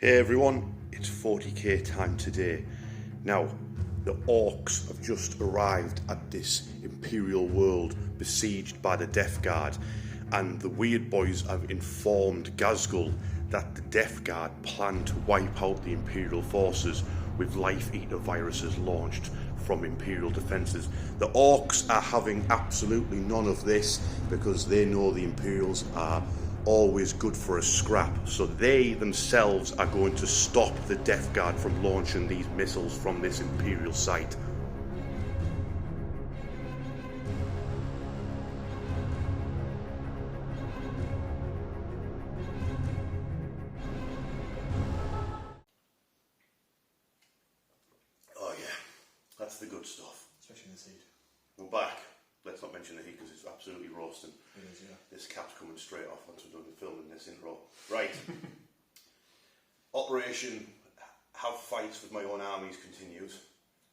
Hey everyone, it's 40k time today. Now, the Orks have just arrived at this Imperial world besieged by the Death Guard, and the Weird Boys have informed Ghazghkull that the Death Guard plan to wipe out the Imperial forces with life-eater viruses launched from Imperial defences. The Orks are having absolutely none of this because they know the Imperials are always good for a scrap, so they themselves are going to stop the Death Guard from launching these missiles from this Imperial site. Oh yeah, that's the good stuff. Especially in this heat. We're back. Let's not mention the heat because it's absolutely roasting. It is, yeah. This cap's coming straight off once we're done filming this intro. Right. Operation Have Fights with My Own Armies continues.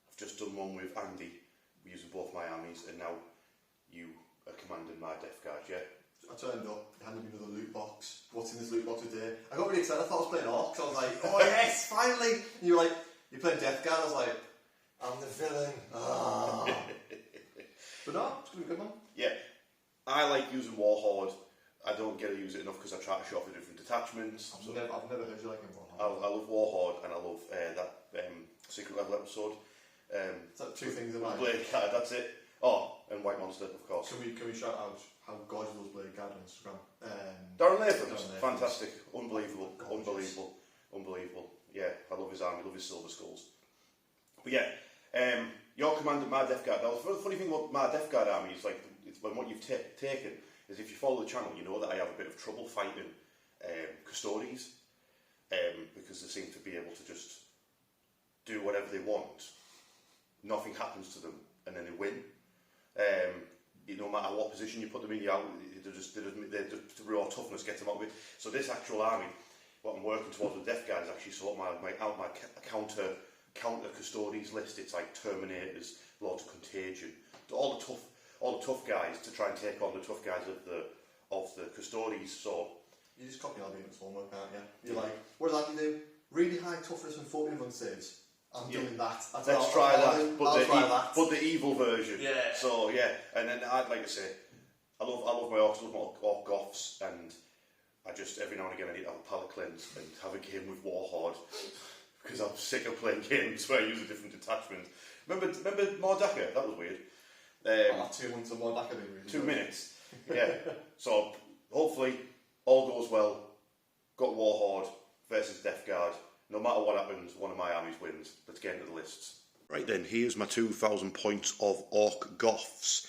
I've just done one with Andy, using both my armies, and now you are commanding my Death Guard, yeah? I turned up, handed me another loot box. What's in this loot box today? I got really excited, I thought I was playing Orks. I was like, oh yes, finally! And you were like, you're playing Death Guard? I was like, I'm the villain. Oh. But no, it's going to be a good one. Yeah. I like using Warhorde. I don't get to use it enough because I try to show off the different detachments. I've never heard you like him. I love Warhorde and I love that Secret Level episode. Is that two things about Blade Card, that's it. Oh, and White Monster, of course. Can we shout out how gorgeous those Blade Card on Instagram? Darren Latham's fantastic, unbelievable. Yeah, I love his army, love his Silver Skulls. But yeah, you're commanding my Death Guard. Now, the funny thing about my Death Guard army is like, what you've taken is if you follow the channel, you know that I have a bit of trouble fighting Custodes because they seem to be able to just do whatever they want. Nothing happens to them, and then they win. No matter what position you put them in, they're just raw toughness gets them out of it. So this actual army, what I'm working towards with Death Guard is actually sort of my counter Custodes list. It's like Terminators, Lords of Contagion, all the tough guys to try and take on the tough guys of the Custodes. So you just copy Albion's homework, can't you? You're like, what does that do? Really high toughness and 41 saves. I'm doing that. Let's try that. But the evil version. Yeah. So yeah, and then I'd like to say, I love my Orks, I love my Ork Goffs, and I just every now and again I need to have a palate cleanse and have a game with Warhorde because I'm sick of playing games where I use a different detachment. Remember Mordaka? That was weird. 2 months of Mordaka being really 2 minutes. Yeah. So hopefully all goes well. Got Warhorde versus Death Guard. No matter what happens, one of my armies wins. Let's get into the lists. Right then, here's my 2,000 points of Ork Goffs.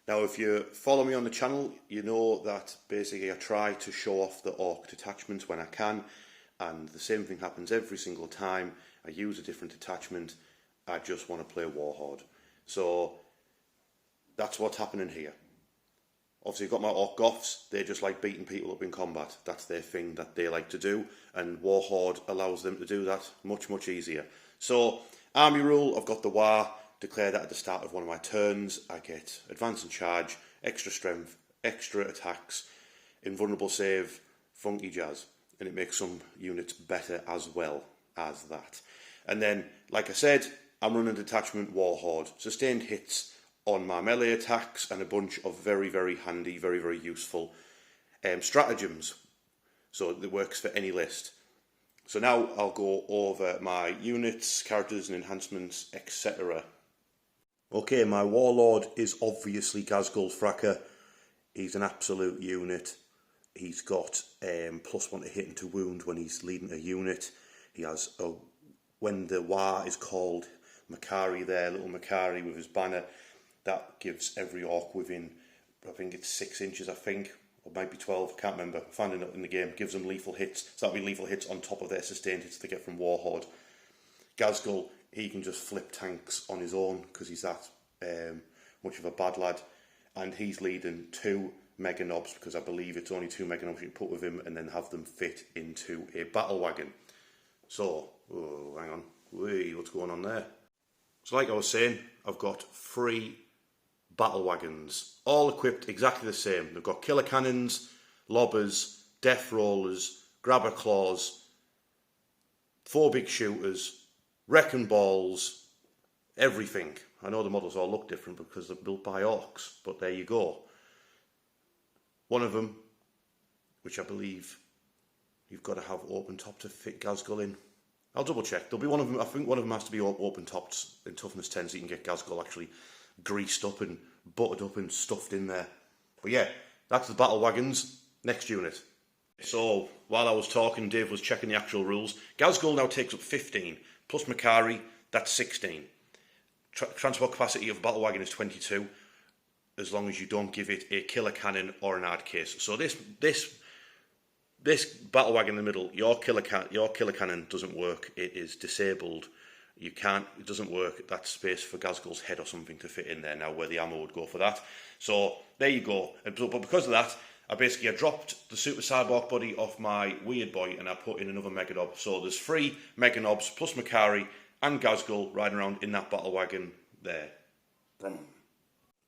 Now, if you follow me on the channel, you know that basically I try to show off the Ork detachments when I can, and the same thing happens every single time. I use a different detachment. I just want to play Warhorde. So that's what's happening here. Obviously, I've got my Ork Goffs. They just like beating people up in combat. That's their thing that they like to do, and Warhorde allows them to do that much, much easier. So, army rule, I've got the War. Declare that at the start of one of my turns. I get advance and charge, extra strength, extra attacks, invulnerable save, funky jazz, and it makes some units better as well as that. And then, like I said, I'm running detachment Warhorde. Sustained hits on my melee attacks and a bunch of very, very handy, very, very useful stratagems. So it works for any list. So now I'll go over my units, characters and enhancements, etc. Okay, my Warlord is obviously Ghazghkull Fracker. He's an absolute unit. He's got +1 to hit and to wound when he's leading a unit. He has, when the War is called, Makari there, little Makari with his banner. That gives every Ork within, I think it's 6 inches, or might be 12, I can't remember, finding it in the game, gives them lethal hits. So that'll be lethal hits on top of their sustained hits they get from Warhorde. Ghazghkull, he can just flip tanks on his own because he's that much of a bad lad. And he's leading 2 Mega Knobs because I believe it's only 2 Mega Knobs you can put with him and then have them fit into a battle wagon. So, hang on, what's going on there? So like I was saying, I've got 3 battle wagons, all equipped exactly the same. They've got killer cannons, lobbers, death rollers, grabber claws, 4 big shooters, wrecking balls, everything. I know the models all look different because they're built by Orks, but there you go. One of them, which I believe you've got to have open top to fit Ghazghkull in. I'll double check. There'll be one of them. I think one of them has to be open topped in toughness 10, so you can get Ghazghkull actually greased up and buttered up and stuffed in there. But yeah, that's the battle wagons. Next unit. So while I was talking, Dave was checking the actual rules. Ghazghkull now takes up 15 plus Makari. That's 16. Transport capacity of a battle wagon is 22, as long as you don't give it a killer cannon or an hard case. So this battle wagon in the middle, your killer cannon doesn't work. It is disabled. You can't. It doesn't work. That's space for Ghazghkull's head or something to fit in there now, where the ammo would go for that. So there you go. But because of that, I dropped the super cyborg body off my weird boy, and I put in another mega nob. So there's 3 mega nobs plus Makari and Ghazghkull riding around in that battle wagon there.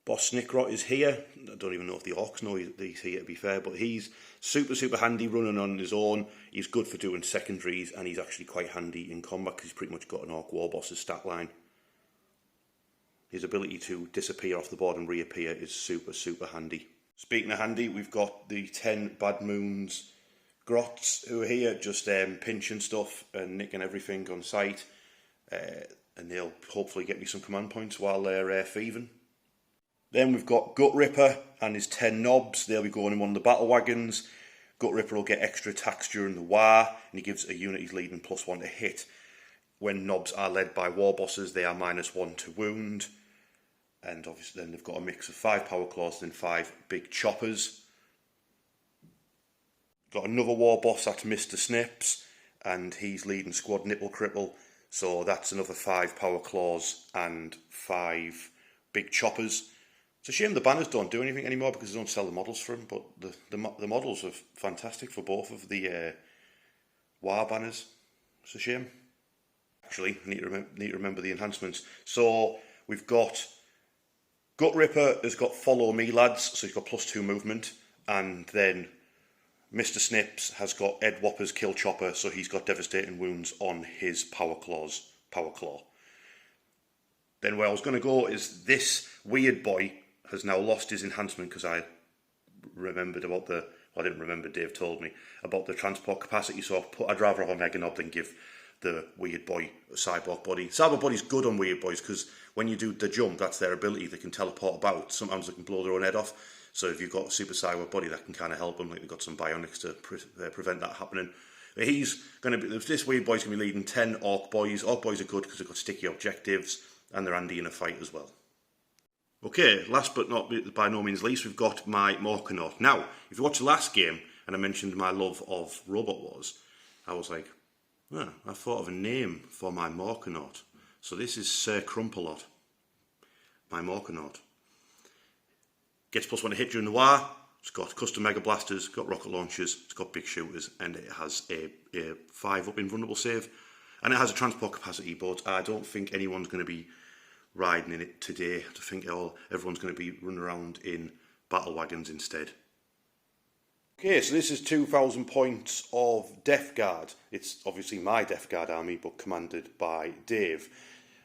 Boss Snickrot is here. I don't even know if the Orks know he's here, to be fair, but he's super handy running on his own. He's good for doing secondaries, and he's actually quite handy in combat because he's pretty much got an Ork War Boss's stat line. His ability to disappear off the board and reappear is super handy. Speaking of handy, we've got the 10 Bad Moons Grots who are here, just pinching stuff and nicking everything on sight. And they'll hopefully get me some command points while they're thieving. Then we've got Gut Ripper and his 10 nobs. They'll be going in one of the battle wagons. Gut Ripper will get extra attacks during the war, and he gives a unit he's leading +1 to hit. When nobs are led by war bosses, they are -1 to wound. And obviously then they've got a mix of 5 power claws and 5 big choppers. Got another war boss, that's Mr. Snips, and he's leading squad nipple cripple. So that's another 5 power claws and 5 big choppers. It's a shame the banners don't do anything anymore because they don't sell the models for them, but the models are fantastic for both of the war banners. It's a shame. Actually, I need to remember the enhancements. So we've got Gut Ripper has got follow me lads, so he's got +2 movement, and then Mr. Snips has got Ed Whopper's kill chopper, so he's got devastating wounds on his power claw. Then where I was going to go is this weird boy has now lost his enhancement because I remembered about I didn't remember, Dave told me about the transport capacity, so I'd rather have a Mega Nob than give the weird boy a cyborg body. Cyborg body's good on weird boys because when you do the jump, that's their ability. They can teleport about. Sometimes they can blow their own head off. So if you've got a super cyborg body, that can kind of help them. Like they've got some bionics to prevent that happening. He's going to be, this weird boy's going to be leading 10 Ork boys. Ork boys are good because they've got sticky objectives and they're handy in a fight as well. Okay, last but not by no means least, we've got my Morkanaut. Now, if you watch the last game and I mentioned my love of Robot Wars, I was like, I thought of a name for my Morkanaut. So this is Sir Crumpalot, my Morkanaut. Gets +1 to hit during the war. It's got custom mega blasters, got rocket launchers, it's got big shooters, and it has a 5-up invulnerable save. And it has a transport capacity, but I don't think anyone's going to be riding in it today. I think everyone's going to be running around in battle wagons instead. Okay, so this is 2,000 points of Death Guard. It's obviously my Death Guard army, but commanded by Dave.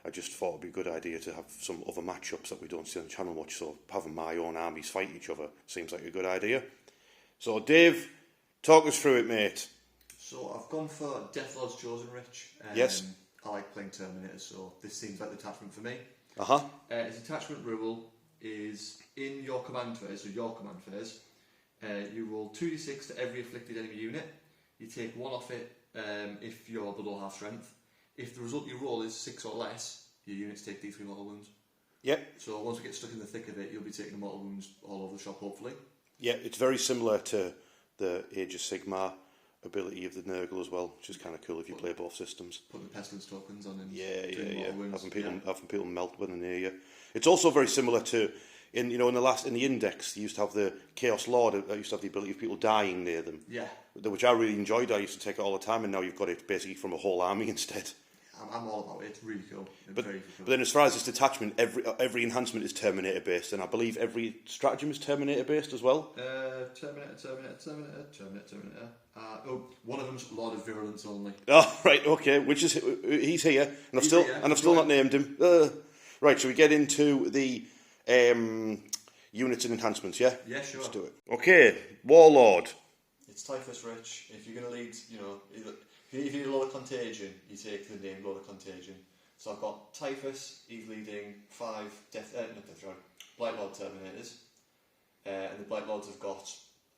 I just thought it'd be a good idea to have some other matchups that we don't see on the channel much, so having my own armies fight each other seems like a good idea. So Dave, talk us through it, mate. So I've gone for Deathlord's Chosen Rich. Yes. I like playing Terminators, so this seems like the attachment for me. Its attachment rule is in your command phase, so your command phase, you roll 2d6 to every afflicted enemy unit. You take 1 off it if you're below half strength. If the result you roll is 6 or less, your units take D3 mortal wounds. Yep. So once we get stuck in the thick of it, you'll be taking mortal wounds all over the shop, hopefully. Yeah, it's very similar to the Age of Sigmar ability of the Nurgle as well, which is kind of cool if you play both systems. Putting the Pestilence tokens on and having people melt when they're near you. It's also very similar to in the index they used to have the Chaos Lord that used to have the ability of people dying near them. Yeah. Which I really enjoyed. I used to take it all the time, and now you've got it basically from a whole army instead. I'm all about it. It's really cool. But, Very but then as far as this detachment, every enhancement is Terminator based, and I believe every stratagem is Terminator based as well. Terminator. One of them's Lord of Virulence only. Oh, right, okay. Which is he's here, and I've still not named him. Right, shall we get into the units and enhancements? Yeah. Yeah, sure. Let's do it. Okay, Warlord. It's Typhus Rich. If you're going to lead, if you need a lot of contagion, you take the name Lord of Contagion. So I've got Typhus. He's leading 5 Blight Lord Terminators, and the Blight Lords have got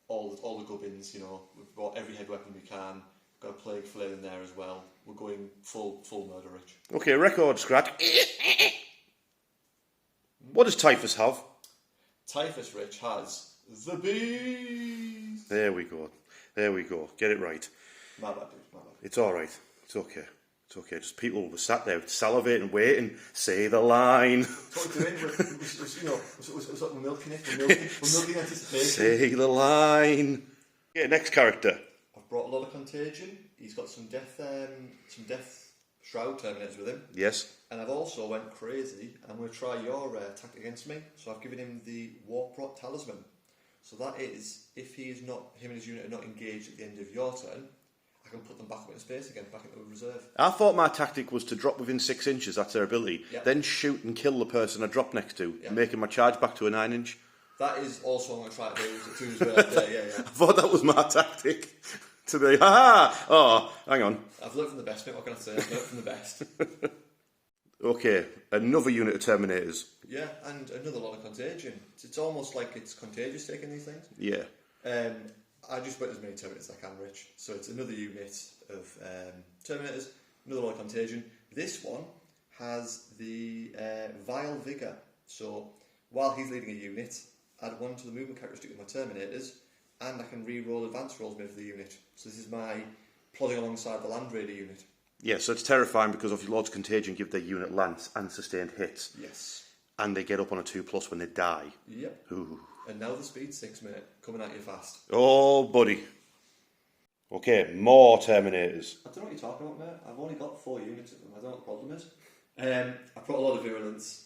all the gubbins. We've got every head weapon we can. Got a plague flare in there as well. We're going full murder rich. Okay, record scratch. What does Typhus have? Typhus Rich has the bees. There we go. Get it right. My bad, dude. My bad. It's all right. It's okay. It's okay. Just people were sat there salivating, waiting. Say the line. What we're doing, we're milking it. We're milking anticipation. Say the line. Yeah, next character. I've brought a lot of contagion. He's got some death shroud terminators with him. Yes. And I've also went crazy. I'm going to try your attack against me. So I've given him the Warp Rot Talisman. So that is, if him and his unit are not engaged at the end of your turn, I can put them back up into space again, back into reserve. I thought my tactic was to drop within 6 inches, that's their ability, then shoot and kill the person I drop next to, making my charge back to a 9 inch. That is also what I'm going to try to do as well. Yeah. I thought that was my tactic. Today, hang on. I've learned from the best, mate, what can I say? I've learned from the best. Okay, another unit of Terminators. Yeah, and another lot of contagion. It's almost like it's contagious taking these things. Yeah. I just put as many Terminators as I can, Rich. So it's another unit of Terminators, another lot of contagion. This one has the Vile Vigour. So while he's leading a unit, add 1 to the movement characteristic of my Terminators, and I can re-roll advanced rolls made for the unit. So this is my plodding alongside the Land Raider unit. Yeah, so it's terrifying because of your Lord's Contagion give their unit lance and sustained hits. Yes. And they get up on a 2+ when they die. Yep. Ooh. And now the speed 6 minute, coming at you fast. Oh, buddy. Okay, more Terminators. I don't know what you're talking about, mate. I've only got 4 units of them. I don't know what the problem is. I put a lot of virulence.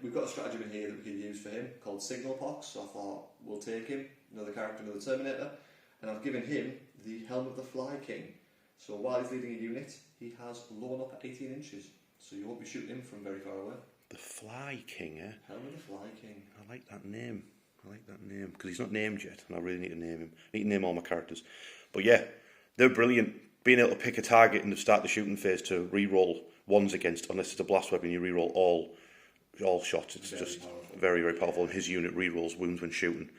We've got a stratagem in here that we can use for him called Signal Pox, so I thought we'll take him, another character, another Terminator, and I've given him the Helm of the Fly King. So while he's leading a unit, he has blown up at 18 inches, so you won't be shooting him from very far away. The Fly King, eh? Helm of the Fly King. I like that name. Because he's not named yet, and I really need to name him. I need to name all my characters. But yeah, they're brilliant. Being able to pick a target and start the shooting phase to re-roll ones against, unless it's a blast weapon, you re-roll all shots. It's very just powerful. Very, very powerful. And his unit re-rolls wounds when shooting.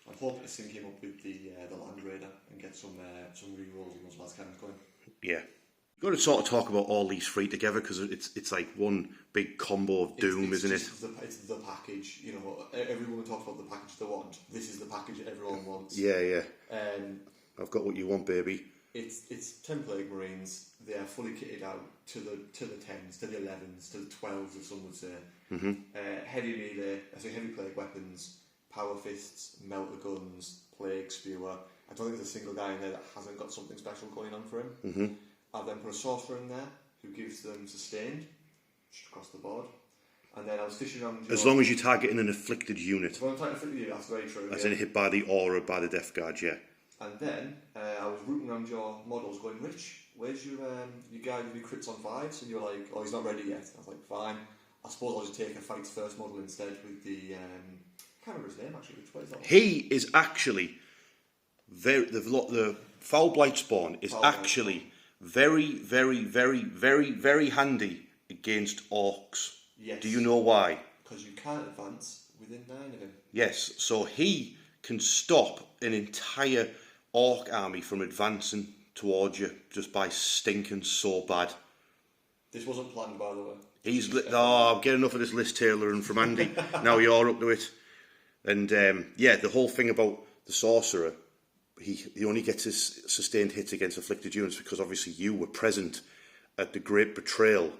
I'm hoping to sync him up with the Land Raider and get some re-rolls on those last cannons going. Yeah. You've got to sort of talk about all these 3 together because it's like one big combo of doom, isn't it? It's the package. Everyone talks about the package they want. This is the package everyone wants. Yeah. I've got what you want, baby. It's 10 Plague Marines. They are fully kitted out to the 10s, to the 11s, to the 12s, as some would say. Mm-hmm. Heavy melee, heavy plague weapons, power fists, melter guns, plague spewer. I don't think there's a single guy in there that hasn't got something special going on for him. Mm-hmm. I've then put a sorcerer in there who gives them sustained, just across the board. And then I was fishing around. As long as you're targeting an afflicted unit. Well, I'm trying to afflicted unit, that's very true. As in hit by the aura, by the Death Guard, yeah. And then I was rooting around your models going, Rich, where's your guy with your crits on 5s? And you're like, oh, he's not ready yet. I was like, fine. I suppose I'll just take a fights first model instead with the... I can't remember his name, actually. Which way is that one? He is actually... The Foul Blight Spawn is actually very, very, very, very, very handy against Orks. Yes. Do you know why? Because you can't advance within 9 of him. Yes, so he can stop an entire Ork army from advancing towards you just by stinking so bad. This wasn't planned, by the way. I'll get enough of this list tailoring from Andy. Now you're up to it. And the whole thing about the sorcerer, he only gets his sustained hits against afflicted units because obviously you were present at the Great Betrayal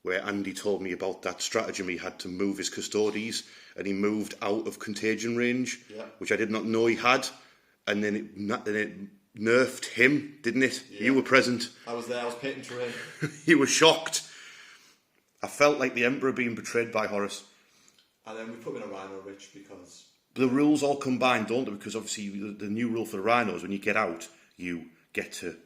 where Andy told me about that stratagem he had to move his Custodes and he moved out of contagion range, which I did not know he had, and then it nerfed him, didn't it? Yeah. You were present. I was there, I was pitting terrain. You were shocked I felt like the Emperor being betrayed by Horus. And then we put him in a Rhino, Rich, because... The rules all combine, don't they? Because obviously the new rule for the Rhinos, when you get out, you get to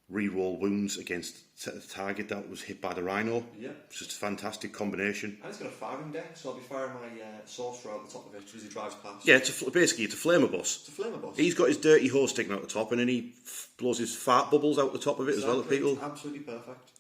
re-roll wounds against the target that was hit by the Rhino. Yeah. It's just a fantastic combination. And it's got a firing deck, so I'll be firing my sorcerer out the top of it as he drives past. Yeah, basically it's a flamer bus. It's a flamer bus. He's got his dirty hose sticking out the top, and then he blows his fart bubbles out the top of it as well at people. It's absolutely perfect.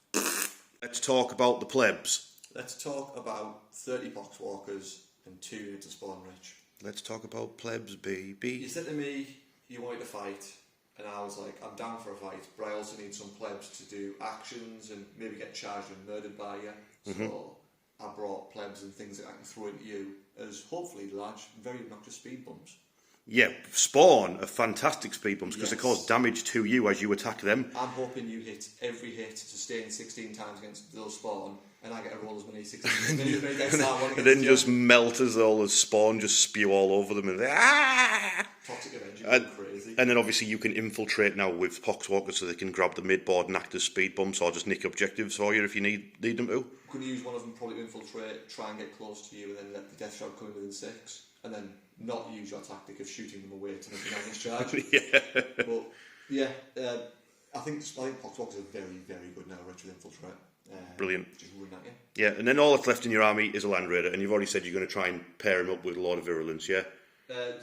Let's talk about the plebs. Let's talk about 30 Poxwalkers and 2 units of spawn, Rich. Let's talk about plebs, baby. You said to me you wanted to fight, and I was like, I'm down for a fight, but I also need some plebs to do actions and maybe get charged and murdered by you. So I brought plebs and things that I can throw into you as hopefully large, very obnoxious speed bumps. Yeah, spawn are fantastic speed bumps because they cause damage to you as you attack them. I'm hoping you hit every hit, sustain 16 times against those spawn, and I get a roll as many 16 and then just melt as all the spawn just spew all over them and Toxic Avenger, crazy. And then obviously you can infiltrate now with Poxwalkers so they can grab the mid-board and act as speed bumps or just nick objectives for you if you need them to. I'm going to use one of them probably to infiltrate, try and get close to you, and then let the Death Shroud come in within 6, and then not use your tactic of shooting them away to make an damage charge. Yeah. But yeah, I think Poxwalkers are very, very good now, Rich, with infiltrate. Brilliant. Just run at you. Yeah, and then all that's left in your army is a Land Raider, and you've already said you're going to try and pair him up with Lord of Virulence, yeah?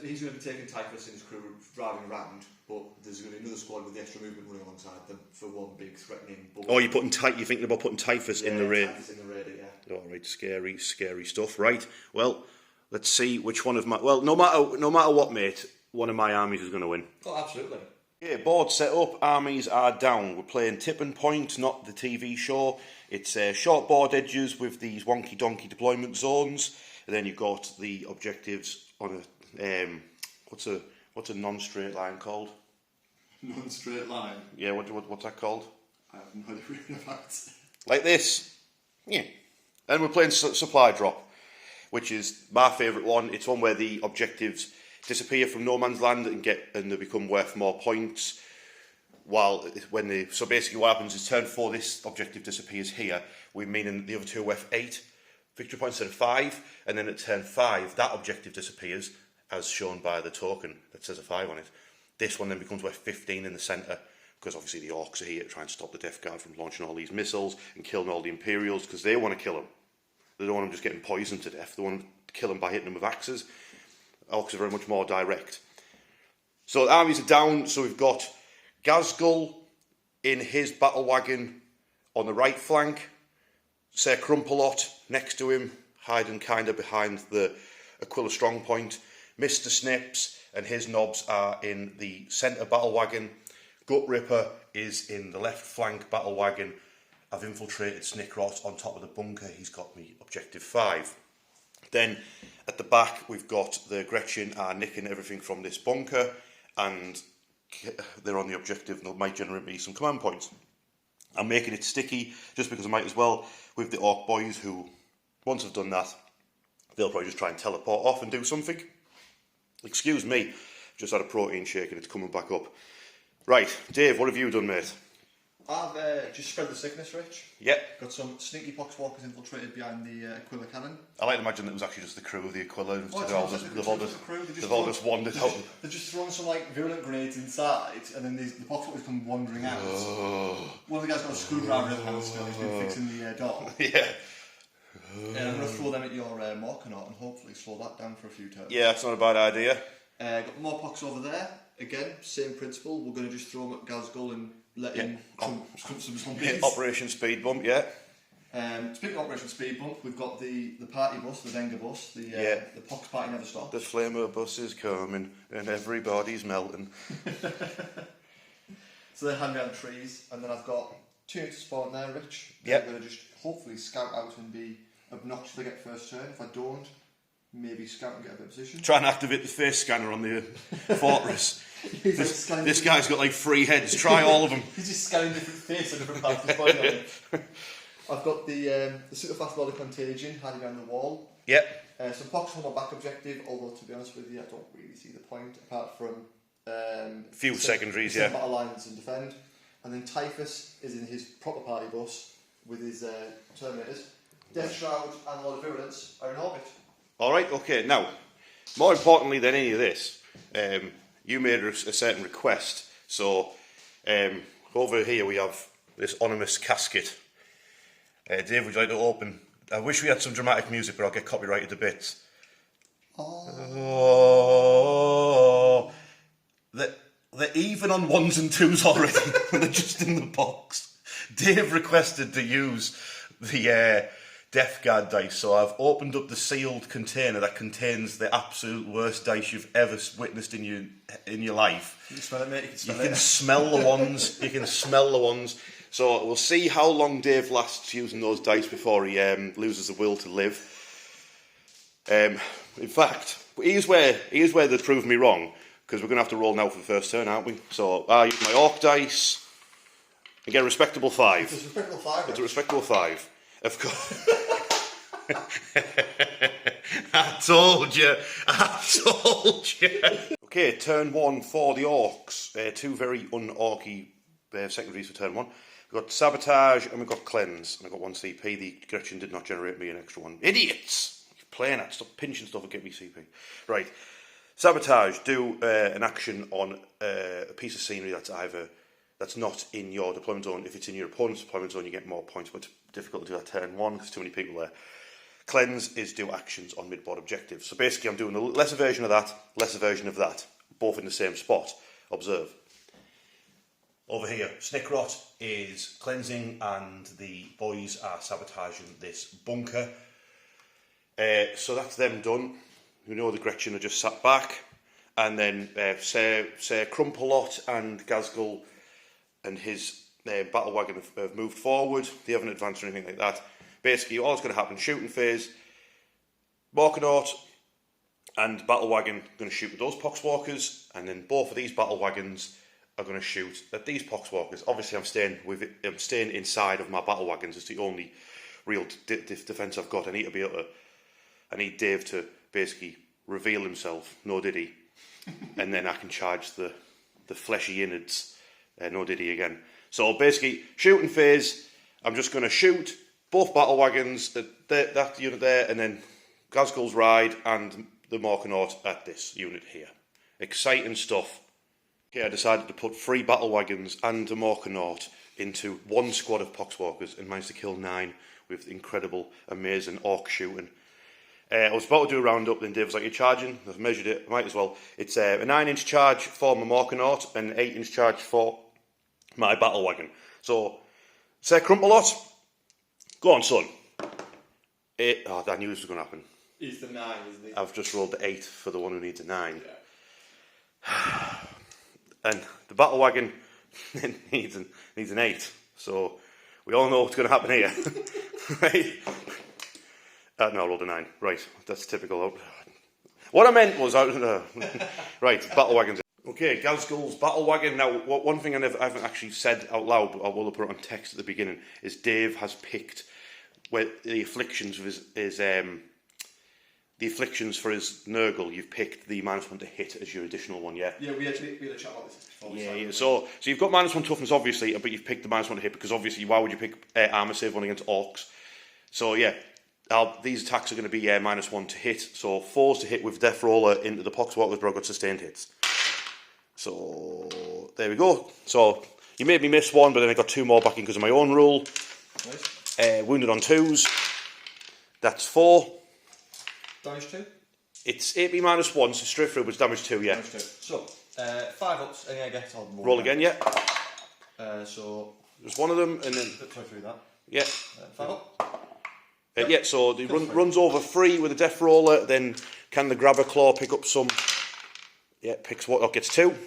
He's going to be taking Typhus and his crew driving around, but there's going to be another squad with the extra movement running alongside them for one big threatening bubble. Oh, you're thinking about putting Typhus in the raid? Typhus in the raider, yeah. Alright, scary stuff. Right, well, let's see which one of my... Well, no matter what, mate, one of my armies is going to win. Oh, absolutely. Yeah, board set up, armies are down. We're playing Tipping Point, not the TV show. It's short board edges with these wonky donkey deployment zones, and then you've got the objectives on a what's a non-straight line called? Non-straight line. Yeah, what's that called? I have no idea about it. Like this. Yeah. And we're playing supply drop, which is my favourite one. It's one where the objectives disappear from no man's land and they become worth more points. So basically what happens is turn 4 this objective disappears here, meaning the other two are worth 8 victory points instead of 5, and then at turn 5 that objective disappears as shown by the token that says a 5 on it. This one then becomes worth 15 in the centre because obviously the Orks are here to try and stop the Death Guard from launching all these missiles and killing all the Imperials because they want to kill them. They don't want them just getting poisoned to death. They want to kill them by hitting them with axes. Orks are very much more direct. So the armies are down, so we've got Ghazghkull in his battle wagon on the right flank, Ser Crumpalot next to him, hiding kind of behind the Aquila strong point. Mr. Snips and his nobs are in the centre battle wagon. Gut Ripper is in the left flank battle wagon. I've infiltrated Snickrot on top of the bunker. He's got me objective 5. Then at the back we've got the Gretchen are nicking everything from this bunker and they're on the objective and they might generate me some command points. I'm making it sticky just because I might as well with the Ork boys who, once I've done that, they'll probably just try and teleport off and do something. Excuse me, just had a protein shake and it's coming back up. Right, Dave, what have you done, mate? I've just spread the sickness, Rich. Yep. Got some sneaky Poxwalkers infiltrated behind the Aquila cannon. I like to imagine that it was actually just the crew of the Aquila. They've all just wandered out. They're just throwing some virulent grenades inside, and then the Poxwalkers come wandering out. One of the guys got a screwdriver in the hand still. He's been fixing the door. Yeah. And I'm going to throw them at your Morkanaut and hopefully slow that down for a few turns. Yeah, that's not a bad idea. Got more Pox over there. Again, same principle. We're going to just throw them at Ghazghkull and let him scrump some zombies. Operation Speed Bump, yeah. Speaking of Operation Speed Bump, we've got the party bus, the Venga bus, the Pox party never stops. The Flamer bus is coming and everybody's melting. So they're hand around trees, and then I've got 2 units to spawn there, Rich. Yep. I'm going to just hopefully scout out and be obnoxious to get first turn. If I don't, maybe scout and get a bit of position. Try and activate the face scanner on the fortress. This guy's got 3 heads. Try all of them. He's just scanning different faces on different parts of his body on it. I've got the super fast Lord of Contagion hiding around the wall. Yep. Some Pox on my back objective, although to be honest with you, I don't really see the point apart from few secondaries, battle lines and defend. And then Typhus is in his proper party bus with his Terminators. Death Shroud and Lord of Virulence are in orbit. Alright, okay, now, more importantly than any of this, you made a certain request. So, over here we have this ominous casket. Dave, would you like to open? I wish we had some dramatic music, but I'll get copyrighted a bit. Oh. They're even on 1s and 2s already. They're just in the box. Dave requested to use the Death Guard dice, so I've opened up the sealed container that contains the absolute worst dice you've ever witnessed in your life. You can smell it, mate. You can smell You can smell the ones. You can smell the ones. So we'll see how long Dave lasts using those dice before he loses the will to live. In fact, here's where they proved me wrong, because we're going to have to roll now for the first turn, aren't we? So I use my Ork dice and get a respectable 5. It's a respectable 5. It's a respectable 5. Of course. I told you. Okay, turn 1 for the Orks. Two very un-orky secondaries for turn 1. We've got Sabotage and we've got Cleanse. And I've got 1 CP. The Gretchen did not generate me an extra 1. Idiots! Keep playing that. Stop pinching stuff and get me CP. Right. Sabotage. Do an action on a piece of scenery that's not in your deployment zone. If it's in your opponent's deployment zone, you get more points, but it's difficult to do that turn 1 because too many people there. Cleanse is do actions on mid-board objectives. So basically I'm doing a lesser version of that, lesser version of that, both in the same spot. Observe. Over here, Snickrot is cleansing and the boys are sabotaging this bunker. So that's them done. We know the Gretchen are just sat back. And then Sir Crumpalot and Ghazghkull and his battle wagon have moved forward. They haven't advanced or anything like that. Basically, all's going to happen, shooting phase, Morkanaut and battle wagon are going to shoot at those poxwalkers, and then both of these battle wagons are going to shoot at these poxwalkers. Obviously, I'm staying inside of my battle wagons. It's the only real defence I've got. I need Dave to basically reveal himself. No did he? And then I can charge the fleshy innards. No did he again. So basically, shooting phase, I'm just going to shoot both battle wagons, that unit there, and then Ghazghkull's ride and the Morkanaut at this unit here. Exciting stuff. Okay, I decided to put 3 battle wagons and a Morkanaut into 1 squad of poxwalkers and managed to kill 9 with incredible, amazing orc shooting. I was about to do a roundup, then Dave was like, "You're charging?" I've measured it, I might as well. It's a 9-inch charge for my Morkanaut and an 8-inch charge for my battle wagon. So, Sir Crumpalot, go on, son. I knew this was going to happen. He's the 9, isn't he? I've just rolled the 8 for the one who needs a 9. Yeah. And the battle wagon needs an 8. So, we all know what's going to happen here. Right? No, I rolled a 9. Right, that's typical. What I meant was... right, battle wagons. Okay, Ghazghkull's battle wagon. Now, one thing I haven't actually said out loud, but I will put it on text at the beginning, is Dave has picked the afflictions of the afflictions for his nurgle. You've picked the -1 to hit as your additional one, yeah? Yeah, we had a chat about this before. Yeah. So you've got -1 toughness, obviously, but you've picked the -1 to hit because obviously, why would you pick armor save 1 against orcs? So yeah, these attacks are going to be -1 to hit. So 4s to hit with Death Roller into the poxwalkers, but I've got sustained hits. So there we go. So you made me miss 1, but then I got 2 more back in because of my own rule. Nice. Wounded on 2s. That's 4. Damage 2? It's AP -1, so straight through, but it's damage 2, yeah. Damage 2. So, 5 ups, and I guess I'll roll again, yeah. So... There's 1 of them, and then... Try through that. Yeah. 5 up. Yep. Yeah, so he runs over 3 with a Death Roller, then can the Grabber Claw pick up some... Yeah, picks what? Gets 2.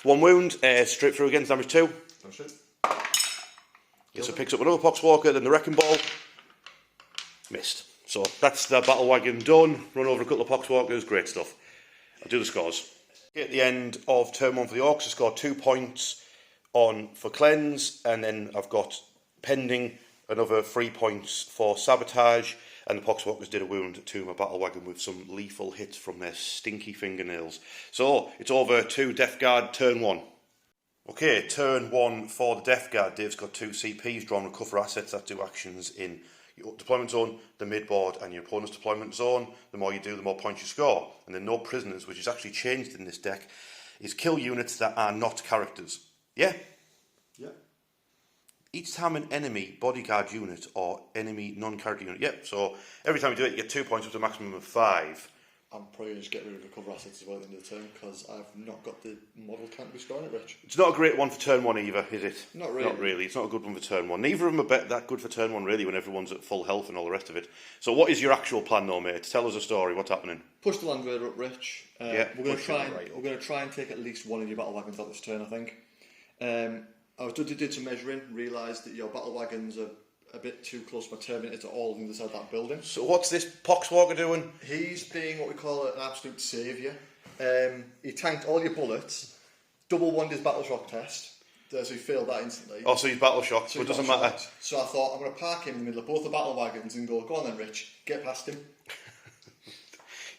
1 wound, straight through again, damage 2. Damage 2. Yeah, so picks up another Poxwalker, then the Wrecking Ball. Missed. So that's the battle wagon done. Run over a couple of Poxwalkers, great stuff. I'll do the scores. At the end of turn 1 for the Orcs, I scored 2 points for Cleanse, and then I've got pending another 3 points for Sabotage, and the Poxwalkers did a wound to my battle wagon with some lethal hits from their stinky fingernails. So it's over to Death Guard, turn 1. Okay, turn 1 for the Death Guard. Dave's got 2 CPs, draw and recover assets that do actions in your deployment zone, the mid-board, and your opponent's deployment zone. The more you do, the more points you score. And then no prisoners, which is actually changed in this deck, is kill units that are not characters. Yeah? Yeah. Each time an enemy bodyguard unit or enemy non-character unit, yeah, so every time you do it, you get 2 points up to a maximum of 5. I'm probably going to get rid of recover assets as well at the end of the turn because I've not got the model can't be scoring it, Rich. It's not a great one for turn 1 either, is it? Not really. Not really. It's not a good one for turn 1. Neither of them are that good for turn 1, really, when everyone's at full health and all the rest of it. So what is your actual plan, though, mate? Tell us a story. What's happening? Push the Land Raider up, Rich. Yeah, we're going to try and take at least one of your battle wagons out this turn, I think. I did some measuring, realised that your battle wagons are a bit too close to my Terminator to all of them inside that building. So what's this Poxwalker doing? He's being what we call an absolute saviour. He tanked all your bullets, double won his battle shock test, so he failed that instantly. Oh, so he's battle shocked, so it doesn't matter. So I thought, I'm going to park him in the middle of both the battle wagons and go on then, Rich, get past him.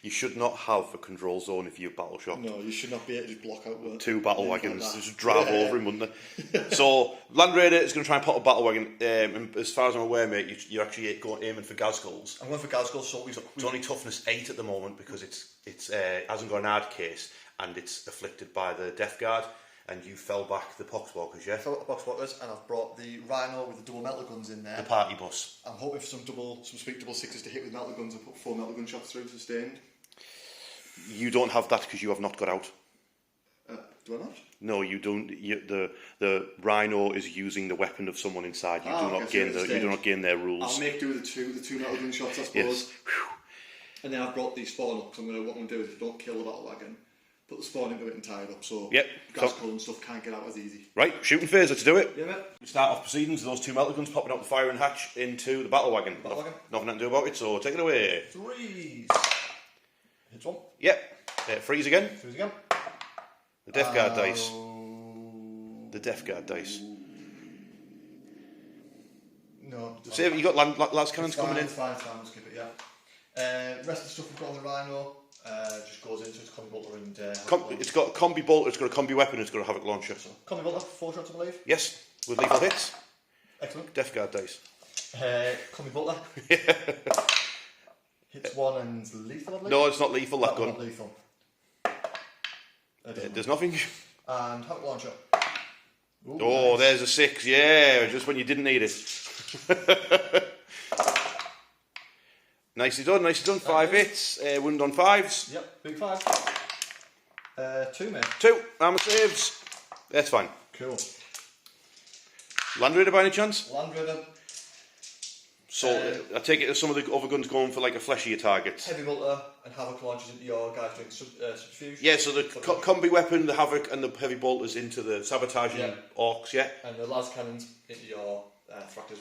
You should not have a control zone if you're battle shocked. No, you should not be able to just block out 2 battle wagons, like just drive over him, wouldn't they? So, Land Raider is going to try and put a battle wagon, and as far as I'm aware, mate, you're actually aiming for Ghazghkulls. I'm going for Ghazghkull, so it's only toughness 8 at the moment because it hasn't got an ad case and it's afflicted by the Death Guard, and you fell back the Poxwalkers, yeah? I fell back the Poxwalkers, and I've brought the Rhino with the double metal guns in there. The party bus. I'm hoping for some sweet double sixes to hit with metal guns and put 4 metal gun shots through sustained. You don't have that because you have not got out. Do I not? No, you don't. The Rhino is using the weapon of someone inside. You do not gain their rules. I'll make do with the two metal gun shots, I suppose. Yes. And then I've brought the spawn up. So what I'm going to do is don't kill the battle wagon, put the spawn into it and tie it up. So Ghazghkull and stuff can't get out as easy. Right, shooting phase. Let's do it. Yeah, mate. We start off proceedings with those 2 metal guns popping out the firing hatch into the battle wagon. Nothing to do about it. So take it away. Freeze. Hits one. Yep. Freeze again. Freeze again. The Death Guard dice. The Death Guard dice. No. Save it. You got las cannons coming in. It's fine. We'll skip it. Yeah. Rest of the stuff we've got on the Rhino just goes into its combi bolter and. It's got a combi bolter. It's got a combi weapon. It's got a havoc launcher. So, combi bolter, 4 shots, I believe. Yes, with lethal hits. Excellent. Death Guard dice. Combi bolter. Hits 1 and lethal, I believe. No, it's not lethal. That gun. Not lethal. There's nothing. And havoc launcher. Ooh, oh, nice. There's a 6. Yeah, just when you didn't need it. Nicely done. 5 hits. Wound on 5s. Yep, big 5. 2, mate. 2 armor saves. That's fine. Cool. Land Raider by any chance? Land Raider. So I take it that some of the other guns going for like a fleshier target. Heavy bolter and havoc launchers into your guys doing subterfuge. Yeah, so the combi weapon, the havoc, and the heavy bolters into the sabotaging orcs. Yeah. And the las cannons into your Fracker's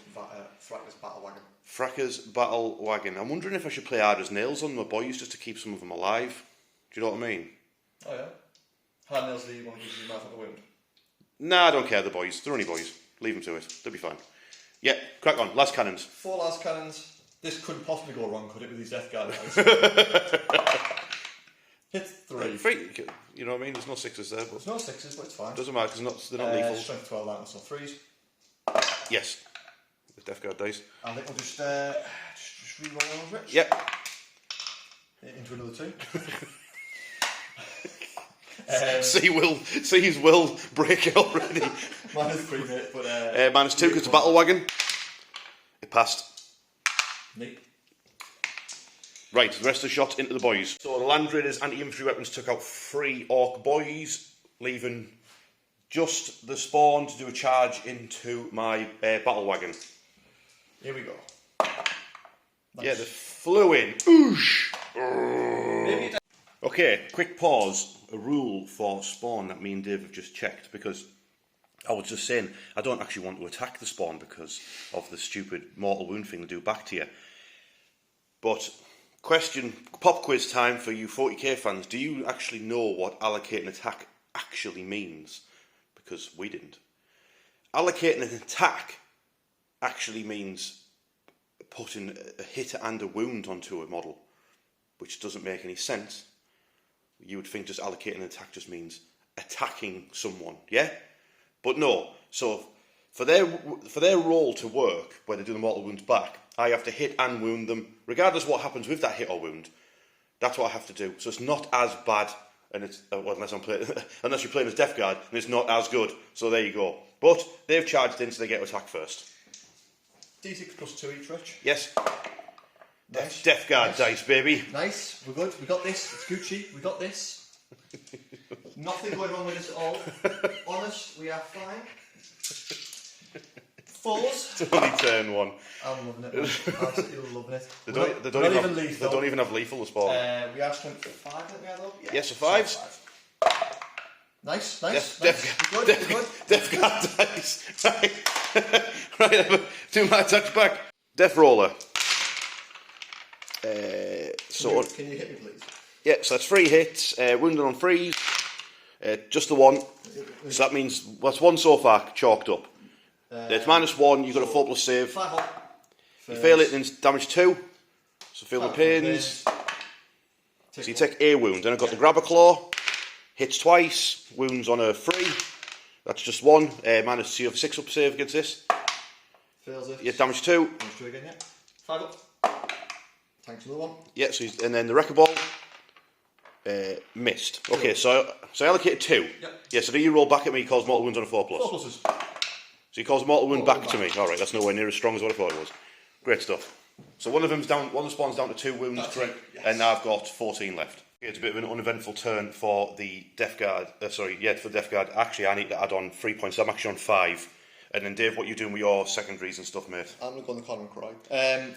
battle wagon. Fracker's battle wagon. I'm wondering if I should play hard as nails on my boys just to keep some of them alive. Do you know what I mean? Oh yeah. Hard nails the one who gives you mouth at the wound. Nah, I don't care. The boys. They're only boys. Leave them to it. They'll be fine. Yeah, crack on. Las cannons. 4 las cannons. This couldn't possibly go wrong, could it, with these Death Guard guys? Hit 3. 3. You know what I mean? There's no 6s there. But there's no 6s, but it's fine. Doesn't matter because they're not lethal. Strength 12 out, so 3s. Yes. The Death Guard dice. I think we'll just re-roll those, Rich. Yep. Into another 2. See his will break already. -3, mate, but -2 because the battle wagon. It passed. Neat. Right, the rest of the shots into the boys. So the Land Raiders anti-infantry weapons took out 3 orc boys, leaving just the spawn to do a charge into my battle wagon. Here we go. Nice. Yeah, they flew in. Oosh! Okay, quick pause. A rule for spawn that me and Dave have just checked, because I was just saying I don't actually want to attack the spawn because of the stupid mortal wound thing they do back to you. But pop quiz time for you 40k fans. Do you actually know what allocate an attack actually means? Because we didn't. Allocating an attack actually means putting a hit and a wound onto a model, which doesn't make any sense. You would think just allocating an attack just means attacking someone, yeah? But no. So For their role to work, when they do the mortal wounds back, I have to hit and wound them, regardless of what happens with that hit or wound. That's what I have to do. So it's not as bad, and it's well, unless you're playing as Death Guard, and it's not as good. So there you go. But they've charged in, so they get to attack first. D6 plus 2 each, Rich. Yes. Nice. Death Guard Nice. dice, baby. Nice. We're good. We got this. It's Gucci. We got this. Nothing going wrong with this at all. Honest, we are fine. Fours. It's only turn 1. I'm loving it. I'm absolutely loving it. They We're don't not even lethal. They don't even have lethal as well. We are strength 5, I think we are though. Yeah. Yes, so 5s. Nice, nice. Death We're good, we're good. Death Guard dice. Right, do my attacks back. Death Roller. Can you hit me, please? Yeah, so that's 3 hits. Wounded on 3s. Just the 1. So that means that's 1 so far, chalked up. It's -1, you've got a 4+ save. 5 up. You fail it, then it's damage 2. So feel the pains. So you take a wound. Then I've got the Grabber Claw. Hits twice. Wounds on a 3. That's just 1. So you have a 6 up save against this. Fails it. Yeah, damage 2. Damage 2 again, yeah. 5 up. Thanks for the 1. Yeah, so and then the Wrecker Ball. Missed. Okay, so I allocated 2. Yep. Yeah, so do you roll back at me, he calls mortal wounds on a 4+. 4 pluses. So he calls mortal wound back to me. Alright, that's nowhere near as strong as what I thought it was. Great stuff. So one of the spawn's down to 2 wounds, That's correct? it, yes. And I've got 14 left. It's a bit of an uneventful turn for the Death Guard. For the Death Guard. Actually, I need to add on 3 points. I'm actually on 5. And then Dave, what are you doing with your secondaries and stuff, mate? I'm going to go in the corner and cry.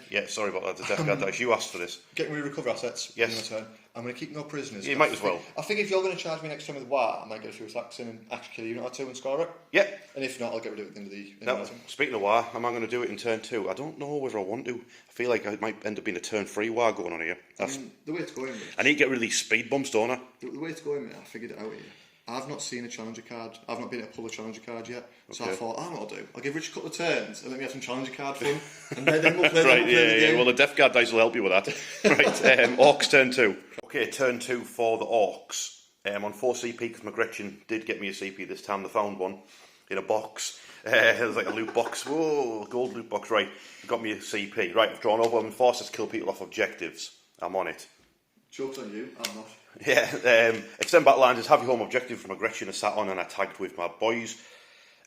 Yeah, sorry about that. The Death Guard dice. You asked for this. Getting rid of recover assets. Yes. In my turn. I'm going to keep no prisoners. Yeah, you might as well. I think if you're going to charge me next turn with War, I might get a few attacks in and actually kill a unit or 2 and score it. Yeah. And if not, I'll get rid of it at the end of the Now, turn. speaking of War, am I going to do it in turn 2? I don't know whether I want to. I feel like it might end up being a turn 3 War going on here. The way it's going, mate. I need to get rid of these speed bumps, don't I? The way it's going, mate, I figured it out here. I've not seen a challenger card. I've not been able to pull a challenger card yet. So Okay. I thought, I know what I'll do. I'll give Rich a couple of turns and let me have some challenger card fun. And then we'll play, Right, the yeah. game. Well, the Death Guard dice will help you with that. Right, Orks turn 2. Okay, turn 2 for the Orks. On 4 CP, because my Gretchen did get me a CP this time. They found one in a box. It was like a loot box. Whoa, gold loot box. Right, got me a CP. Right, I've drawn overwhelming forces to kill people off objectives. I'm on it. Joke's on you, I'm not. Yeah, extend battle lines is have your home objective from aggression is sat on and I tagged with my boys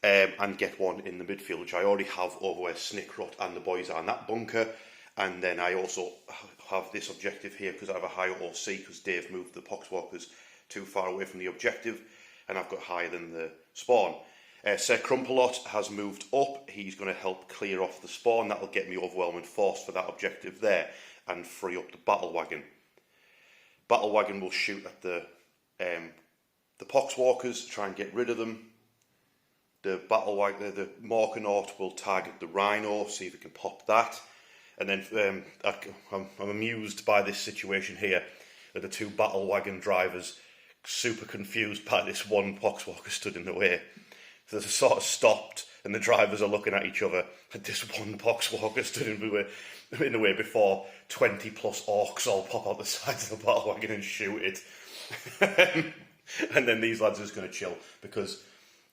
and get one in the midfield, which I already have over where Snickrot and the boys are in that bunker. And then I also have this objective here because I have a higher OC because Dave moved the Poxwalkers too far away from the objective and I've got higher than the spawn. Sir Crumpalot has moved up. He's going to help clear off the spawn. That'll get me overwhelming force for that objective there and free up the battle wagon. Battle wagon will shoot at the Poxwalkers, try and get rid of them. The battle wagon, the Morkanaut will target the Rhino, see if it can pop that. And then I'm amused by this situation here, that the 2 battle wagon drivers super confused by this one Poxwalker stood in the way. So they sort of stopped, and the drivers are looking at each other. And this one Poxwalker stood in the way before 20 plus Orks all pop out the sides of the battle wagon and shoot it. And then these lads are just going to chill because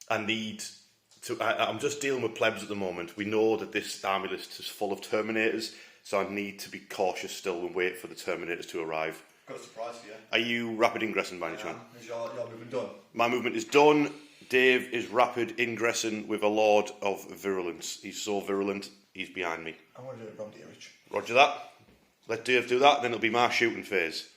I'm just dealing with plebs at the moment. We know that this army list is full of Terminators, so I need to be cautious still and wait for the Terminators to arrive. Got a surprise for you. Are you rapid ingressing by any chance? Is your movement done? My movement is done. Dave is rapid ingressing with a Lord of Virulence. He's so virulent, he's behind me. I'm going to do it round here, Rich. Roger that. Let Dave do that, then it'll be my shooting phase.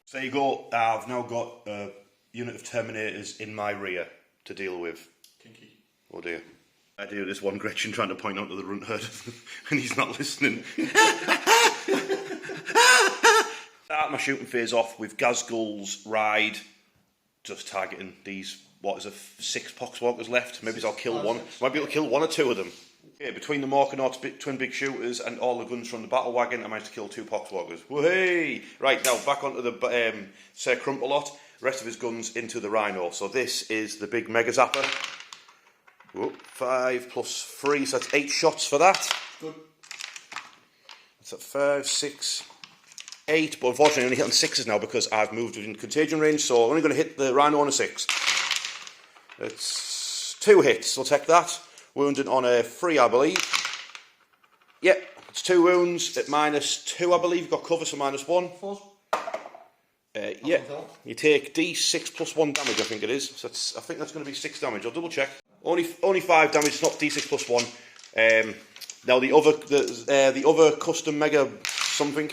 So there you go. I've now got a unit of Terminators in my rear to deal with. Kinky. Oh dear. I do this one Gretchen trying to point out to the runt herd and he's not listening. Start my shooting phase off with Ghazghkull's Ride, just targeting these, 6 Poxwalkers left. Maybe I'll kill one. Might be able to kill 1 or 2 of them. Okay, between the Morkanauts, twin big shooters, and all the guns from the battle wagon, I managed to kill 2 Poxwalkers. Whey! Right, now back onto the Sir Crumpalot. Rest of his guns into the Rhino. So this is the big Mega Zapper. Whoop, 5 plus 3, so that's 8 shots for that. Good. That's at 5, 6, 8, but unfortunately I only hit on 6s now because I've moved within contagion range, so I'm only going to hit the Rhino on a 6. It's 2 hits, we'll take that. Wounded on a 3, I believe. Yep, it's 2 wounds at -2, I believe. You've got cover, so -1. Yeah, you take D6 plus 1 damage, I think it is. So I think that's going to be 6 damage. I'll double check. Only 5 damage, it's not D6 plus 1. Now the other custom mega something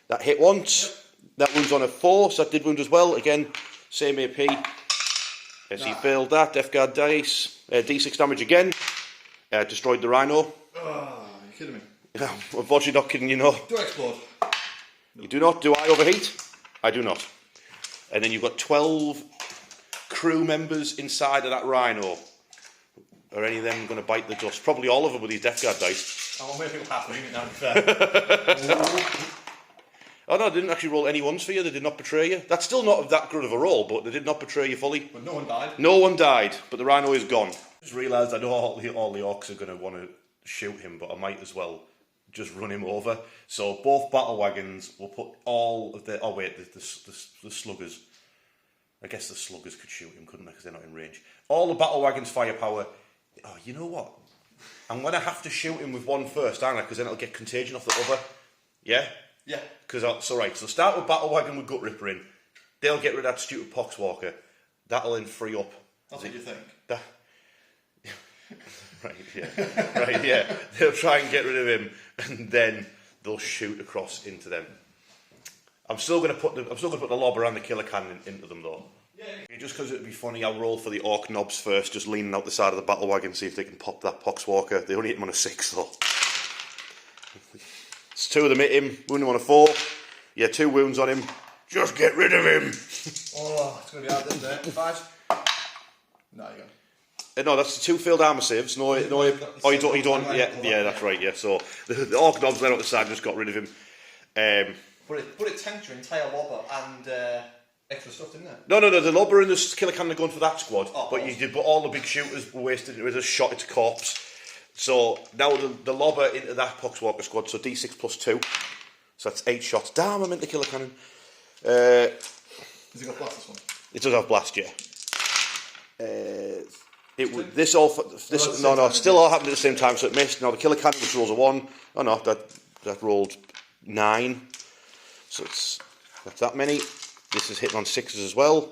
that hit once. That wounds on a 4, so that did wound as well. Again, same AP. So you failed that. Death Guard dice. D6 damage again. Destroyed the Rhino. Oh, you're kidding me. Unfortunately, not kidding you, no. Do I explode? You do not. Do I overheat? I do not. And then you've got 12 crew members inside of that Rhino. Are any of them going to bite the dust? Probably all of them with these Death Guard dice. I want to make half of it now, to be fair. Oh no, they didn't actually roll any ones for you. They did not betray you. That's still not that good of a roll, but they did not betray you fully. But no one died. No one died, but the Rhino is gone. Just realised I know all the Orks are going to want to shoot him, but I might as well just run him over. So both battle wagons will put all of the... Oh wait, the sluggers. I guess the sluggers could shoot him, couldn't they? Because they're not in range. All the battle wagons' firepower... Oh, you know what? I'm going to have to shoot him with one first, aren't I? Because then it'll get contagion off the other. Yeah? Yeah. So start with battle wagon with Gut Ripper in. They'll get rid of that stupid Poxwalker. That'll then free up. That's what you think. Right, yeah. They'll try and get rid of him, and then they'll shoot across into them. I'm still going to put the lobber and the killer cannon into them though. Yeah. Just because it'd be funny, I'll roll for the Ork knobs first, just leaning out the side of the battle wagon, see if they can pop that Poxwalker. They only hit him on a 6 though. It's 2 of them hit him, wound him on a 4. Yeah, 2 wounds on him. Just get rid of him. Oh, it's going to be hard, isn't it? 5. No, you go. No, that's the 2 failed armour saves. No, you don't. Yeah, that's right. Yeah, so the Ork knobs went out the side and just got rid of him. But it tanked your entire lobber and extra stuff, didn't it? No. The lobber and the killer cannon are going for that squad. But all the big shooters were wasted. It was a shot its corpse. So now the lobber into that Poxwalker squad. So D6 plus 2. So that's 8 shots. Damn, I meant the killer cannon. Has it got blast, this one? It does have blast, yeah. Still all happened at the same time, so it missed. Now the killer cannon, which rolls a 1. Oh no, that rolled 9. So that's that many. This is hitting on 6s as well.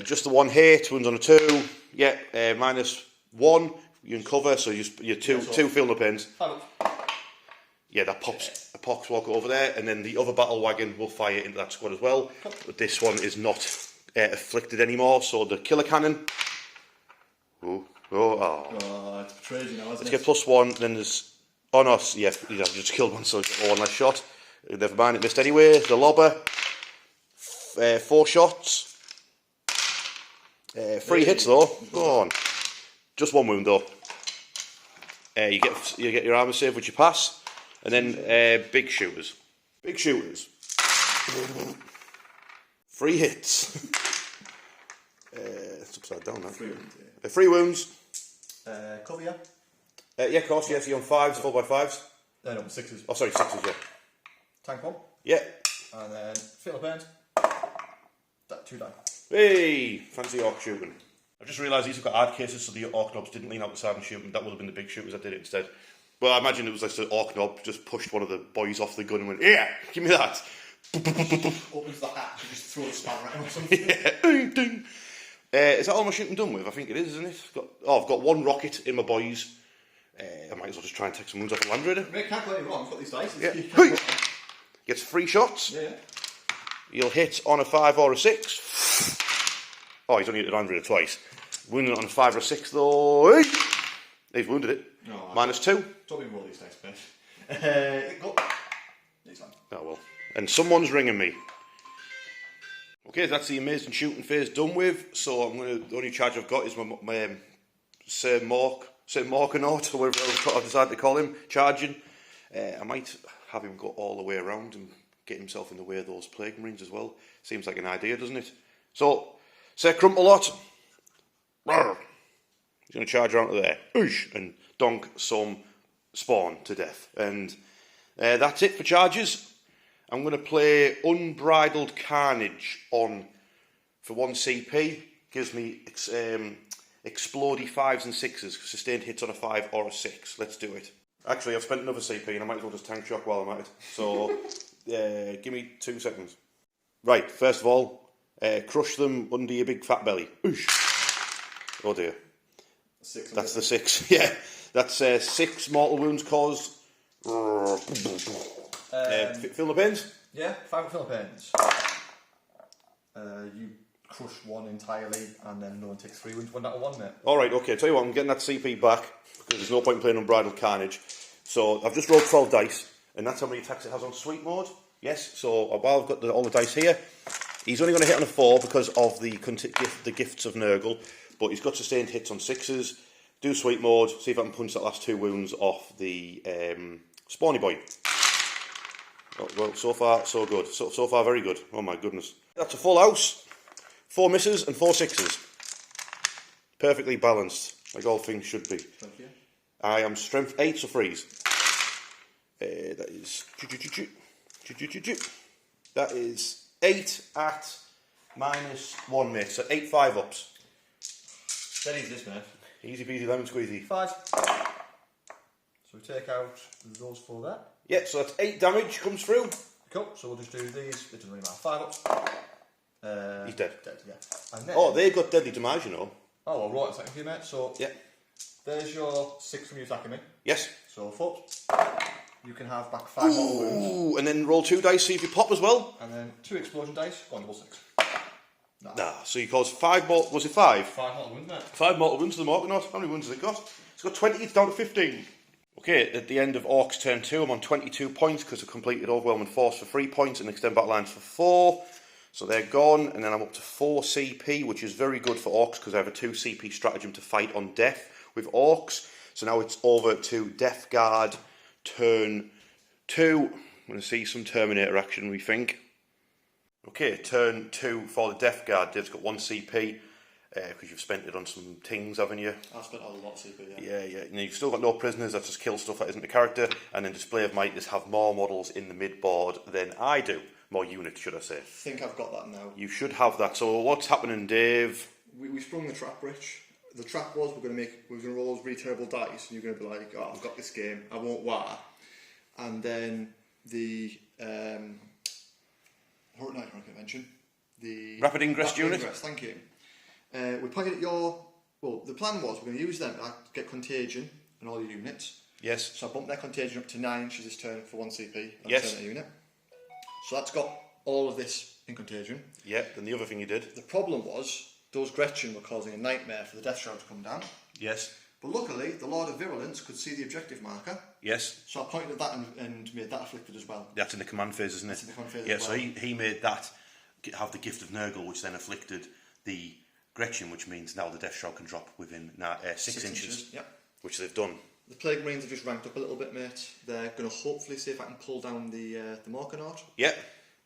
Just the 1 hit, wounds on a 2. Yeah, -1. You can cover, so you're two field up ends. Yeah, that pops a Poxwalker over there, and then the other battle wagon will fire into that squad as well. But this one is not afflicted anymore, so the killer cannon. Oh, it's betrayed you now, isn't Let's get +1, then there's... Oh no, yeah, you just killed one, so it's got 1 less shot. Never mind, it missed anyway. The lobber, 4 shots. 3 hits though. Go on. Just 1 wound though. You get your armour save, which you pass. And then big shooters. 3 hits. It's upside down now. 3 wounds. Cover, yeah? Yeah, of course, yes. You're on 5s, 4x5s. No, 6s. Oh, sorry, 6s, yeah. Tank 1. Yeah. And then field up ends. That 2 down. Hey, fancy Ork shooting. I just realised these have got ad cases, so the Ork knobs didn't lean out the side and shoot them. That would have been the big shooters that did it instead. Well, I imagine it was like the Ork knob just pushed one of the boys off the gun and went, yeah, give me that. Opens the hatch and just throws a spanner at him or something. Yeah, ding. Is that all my shooting done with? I think it is, isn't it? I've got 1 rocket in my boys. I might as well just try and take some wounds off a Land Raider. Mate, can't go any wrong. I've got these dice. Yeah. Gets 3 shots. Yeah. You'll hit on a 5 or a 6. Oh, he's only hit the Land Raider twice. Wounded on a 5 or a 6 though. He's wounded it. No, -2. Don't even roll these dice, mate. Go. Next one. Oh well. And someone's ringing me. Okay, that's the amazing shooting phase done with. So the only charge I've got is my Sir Morkanaut, or whatever I've decided to call him, charging. I might have him go all the way around and get himself in the way of those Plague Marines as well. Seems like an idea, doesn't it? So, Sir Crumpelot. He's going to charge around to there. And donk some spawn to death. And that's it for charges. I'm going to play Unbridled Carnage on for 1 CP. Gives me explodey 5s and 6s, sustained hits on a 5 or a 6. Let's do it. Actually, I've spent another CP and I might as well just tank shock while I'm at it. So, give me 2 seconds. Right, first of all, crush them under your big fat belly. Oosh. Oh dear. That's the 6. Yeah, that's 6 mortal wounds caused. Fill the pins? Yeah, 5 Philippines. You crush one entirely, and then no one takes 3 wounds. 1 out of 1, mate. Alright, okay, tell you what, I'm getting that CP back, because there's no point in playing Unbridled Carnage. So, I've just rolled 12 dice, and that's how many attacks it has on sweep mode. Yes, so while I've got all the dice here, he's only going to hit on a 4 because of the gifts of Nurgle, but he's got sustained hits on 6s. Do sweep mode, see if I can punch that last 2 wounds off the Spawny Boy. Oh, well, so far, so good. So far, very good. Oh my goodness. That's a full house. 4 misses and 4 6s. Perfectly balanced, like all things should be. Thank you. I am strength 8, so freeze. That is... That is 8 at -1, mate. So 8 5-ups. Steady's this, mate. Easy peasy lemon squeezy. 5. So we take out those 4 there. Yeah, so that's 8 damage comes through. Cool, so we'll just do these. It doesn't really matter. 5 ups. He's dead. Dead, yeah. And then, Oh, they've got deadly damage, you know. Oh, well, right, a second for you, mate. So, Yeah. there's your 6 from you attacking me. Yes. So, 4. You can have back 5 mortal wounds. Ooh, and then roll 2 dice, see if you pop as well. And then 2 explosion dice, go on double 6. Nah, so you cause 5 more, was it 5? 5 mortal wounds, mate. 5 mortal wounds to the Morganaut. How many wounds has it got? It's got 20, it's down to 15. Okay, at the end of Orcs turn 2, I'm on 22 points because I completed Overwhelming Force for 3 points and Extend Battle Lines for 4. So they're gone, and then I'm up to 4 CP, which is very good for Orcs because I have a 2 CP stratagem to fight on death with Orcs. So now it's over to Death Guard turn 2. I'm going to see some Terminator action, we think. Okay, turn 2 for the Death Guard. They've got 1 CP. Because you've spent it on some things, haven't you? I've spent a lot of CP, yeah. Yeah. And you've still got no prisoners, that's just kill stuff that isn't a character. And then Display of Might is have more models in the mid-board than I do. More units, should I say. I think I've got that now. You should have that. So what's happening, Dave? We sprung the trap, Rich. The trap was we're going to roll those really terrible dice, and you're going to be like, oh, I've got this game, I won't war. And then the Hurricane Convention, the Rapid Ingress unit. Ingress, thank you. We pointed at your... Well, the plan was we're going to use them to get Contagion and all your units. Yes. So I bumped their Contagion up to 9 inches this turn for 1 CP. Yes. Turn a unit. So that's got all of this in Contagion. Yeah, then the other thing you did. The problem was those Gretchen were causing a nightmare for the Death Shroud to come down. Yes. But luckily, the Lord of Virulence could see the objective marker. Yes. So I pointed at that and made that afflicted as well. That's in the command phase, isn't it? That's in the command phase yeah, as so well. he made that have the gift of Nurgle, which then afflicted the Gretchen, which means now the Death Shroud can drop within 6 inches. Yep. Which they've done. The Plague Marines have just ranked up a little bit, mate. They're going to hopefully see if I can pull down the Morganaut. Yep.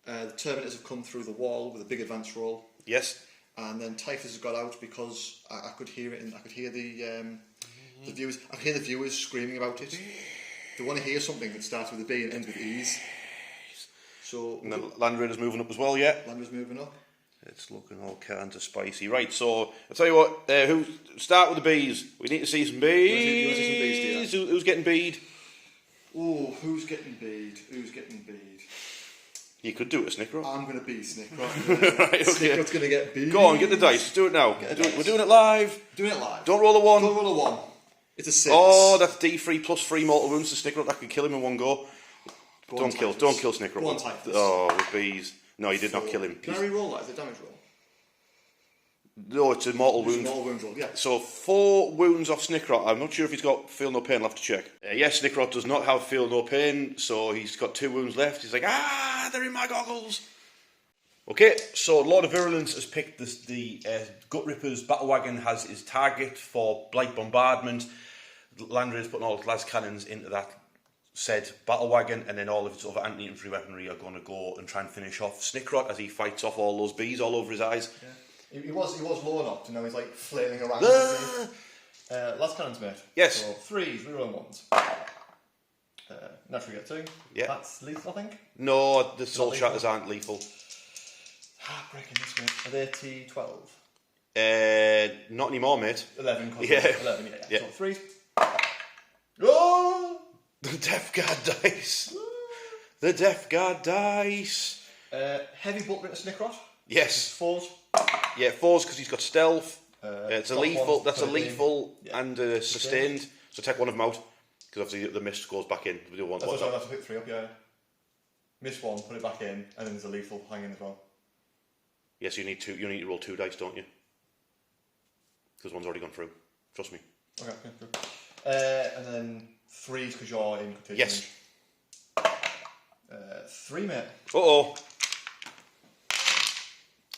The Terminators have come through the wall with a big advance roll. Yes. And then Typhus has got out because I could hear it, and I could hear the viewers. I could hear the viewers screaming about it. They want to hear something that starts with a B and ends with E's. So And the Land Raider's moving up as well, yeah. Lander's moving up. It's looking all kinds of spicy. Right, so I'll tell you what, start with the bees. We need to see some bees. You want to see some bees, do you? Who's getting bead? Oh, who's getting bead? Who's getting bead? You could do it, Snickro. I'm going to be Snickro. Right, okay. Snickrot's going to get bead. Go on, get the dice. Let's do it now. We're doing it live. Doing it live. Don't roll a 1. Don't roll a 1. It's a 6. Oh, that's D3 plus 3 mortal wounds to Snickro. That could kill him in one go. Don't kill Snickro. Go on, Typhus. Oh, with bees. No, you did not kill him. Can I re-roll that as a damage roll? No, it's a mortal It's a wound. mortal wound roll, yeah. So 4 wounds off Snickrot. I'm not sure if he's got feel no pain. I'll have to check. Yes, Snickrot does not have feel no pain, so he's got 2 wounds left. He's like, they're in my goggles. Okay, so Lord of Virulence has picked the Gut Ripper's battle wagon has his target for Blight Bombardment. Landry's putting all his las cannons into that said battle wagon, and then all of his other anti-infantry weaponry are going to go and try and finish off Snickrot as he fights off all those bees all over his eyes. Yeah. He was low enough to know he's like flailing around. Last cannons, mate. Yes. So 3s, reroll 1s. Naturally get 2. Yeah. That's lethal, I think. No, the soul shatters aren't lethal. Heartbreaking, this mate. Are they T12? Not anymore, mate. 11. Yeah. 11, yeah. Yeah. So 3. Oh! The Death Guard dice. The Death Guard dice. Heavy butler into Snickrot. Yes. 4s. Yeah, 4s because he's got stealth. It's a top lethal. ones, That's a put it in. lethal Yeah. and sustained. So take one of them out because obviously the mist goes back in. We do want That's what I have to pick 3 up, yeah. Miss 1, put it back in, and then there's a lethal hanging as well. Yes, you need to. You need to roll 2 dice, don't you? Because one's already gone through. Trust me. Okay, good. And then 3s because you're in contagion. Yes. 3, mate.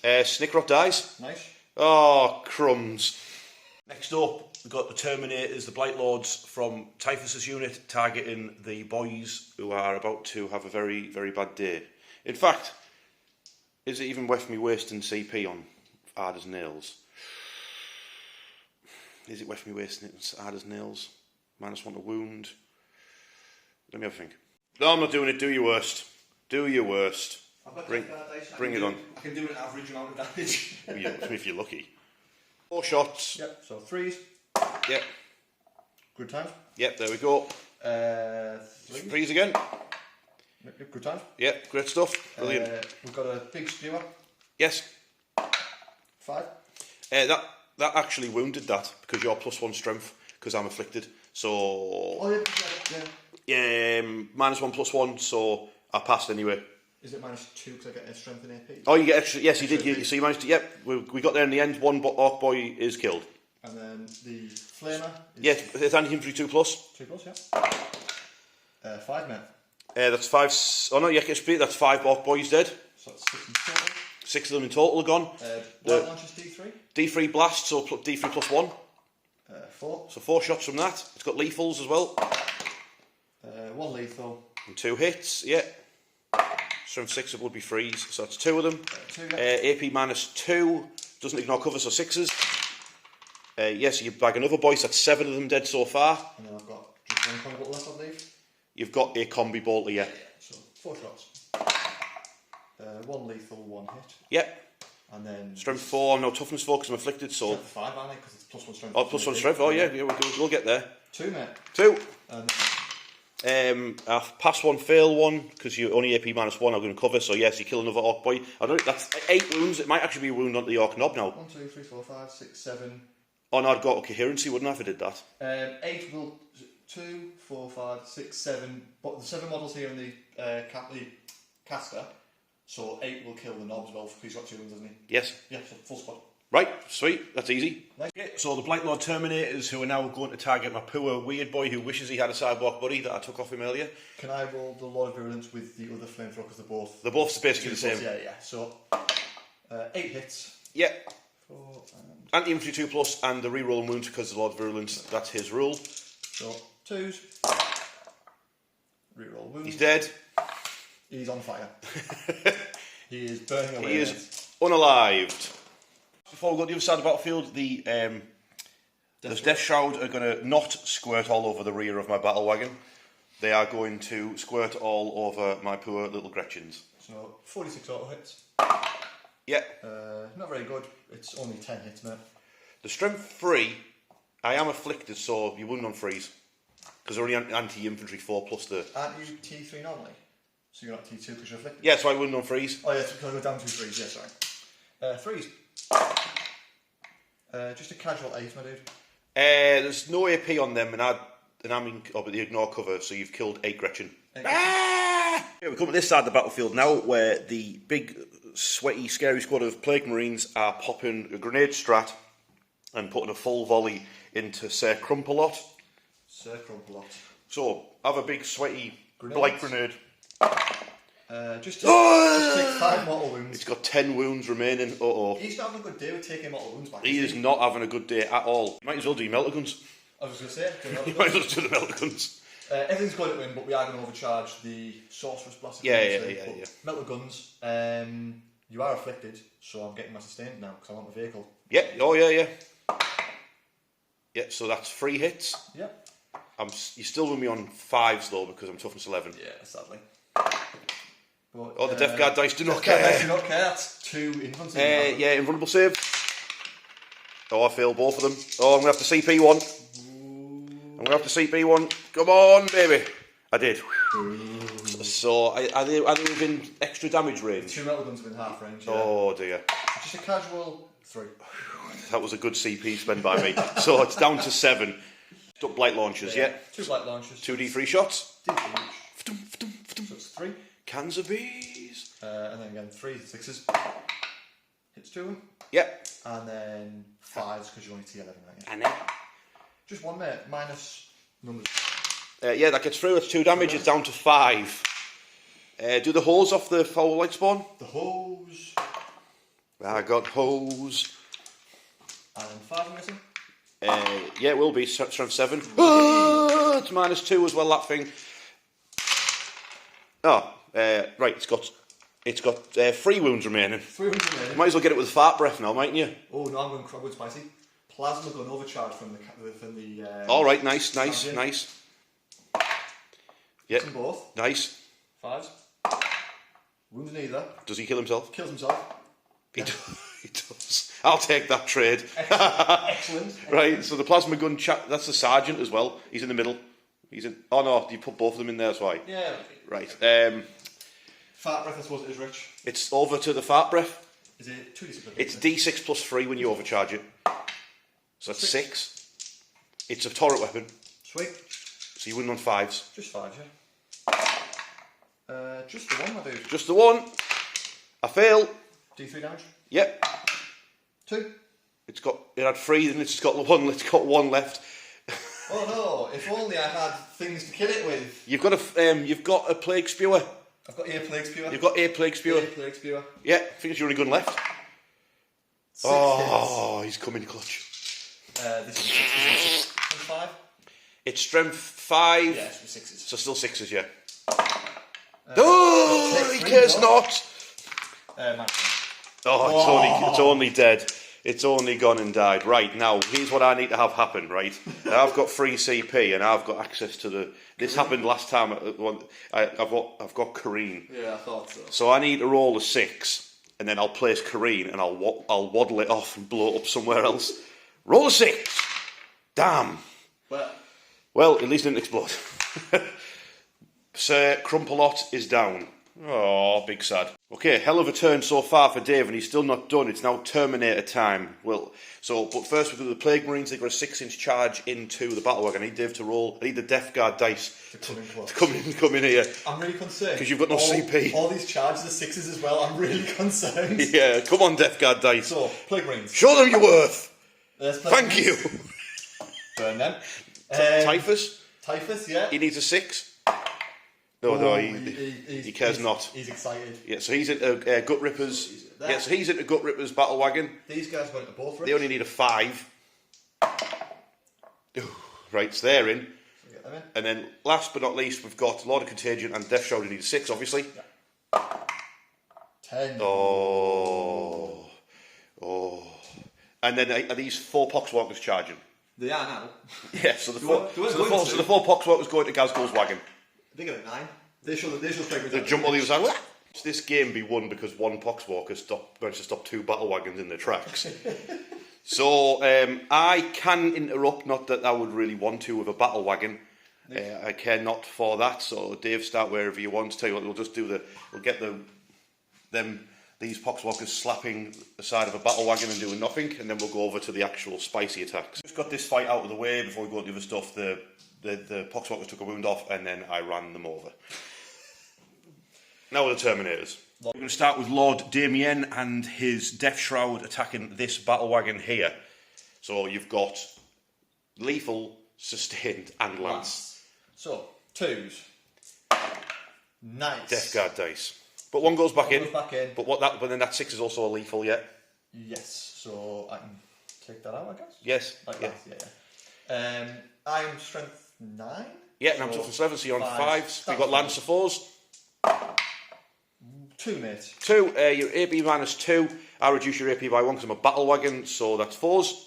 Snickrot dies. Nice. Oh, crumbs. Next up, we've got the Terminators, the Blight Lords from Typhus's unit, targeting the boys who are about to have a very, very bad day. In fact, is it even worth me wasting CP on Arda's nails? Is it worth me wasting it on Arda's nails? -1 to wound. Let me have a think. No, I'm not doing it. Do your worst. Do your worst. I've got Bring it on. I can do an average amount of damage. If you're lucky. 4 shots. Yep, so 3s. Yep. Good times. Yep, there we go. 3s. 3s again. Yep, good times. Yep, great stuff. Brilliant. We've got a big skewer. Yes. 5. That actually wounded that because you're +1 strength because I'm afflicted. So Oh, yeah. -1 +1, so I passed anyway. Is it -2 because I get a strength in AP? Oh, you get extra. Yes, you did. So you managed to. Yep, we got there in the end. One Orc boy is killed. And then the flamer. Is Yes, it's anti-infantry 2+. 2+, yeah. 5, mate. That's 5. Oh no, yeah, that's 5 Orc boys dead. So that's 6 in total. 6 of them in total are gone. Blight launches D3. D3 blast, so D3 +1. 4. So 4 shots from that. It's got lethals as well. 1 lethal. And 2 hits. Yeah. Strength 6 it would be 3s, so that's 2 of them. 2, yeah. AP -2 doesn't ignore cover, so 6s. Yes, you bag another boy, so that's 7 of them dead so far. And then I've got just 1 combo bolt left, I believe. You've got a combi bolter, yeah. So 4 shots. 1 lethal, 1 hit. Yep. And then Strength 4, no toughness 4 because I'm afflicted, so. strength 5, aren't I? Because it's +1 strength. Oh, +1 strength. Oh, yeah, we'll get there. 2, mate. 2. And I've pass 1, fail 1 because you're only AP -1. I'm going to cover, so yes, you kill another Orc boy. I don't. That's 8 wounds. It might actually be a wound onto the Orc knob now. 1, 2, 3, 4, 5, 6, 7. Oh no, I'd got a coherency, wouldn't I, if I did that? 8 will 2, 4, 5, 6, 7. But the 7 models here in the caster. So 8 will kill the knob as well because he's got 2 wounds, hasn't he? Yes. Yeah, so full squad. Right, sweet, that's easy. Nice. Okay, so the Blight Lord Terminators who are now going to target my poor weird boy who wishes he had a sidewalk buddy that I took off him earlier. Can I roll the Lord of Virulence with the other flamethrower because They're both basically the same. Yeah. So 8 hits. Yeah. 4 and Anti-infantry 2+ and the reroll wounds because the Lord of Virulence, that's his rule. so 2s. Reroll wounds. He's dead. He's on fire. He is burning away. He is unalived. Before we go to the other side of the battlefield, the Death Shroud are going to not squirt all over the rear of my battle wagon. They are going to squirt all over my poor little Gretchens. So 46 auto hits. Yeah. Not very good. It's only 10 hits, mate. The strength 3, I am afflicted, so you wound on 3s. Because they're only anti-infantry 4 plus the... Aren't you T3 normally? So you're not T2 because you're afflicted? Yeah, so I wound on 3s. Oh, yeah, it's because I go down to 3s, yeah, sorry. 3s. Just a casual 8, my dude. There's no AP on them, and I'm in... Oh, but they ignore cover, so you've killed 8 Gretchen. Ah! Yeah, we come to this side of the battlefield now, where the big, sweaty, scary squad of Plague Marines are popping a grenade strat and putting a full volley into Sir Crumpalot. Sir Crumpalot. So, have a big, sweaty, blight grenade. Just take 5 mortal wounds. It's got 10 wounds remaining. He's not having a good day with taking mortal wounds back. He is not having a good day at all. You might as well do your melter guns. I was going to say. You might as well do the melter guns. Everything's going to win, but we are going to overcharge the Sorceress Blast. Yeah. Melter guns. You are afflicted, so I'm getting my sustained now because I want the vehicle. Yeah. Oh yeah. Yeah. So that's 3 hits. Yeah. You're still with me on 5s though because I'm toughness 11. Yeah, sadly. But, The Death Guard dice do not Death Guard care. dice do not care. That's 2 infancy. Yeah, invulnerable save. Oh, I failed both of them. Oh, I'm going to have to CP one. I'm going to have to CP one. Come on, baby. I did. So, are they within extra damage range? 2 metal guns within half range, yeah. Oh, dear. Just a casual 3. That was a good CP spend by me. So, it's down to 7. Up blight launchers, yeah. 2 blight launchers. 2d3 shots. D3 each. So it's 3. Cans of bees. And then again, 3 6s. Hits 2 of them. Yep. And then 5s because you're only T11, right? Yeah. And then... Just 1 mate, minus numbers. Yeah, that gets through. It's 2 damage. It's down to 5. Do the hose off the foul light spawn? The hose. I got hose. And 5 missing. Yeah, it will be. Strength 7. Oh, it's minus 2 as well, that thing. Oh, right, it's got 3 wounds remaining. 3 wounds remaining. Might as well get it with fart breath now, mightn't you? Oh no, I'm going crabwood spicy. Plasma gun overcharge from the All right, nice. Yeah, them both. nice. 5s. Wounded neither. Does he kill himself? Kills himself. He does. I'll take that trade. Excellent. Right, so the plasma gun that's the sergeant as well. He's in the middle. He's in. Oh no, you put both of them in there, that's why. Yeah. Right. Fart breath, I suppose it is, Rich. It's over to the fart breath. Is it 2d6? It's D6 plus 3 when you overcharge it. So that's 6. It's a torrent weapon. Sweet. So you win on 5s. Just 5, yeah. Just the one, my dude. Just the one. I fail. D3 damage. Yep. 2. It had 3, and it's got 1. It's got 1 left. Oh no! If only I had things to kill it with. You've got a plague spewer. I've got a plague spewer. You've got a plague spewer. A plague spewer. Yeah, I think it's your only gun left. 6 Oh, he's coming clutch. This is 5. It's strength 5. Yeah, it's 6s. So still 6s, yeah. Oh, he cares not. Oh, it's only dead. It's only gone and died. Right, now, here's what I need to have happen, right? Now, I've got free CP and I've got access to the... This happened last time. I've got Kareen. Yeah, I thought so. So I need to roll a 6 and then I'll place Kareen and I'll waddle it off and blow it up somewhere else. Roll a 6! Damn. Well, at least it didn't explode. Sir Crumpalot is down. Oh, big sad. Okay, hell of a turn so far for Dave, and he's still not done. It's now Terminator time. Well, but first we do the Plague Marines. They've got a 6-inch charge into the battle wagon. I need Dave to roll. I need the Death Guard dice to come in here. I'm really concerned. Because you've got no CP. All these charges are 6s as well. I'm really concerned. Yeah, come on, Death Guard dice. So, Plague Marines. Show them your worth. Thank you. Burn them. Typhus? Typhus, yeah. He needs a 6. No, he cares not. He's excited. Yeah, so he's into Gut Rippers. Yeah, so he's into Gut Rippers battle wagon. These guys got into both rips. They only need a 5. Right, so they're in. So get them in. And then last but not least, we've got Lord of Contagion and Death Shroud. Who need a 6, obviously. Yeah. 10. Oh. And then are these 4 Poxwalkers charging? They are now. Yeah, so the 4 Poxwalkers going to Ghazghkull's wagon. They get a 9. They show strength. They jump on the other side. This game be won because one Poxwalker managed to stop 2 battle wagons in their tracks. So I can interrupt, not that I would really want to with a battle wagon. I care not for that. So Dave, start wherever you want. Tell you what, we'll just do we'll get these Poxwalkers slapping the side of a battle wagon and doing nothing, and then we'll go over to the actual spicy attacks. Just got this fight out of the way before we go to the other stuff. The Poxwalkers took a wound off, and then I ran them over. Now with the Terminators. We're going to start with Lord Damien and his Death Shroud attacking this battle wagon here. So you've got lethal, sustained, and lance. So 2s. Nice. Death Guard dice. But one goes back in. But then that 6 is also a lethal, yeah? Yes, so I can take that out, I guess? Yes. Like that, yeah. I am strength 9. Yeah, and I'm toughness 7, so you're on 5s. You've got Lancer 4s. 2, mate. 2, your AP minus 2. I reduce your AP by 1 because I'm a battle wagon, so that's 4s.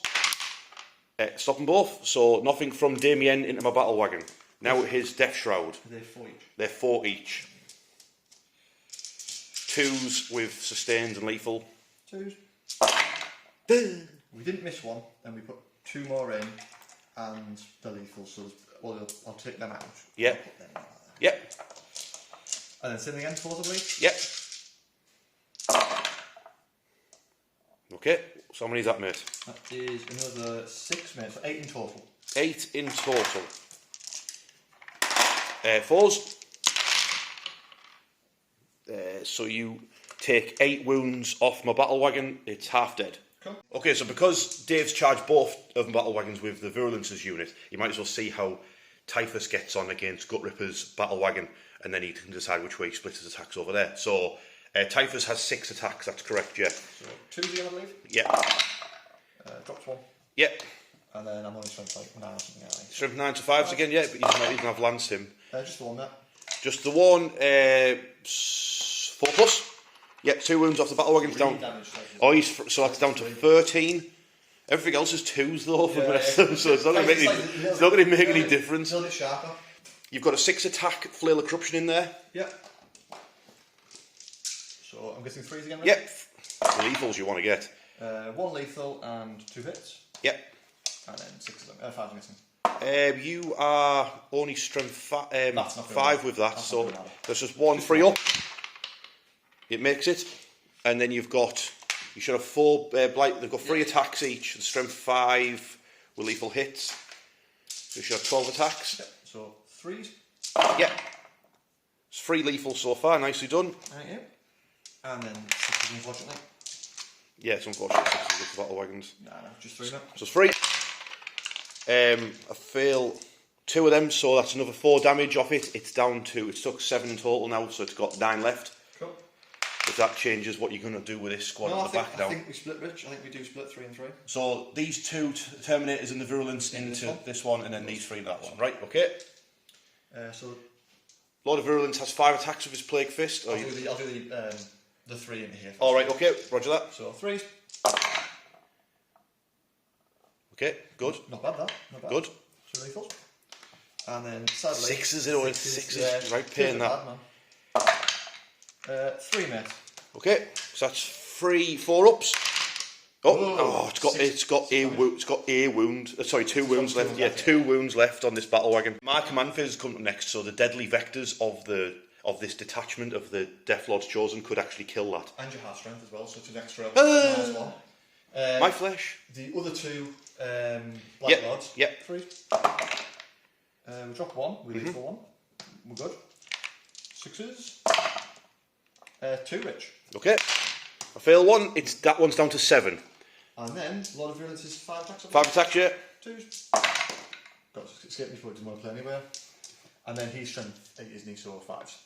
Stop them both, so nothing from Damien into my battle wagon. Now his Death Shroud. They're 4 each. They're 4 each. 2s with sustained and lethal. 2s. We didn't miss one, and we put 2 more in, and the lethal. So I'll take them out. Yeah. Put them in. Yep. And then same again, forcibly. Yep. Okay, so how many is that, mate? That is another 6, mate. So 8 in total. 8 in total. 4s. So you take 8 wounds off my battle wagon. It's half dead. Cool. Okay, so because Dave's charged both of my battle wagons with the Virulence's unit, you might as well see how Typhus gets on against Gutripper's battle wagon, and then he can decide which way he splits his attacks over there. So Typhus has 6 attacks, that's correct, yeah. So 2 again, I believe. Yeah. Drops 1. Yep. And then I'm only strength like 9 or something, aren't I? Strength 9 to 5s again, yeah, but you might even have lanced him. Just the one there. Just the one, 4+. Yep, 2 wounds off the battle wagon. Down. Oh, so that's down to 13. Everything else is 2s though for the rest of them, so it's not going to make any difference. A little bit sharper. You've got a 6 attack Flail of Corruption in there. Yep. So I'm guessing 3s again, right? Yep. The lethals you want to get. 1 lethal and 2 hits. Yep. And then 6 of them. 5 I'm guessing. You are only strength 5 with that, so there's just 1 free up. It makes it, and then you should have 4 blight. They've got 3 attacks each. The strength 5 with lethal hits. So you should have 12 attacks. Yep. So 3s. Yep. It's 3 lethal so far. Nicely done. Thank you. And then 6s, unfortunately. Yeah, it's unfortunate 6s with the battle wagons. No, just 3 now. So it's 3. I fail 2 of them, so that's another 4 damage off it. It's took 7 in total now, so it's got 9 left. Cool. If that changes what you're going to do with this squad at the back now. I think we split, Rich. I think we do split 3 and 3. So these 2 Terminators and the Virulence into this one, and then these 3 into that one. Right, okay. So Lord of Virulence has 5 attacks with his Plague Fist. I'll do the 3 into here first. Alright, okay, roger that. So 3s. Okay, good. Not bad, that. Not bad. Good. 2 lethals. And then sadly... 6s, it always 6s. Right, pain that. Bad, 3, mate. Okay, so that's 3 4-ups. It's got a wound. Sorry, 2 wounds left. Yeah, 2 wounds left on this battle wagon. My command phase come up next, so the deadly vectors of this detachment of the Death Lord's Chosen could actually kill that. And you have strength as well, so it's an extra -1. My flesh. The other 2 Black Lords. Yep. 3s. We drop 1. We leave for 1. We're good. 6s. 2, Rich. Okay. I fail 1. That one's down to 7. And then Lord of Virulence is 5 attacks. 5 attacks, yeah. 2s. Got to escape me before he doesn't want to play anywhere. And then he's strength 8, isn't he? So 5s.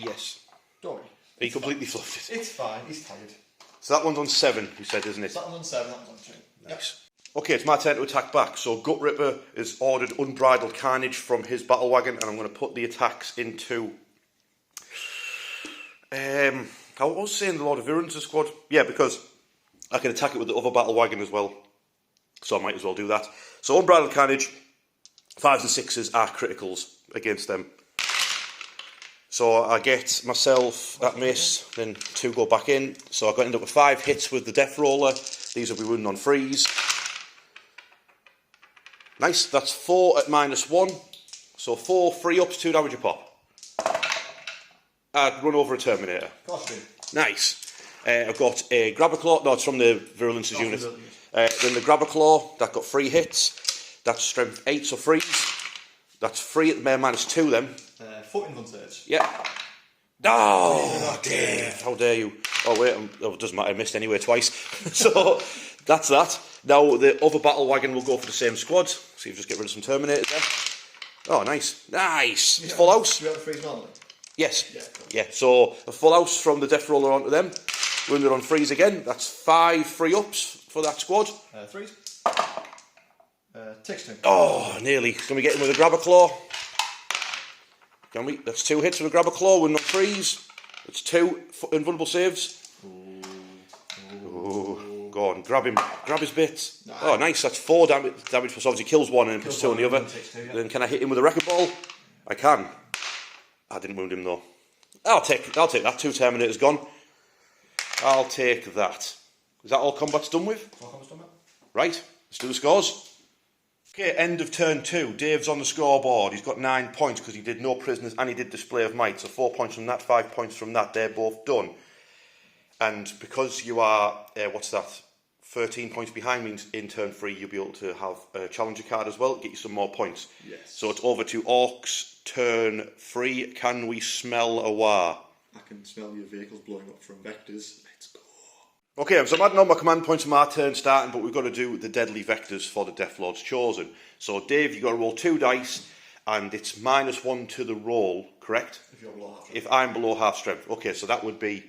Yes. Don't worry. He completely fluffed it. It's fine. He's tired. So that one's on 7, you said, isn't it? That one's on 7, that one's on 2. Nice. Okay, it's my turn to attack back. So Gut Ripper has ordered unbridled carnage from his battle wagon, and I'm going to put the attacks into... I was saying the Lord of Virulence's squad. Yeah, because I can attack it with the other battle wagon as well. So I might as well do that. So unbridled carnage, 5s and 6s are criticals against them. So I get myself that miss, then 2 go back in. So I got end up with 5 hits with the Death Roller. These will be wounded on freeze. Nice, that's 4 at -1. So 4 free ups, 2 damage a pop. I'd run over a Terminator. Nice. I've got a Grabber Claw. No, it's from the Virulence's unit. Then the Grabber Claw, that got 3 hits. That's strength 8, so freeze. That's 3 at -2 then. 14 on surge. Yeah. Oh, Dave, how dare you. Oh, wait, it doesn't matter, I missed anyway twice. So, that's that. Now, the other battle wagon will go for the same squad. So, you just get rid of some Terminators there. Oh, nice. Nice. It's full house. Do you have a freeze normally? Yes. Yeah, cool. Yeah, so a full house from the Death Roller onto them. Wounded on freeze again. That's 5 free ups for that squad. 3s. Takes 2. Oh, nearly. Can we get him with a Grabber Claw? Can we? That's 2 hits with a Grabber Claw, wounded on freeze. It's 2 invulnerable saves. Ooh. Go on, grab him. Grab his bits. Nah. Oh, nice. That's 4 damage plus obviously kills 1 and puts 2 on the other. 2, yeah. Then can I hit him with a Wrecking Ball? I can. I didn't wound him though. I'll take that. 2 Terminators gone. I'll take that. Is that all combat's done with? All comes done, mate. Right, let's do the scores. Okay, end of turn 2. Dave's on the scoreboard. He's got 9 points because he did no prisoners and he did display of might. So 4 points from that, 5 points from that. They're both done. And because you are, 13 points behind me in turn 3, you'll be able to have a challenger card as well, get you some more points. Yes. So it's over to Orks, turn 3. Can we smell a war? I can smell your vehicles blowing up from vectors. Let's go. Okay, so I'm adding on my command points from our turn starting, but we've got to do the deadly vectors for the Death Lord's Chosen. So Dave, you've got to roll 2 dice, and it's -1 to the roll, correct? If you're below half. If I'm below half strength. Okay, so that would be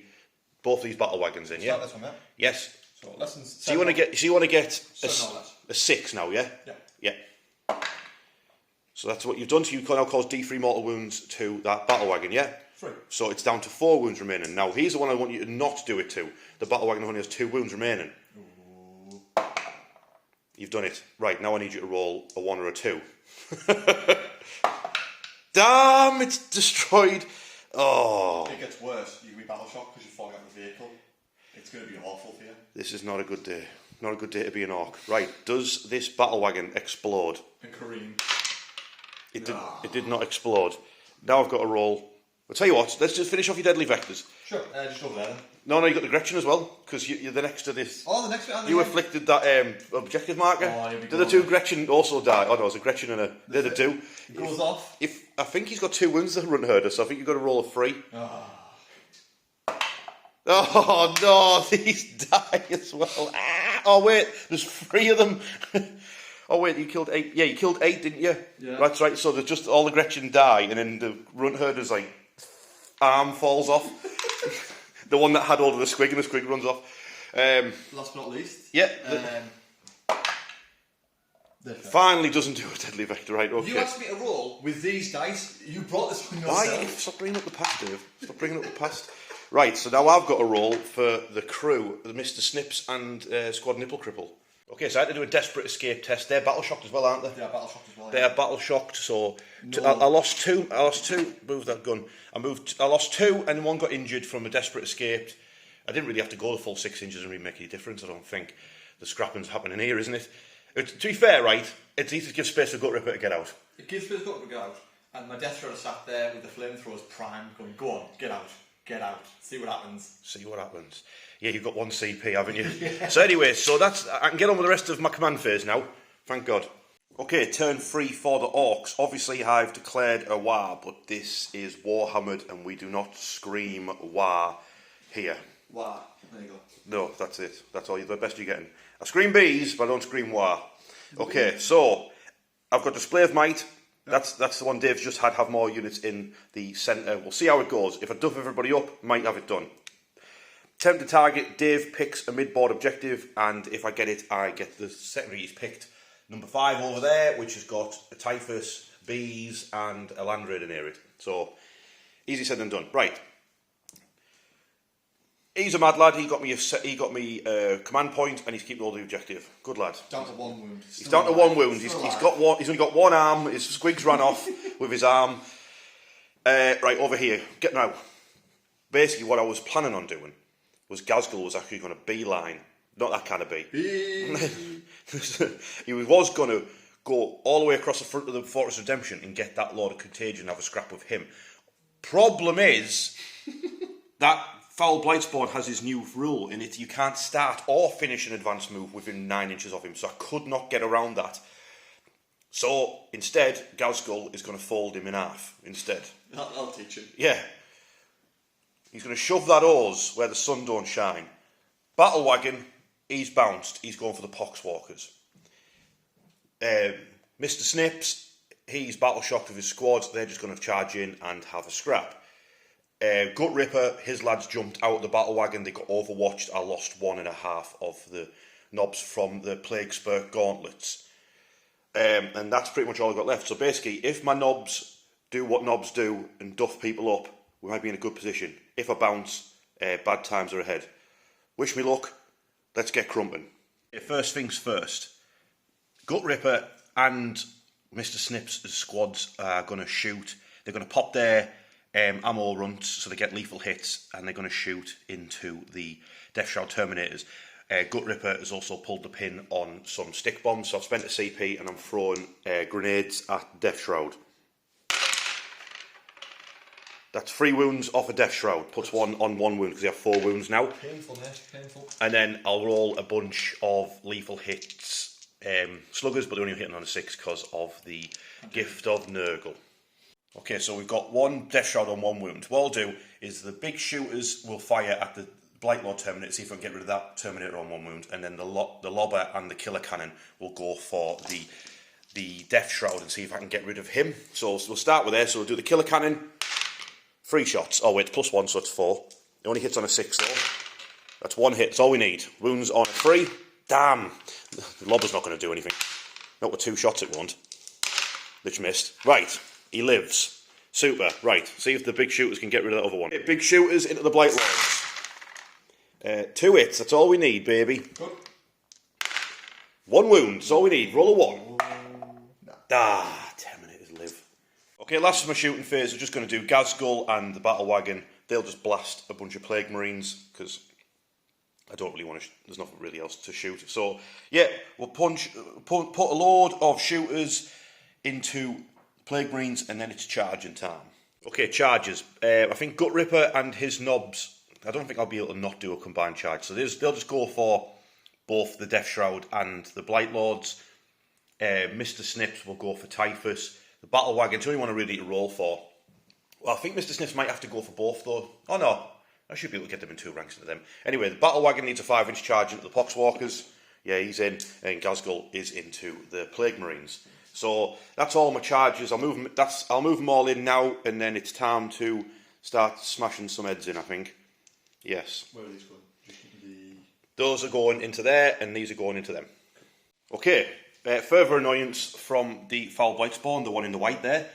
both these battle wagons in, yeah? Start this one, mate. Yes. So lessons. So you want to get no less. a 6 now, yeah? Yeah. Yeah. So that's what you've done. So you can now cause D3 mortal wounds to that battle wagon, yeah? 3. So it's down to 4 wounds remaining. Now here's the one I want you to not do it to. The battle wagon only has 2 wounds remaining. Ooh. You've done it. Right, now I need you to roll a 1 or a 2. Damn, it's destroyed. Oh. It gets worse. You can be battle shocked because you fall out of the vehicle. It's going to be awful for you. This is not a good day. Not a good day to be an orc. Right, does this battle wagon explode? And Kareem. It did not explode. Now I've got to roll. I'll tell you what, let's just finish off your deadly vectors. Sure, just over there then. No, you got the Gretchen as well, because you're the next to this. Oh, the next bit. You afflicted that objective marker. Oh, you'll be Did the going 2 on. Gretchen also die? Oh no, it was a Gretchen and a. They're the 2. It goes off. If I think he's got 2 wounds, the run herder, so I think you've got to roll a 3. Oh no, these die as well. Ah, oh wait, there's 3 of them. Oh wait, you killed 8. Yeah, you killed 8, didn't you? Yeah. That's right. So there's just all the Gretchen die, and then the run herder's like arm falls off. The one that had hold of the squig, and the squig runs off. Last but not least. Yeah. Finally. Doesn't do a deadly vector, right? Okay. You asked me to roll with these dice. You brought this on Why? yourself. Stop bringing up the past, Dave. Stop bringing up the past. Right, so now I've got a roll for the crew, the Mr. Snips and Squad Nipple Cripple. Okay, so I had to do a desperate escape test. They're battle shocked as well, aren't they? They are battle shocked as well. They are battle shocked. So I lost 2. Move that gun. I lost 2, and 1 got injured from a desperate escape. I didn't really have to go the full 6 inches and really make any difference. I don't think the scrapping's happening here, isn't it? To be fair, right, it's easy to give space for Gut Ripper to get out. It gives space for Gut Ripper to get out, and my Death Shredder sat there with the flamethrowers primed, going, "Go on, get out, see what happens." See what happens. Yeah, you've got 1 CP, haven't you? Yeah. So anyway, I can get on with the rest of my command phase now. Thank God. Okay, turn 3 for the Orks. Obviously, I've declared a war, but this is Warhammered, and we do not scream war here. Wow, there you go. No, that's it. That's all. The best you're getting. I scream bees, but I don't scream war. Okay, so I've got display of might. That's the one Dave's just had. Have more units in the centre. We'll see how it goes. If I duff everybody up, might have it done. Attempt to target. Dave picks a mid-board objective, and if I get it, I get the secondary he's picked. Number 5 over there, which has got a typhus, bees, and a land raider near it. So easy said than done. Right. He's a mad lad. He got me a command point, and he's keeping all the objective. Good lad. Down to 1 wound. He's down to 1 wound. He's got 1. He's only got 1 arm. His squigs ran off with his arm. Right over here. Get now. Basically, what I was planning on doing was Ghazghkull was actually going to beeline. Not that kind of bee. He was going to go all the way across the front of the Fortress of Redemption and get that Lord of Contagion and have a scrap with him. Problem is that Foul Blightspawn has his new rule in it. You can't start or finish an advanced move within 9 inches of him, so I could not get around that. So instead, Ghazghkull is going to fold him in half instead. I'll teach him. Yeah. He's going to shove that Oz where the sun don't shine. Battle Wagon, he's bounced. He's going for the Poxwalkers. Mr. Snips, he's battle shocked with his squads. They're just going to charge in and have a scrap. Gut Ripper, his lads jumped out of the battle wagon. They got overwatched. I lost 1.5 of the knobs from the Plague Spurt gauntlets. And that's pretty much all I got left. So basically, if my knobs do what knobs do and duff people up, we might be in a good position. If I bounce, bad times are ahead. Wish me luck. Let's get crumping. First things first. Gut Ripper and Mr. Snips' squads are going to shoot. They're going to pop their ammo runts so they get lethal hits, and they're going to shoot into the Death Shroud Terminators. Gut Ripper has also pulled the pin on some stick bombs, so I've spent a CP and I'm throwing grenades at Death Shroud. That's 3 wounds off a Death Shroud, puts one on 1 wound because you have 4 wounds now. Painful, mate, painful. And then I'll roll a bunch of lethal hits, sluggers, but they're only hitting on a 6 because of the gift of Nurgle. Okay, so we've got 1 Death Shroud on 1 wound. What I'll do is the big shooters will fire at the Blightlord Terminator, see if I can get rid of that Terminator on 1 wound, and then the Lobber and the Killer Cannon will go for the Death Shroud and see if I can get rid of him. So we'll start with there, so we'll do the Killer Cannon. 3 shots. Oh wait, +1, so it's 4. It only hits on a 6 though. That's 1 hit, that's all we need. Wounds on a 3. Damn! The Lobber's not going to do anything. Not with 2 shots it won't. Which missed. Right, he lives. Super, right. See if the big shooters can get rid of that other one. Big shooters into the Blight Lords. 2 hits, that's all we need, baby. Good. 1 wound, that's all we need. Roll a 1. No. Ah, Terminators live. Okay, last of my shooting phase, we're just going to do Ghazghkull and the Battle Wagon. They'll just blast a bunch of Plague Marines, because I don't really want to, there's nothing really else to shoot. So, yeah, we'll put a load of shooters into Plague Marines, and then it's charging time. Okay, charges. I think Gut Ripper and his knobs, I don't think I'll be able to not do a combined charge. So they'll just go for both the Death Shroud and the Blight Lords. Mr. Snips will go for Typhus. The Battle Wagon's the only one I really need to roll for. Well, I think Mr. Snips might have to go for both though. Oh no, I should be able to get them in 2 ranks into them. Anyway, the Battle Wagon needs a 5-inch charge into the Poxwalkers. Yeah, he's in, and Ghazghkull is into the Plague Marines. So that's all my charges. I'll move them all in now, and then it's time to start smashing some heads in, I think. Yes. Where are these going? Those are going into there, and these are going into them. Okay. Further annoyance from the Foul Blight Spawn, the one in the white there.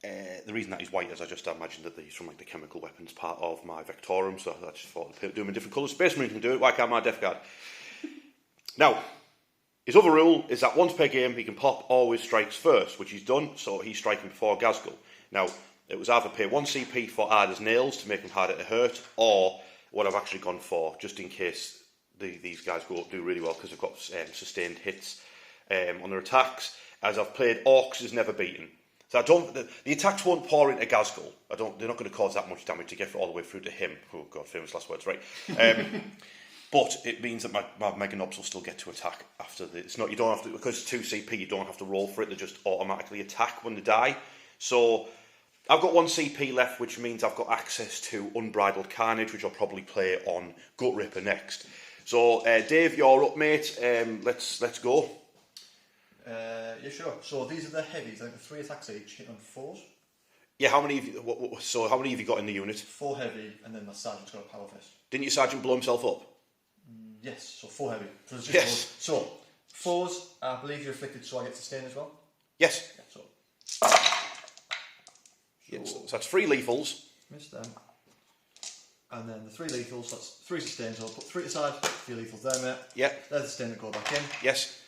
The reason that he's white is I just imagined that he's from like the chemical weapons part of my Vectorum, so I just thought I'd do him in different colours. Space Marine can do it, why can't my Death Guard? Now, his other rule is that once per game he can pop always strikes first, which he's done, so he's striking before Ghazghkull. Now, it was either pay 1 CP for hard as nails to make him harder to hurt, or what I've actually gone for, just in case these guys do really well, because they've got sustained hits on their attacks. As I've played, Orks is never beaten. So the attacks won't pour into Ghazghkull. They're not going to cause that much damage to get all the way through to him. Oh god, famous last words, right? But it means that my Mega Knobs will still get to attack after it's not. You don't have to, because it's 2 CP. You don't have to roll for it. They just automatically attack when they die. So I've got 1 CP left, which means I've got access to Unbridled Carnage, which I'll probably play on Gut Ripper next. So Dave, you're up, mate. Let's go. Yeah, sure. So these are the heavies. I think 3 attacks each, hit on 4s. Yeah, how many have you got in the unit? 4 heavy, and then my sergeant's got a power fist. Didn't your sergeant blow himself up? Yes, so 4 heavy. So it's just Yes. So 4s, I believe you're afflicted, so I get sustain as well. Yes. Yeah, so Yes. So that's 3 lethals. missed them. And then the 3 lethals, that's 3 sustains. So I'll put 3 aside, 3 lethals there, mate. Yeah. There's the sustain that go back in. Yes.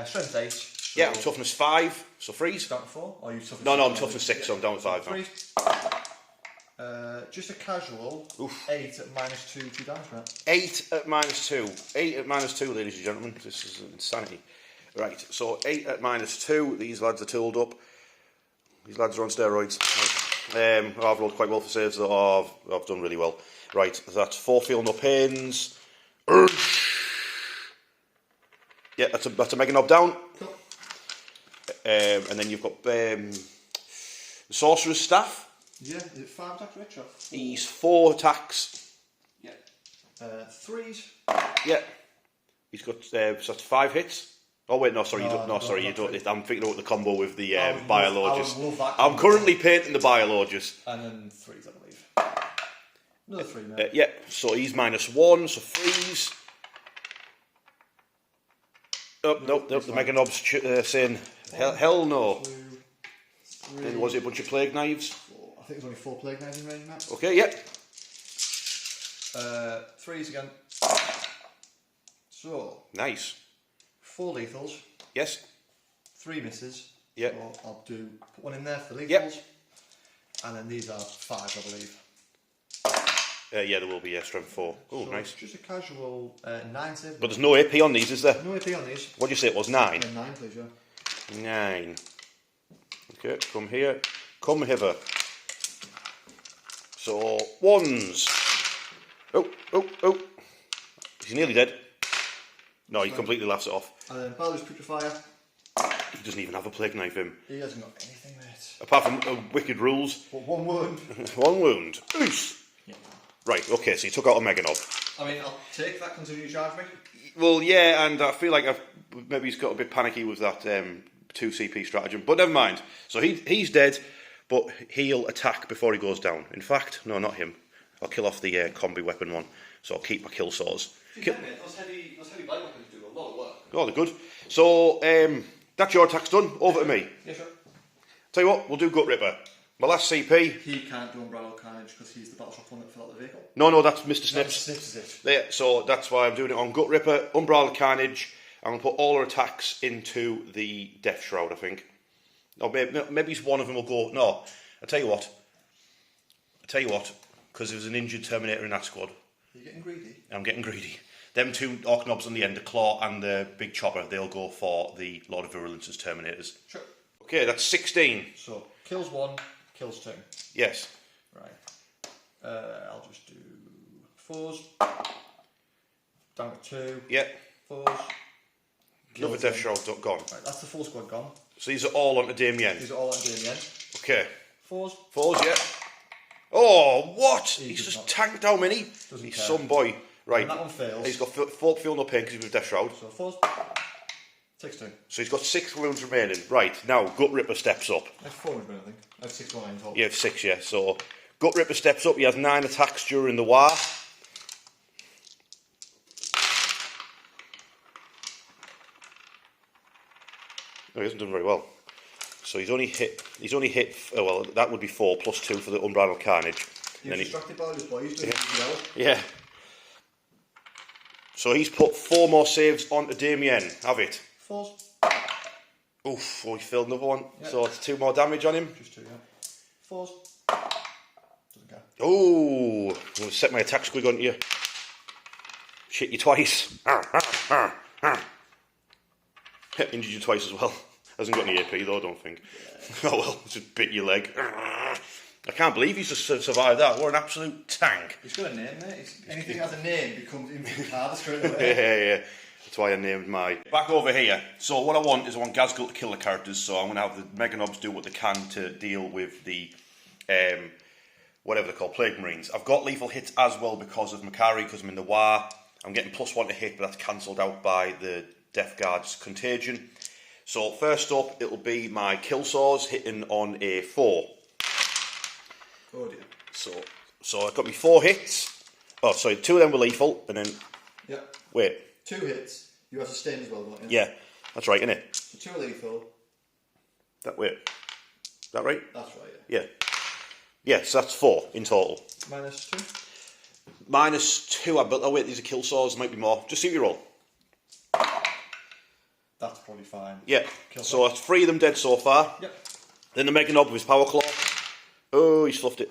Strength 8. So Yeah, I'm toughness 5, so freeze. down to 4? Or you toughness No, I'm 6? toughness 6, so I'm down to 5 now. Freeze. Just a casual. Oof. 8 at -2, 2 damage, mate. 8 at -2. 8 at -2, ladies and gentlemen. This is insanity. Right, so 8 at -2. These lads are tooled up. These lads are on steroids. Right. I've rolled quite well for saves, though. Oh, I've done really well. Right, so that's 4 feel no pains. Yeah, that's a Mega Knob down. Cool. And then you've got the Sorcerer's Staff. Yeah, is it 5 attacks rich or 4? He's 4 attacks. Yeah. 3s. Yeah. He's got so that's 5 hits. Oh wait, no, sorry, you don't. No, No, sorry, you not don't. three. I'm thinking about the combo with the I would Biologus. love that I'm combo. currently painting the Biologus. And then 3s, I believe. Another 3, mate. Yeah, so he's -1, so freeze. Oh, nope, the Mega Knob's saying, hell no. 2, 3. Then was it a bunch of Plague Knives? 4. I think there's only 4 plague knives in range, mate. Okay, yeah. 3s again. So, Nice. 4 lethals, Yes. 3 misses. Yeah. So I'll put 1 in there for the lethals. Yep. And then these are 5, I believe. Yeah, there will be, strength 4. Oh, So nice. Just a casual 9 save. But there's no AP on these, is there? No AP on these. What did you say it was? 9? 9, please, yeah. 9. Okay, come here. Come hither. So, 1s. Oh. He's nearly dead. No, he completely laughs it off. And then Balor's Putrefier. He doesn't even have a plague knife, him. He hasn't got anything, mate. Apart from wicked rules. But 1 wound. 1 wound. Oosh. Yeah. Right, okay, so he took out a Mega Knob. I mean, I'll take that considering you charge me. Well, yeah, and I feel like maybe he's got a bit panicky with that 2 CP stratagem, but never mind. So he's dead, but he'll attack before he goes down. In fact, no, not him. I'll kill off the combi weapon one, so I'll keep my kill saws. Mate, those heavy blade weapons do a lot of work. Oh, they're good. So that's your attack's done. Over to me. Yeah, sure. Tell you what, we'll do Gut Ripper. My last CP. He can't do Unbridled Carnage because he's the battleship one that fell out of the vehicle. No, that's Mr. Snips. Snips is it. There, so that's why I'm doing it on Gut Ripper, Unbridled Carnage. I'm going to put all our attacks into the Death Shroud, I think. Or maybe one of them will go... No, I'll tell you what, because there's an injured Terminator in that squad. Are you getting greedy? I'm getting greedy. Them 2 Ork knobs on the end, the Claw and the Big Chopper, they'll go for the Lord of Virulence's Terminators. Sure. Okay, that's 16. So, kills 1, kills 2. Yes. Right. I'll just do 4s. Down to 2. Yeah. 4s. Another Death Shroud gone. Right, that's the full squad gone. So these are all onto Damien. These are all at the end. Okay. 4s. 4s, yeah. Oh, what? He He's does just not. tanked how many? Doesn't He's care. some boy. Right. And that one fails. He's got 4 feel no pain because he's with Death Shroud. So 4s. 6-2. So he's got 6 wounds remaining. Right, now Gut Ripper steps up. I have 4 wounds, I think. I have 6 more in total. You have 6, yeah. So Gut Ripper steps up. He has 9 attacks during the war. No, he hasn't done very well. So he's only hit. Oh, well, that would be 4 plus 2 for the Unbridled Carnage. He was distracted by this boy. He's doing yellow. Yeah. So he's put 4 more saves onto Damien. Have it. 4s. Oof. Oh, he failed another one. Yeah. So it's 2 more damage on him. Just 2, yeah. 4s. Doesn't care. Oh, I'm going to set my attack squig onto you. Shit you twice. Injured you twice as well. Hasn't got any AP though, I don't think. Yeah. Oh well, just bit your leg. I can't believe he's just survived that. What an absolute tank. He's got a name, mate. Anything that has a name becomes infinite harder straight away. Yeah. That's why I named my... Back over here. So what I want Ghazghkull to kill the characters, so I'm going to have the Mega Knobs do what they can to deal with the... whatever they're called, Plague Marines. I've got lethal hits as well because of Makari, because I'm in the war. I'm getting +1 to hit, but that's cancelled out by the Death Guard's Contagion. So first up, it'll be my kill saws hitting on a 4. Oh dear. So I've got me 4 hits. Oh, sorry, 2 of them were lethal, and then... Yeah. Wait. 2 hits. You have sustain as well, don't you? Yeah, that's right, innit? So 2 are lethal. Wait. Is that right? That's right, Yeah. Yeah, so that's 4 in total. Minus 2. Minus 2, oh wait, these are kill saws, might be more. Just see what you roll. That's probably fine. Yeah, Kill so that's 3 of them dead so far. Yep. Then the Mega Knob with his Power Claw. Oh, he's fluffed it.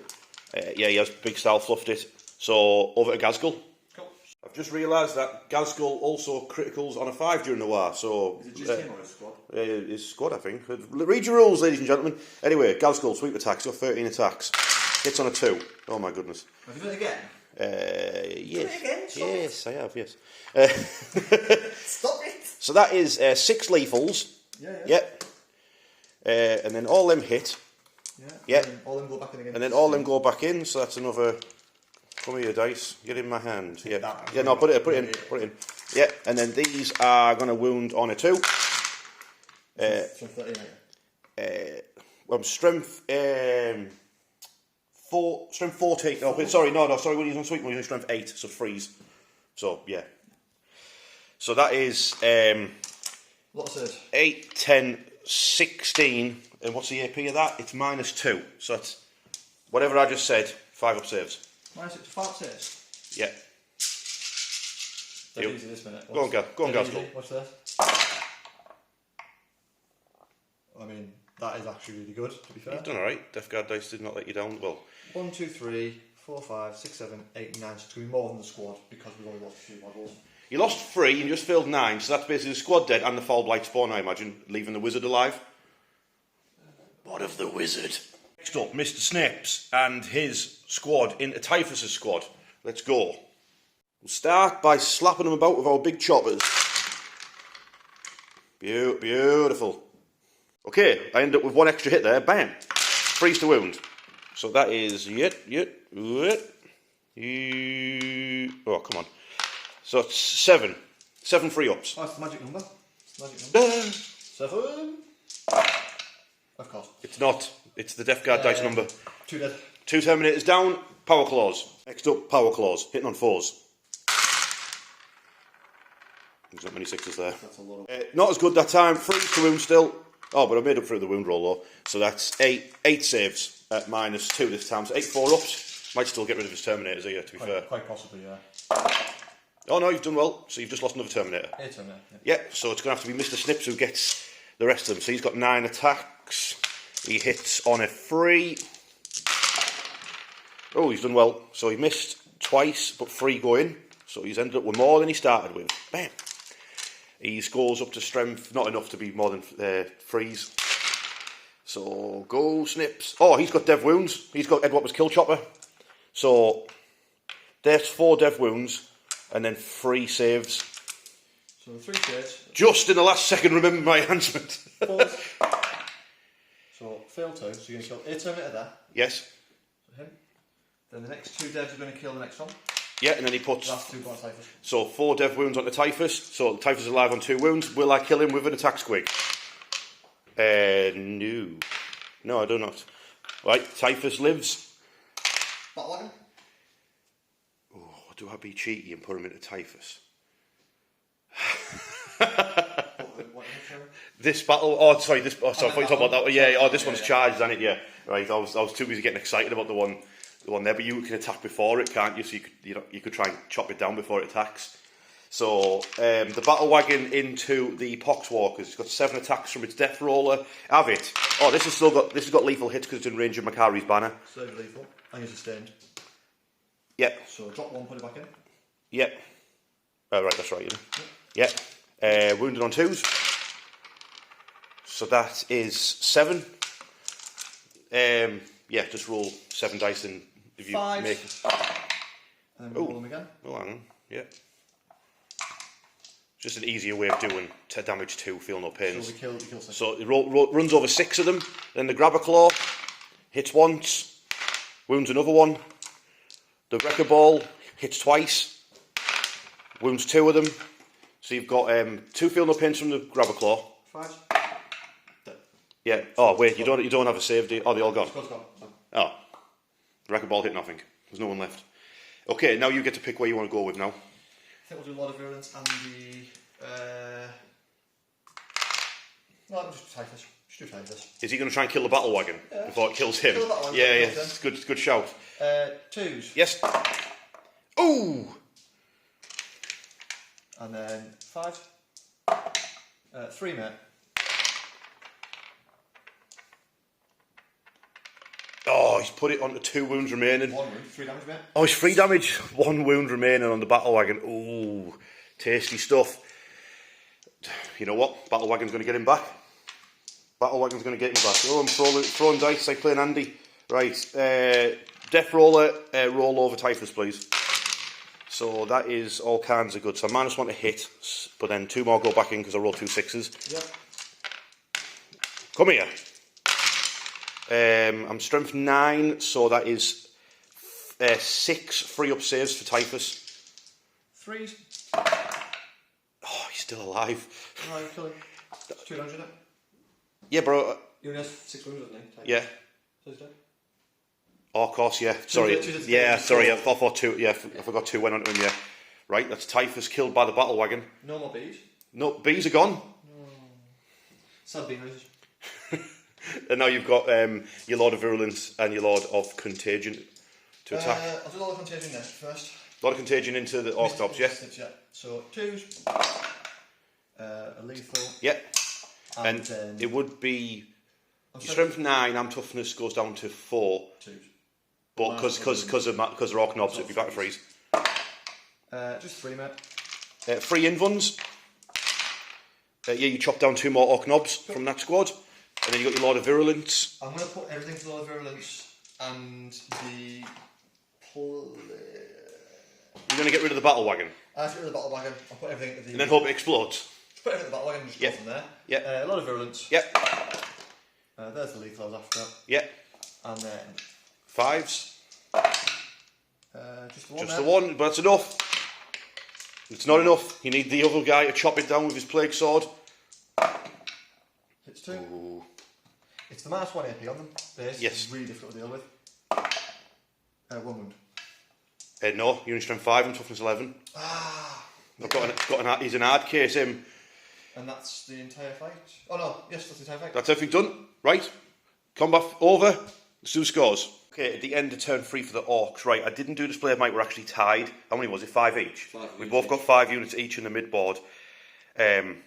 Yeah, he has big style fluffed it. So, over to Ghazghkull. Cool. I've just realised that Ghazghkull also criticals on a 5 during the war, so... Is it just him or his squad? His squad, I think. Read your rules, ladies and gentlemen. Anyway, Ghazghkull, sweep attacks, got 13 attacks. Hits on a 2. Oh my goodness. Have you done it again? Yes. Again? Stop Yes, I have, yes. Stop it! So that is 6 lethals. Yeah. And then all them hit. Yeah. Yeah. And all them go back in again. And then all them go back in, so that's another... Come here, dice. Get in my hand. Yeah. Yeah, no, put it in. Yeah, and then these are going to wound on a 2. Strength 13, Well, strength... Strength 14. Oh, wait, sorry, sorry, we're using sweet, we're using strength 8, so freeze. So, yeah. So that is What's it? 8, 10, 16. And what's the AP of that? It's minus 2. So it's whatever I just said, 5 up saves. Minus 6 to 5 saves? Yeah. Dead easy this minute. Go on, Ghazghkull. Watch this. I mean, that is actually really good, to be fair. You've done alright. Death Guard dice did not let you down. Well, 1, 2, 3, 4, 5, 6, 7, 8, 9. So it's going to be more than the squad because we've only lost 2 models. You lost 3 and you just filled 9, so that's basically the squad dead and the foul blight spawn, I imagine, leaving the wizard alive. What of the wizard? Next up, Mr. Snips and his squad into Typhus's squad. Let's go. We'll start by slapping them about with our big choppers. Beautiful. Okay, I end up with 1 extra hit there. Bam. Freeze to wound. So that is oh, come on. So it's 7. 7 free ups. Oh, it's the magic number. It's the magic number. 7. Of course. It's not. It's the Death Guard dice number. 2 dead. 2 Terminators down. Power Claws. Next up, Power Claws. Hitting on 4s. There's not many 6s there. That's a lot. Not as good that time. Freeze to wound still. Oh, but I made up for the wound roll though. So that's 8 saves at -2 this time. So 8 4-ups. Might still get rid of his Terminators here, to be fair. Quite possibly, yeah. Oh no, you've done well. So you've just lost another Terminator. A Terminator. Yeah, so it's going to have to be Mr. Snips who gets the rest of them. So he's got 9 attacks. He hits on a 3. Oh, he's done well. So he missed twice, but 3 go in. So he's ended up with more than he started with. Bam. He scores up to strength, not enough to be more than 3s. So go Snips. Oh, he's got dev wounds. He's got Edward's kill chopper. So there's 4 dev wounds and then 3 saves. So 3 saves. Just in the last second, remember my enhancement. 4. So fail 2. So you're going to kill a Terminator there. Yes. So him. Then the next 2 devs are going to kill the next one. Yeah, and then he puts... Last 2 on Typhus. So 4 dev wounds onto Typhus. So Typhus is alive on 2 wounds. Will I kill him with an attack squig? No. No, I do not. Right, Typhus lives. Battle wagon? Oh, do I be cheeky and put him into Typhus? What This battle... Oh, sorry, this... Oh, sorry, I thought you were talking about that. Yeah, oh, this one's charged, isn't it? Yeah. Right, I was too busy getting excited about the one there, but you can attack before it, can't you? So you could try and chop it down before it attacks. So the battle wagon into the Poxwalkers. It's got 7 attacks from its death roller. Have it. Oh, this has got lethal hits because it's in range of Makari's banner. So lethal. And you're sustained. Yeah. So drop 1, put it back in. Yeah. Oh, right, that's right. Yeah. Wounded on 2s. So that is 7. Yeah, just roll 7 dice and if you 5. make... And then roll them again. Oh, hang on. Yeah. Just an easier way of doing damage 2, feel no pains. So we kill 6. So it runs over 6 of them, then the Grabber Claw hits once, wounds another one. The Wrecker Ball hits twice, wounds 2 of them. So you've got 2 feel no pains from the Grabber Claw. 5. Yeah. Oh wait, you don't have a save, do you? Oh, they all gone. Squad's gone. Oh, the Wrecker Ball hit nothing. There's no one left. Okay, now you get to pick where you want to go with now. I think we'll do a lot of virulence and the... No, just Typhus. Just do Typhus. Is he going to try and kill the battle wagon before it kills him? Kill the battle wagon, Yeah, kill yeah. him. It's good shout. 2s. Yes. Ooh. And then 5. 3, mate. Oh, he's put it onto 2 wounds remaining. 1 wound, 3 damage, mate. Oh, it's 3 damage. 1 wound remaining on the battle wagon. Ooh, tasty stuff. You know what? Battle wagon's going to get him back. Battle wagon's going to get him back. Oh, I'm throwing dice like playing Andy. Right. Death roller, roll over Typhus, please. So that is all kinds of good. So -1 to hit, but then 2 more go back in because I rolled 2 6s. Yeah. Come here. I'm strength 9, so that is 6 free up saves for Typhus. 3s. Oh, he's still alive. No, you kill him. It's 200, it? Yeah, bro. He only has 6 wounds, doesn't he? Yeah. So he's dead. Oh, of course, yeah. Sorry. Two Yeah, sorry. I thought 2. Yeah, I forgot 2 went onto him, yeah. Right, that's Typhus killed by the battle wagon. No more bees. No, bees are gone. Sad bee noises. And now you've got your Lord of Virulence and your Lord of Contagion to attack. I'll do all the contagion next first. Lord of Contagion into the Ork Goffs, yeah? Yeah. So 2s. A lethal. Yeah. And it would be... Your strength 9 and toughness goes down to 4. 2s. But because they're Ork knobs, it'd be back to freeze. Just 3, mate. 3 invuns. Yeah, you chop down 2 more Ork knobs from that squad. And then you got your Lord of Virulence. I'm going to put everything to Lord of Virulence and the... You're going to get rid of the battle wagon. I'll get rid of the battle wagon. I'll put everything into the... And then hope it explodes. Just put everything in the battle wagon and just go from there. Yeah. Lord of Virulence. Yep. There's the lethal I was after. Yep. And then... 5s. Just the one. Just the one, but that's enough. It's not enough. You need the other guy to chop it down with his plague sword. Hits 2. Ooh. It's the -1 AP on them. Base. Yes. It's really difficult to deal with. 1 wound. No, unit strength 5 and toughness 11. He's an hard case, him. And that's the entire fight? Oh no, yes, that's the entire fight. That's everything done. Right. Combat over. Let's do the scores. Okay, at the end of turn 3 for the Orks. Right, I didn't do display of might, we're actually tied. How many was it? 5 each? 5 We each. both got 5 units each in the mid-board. And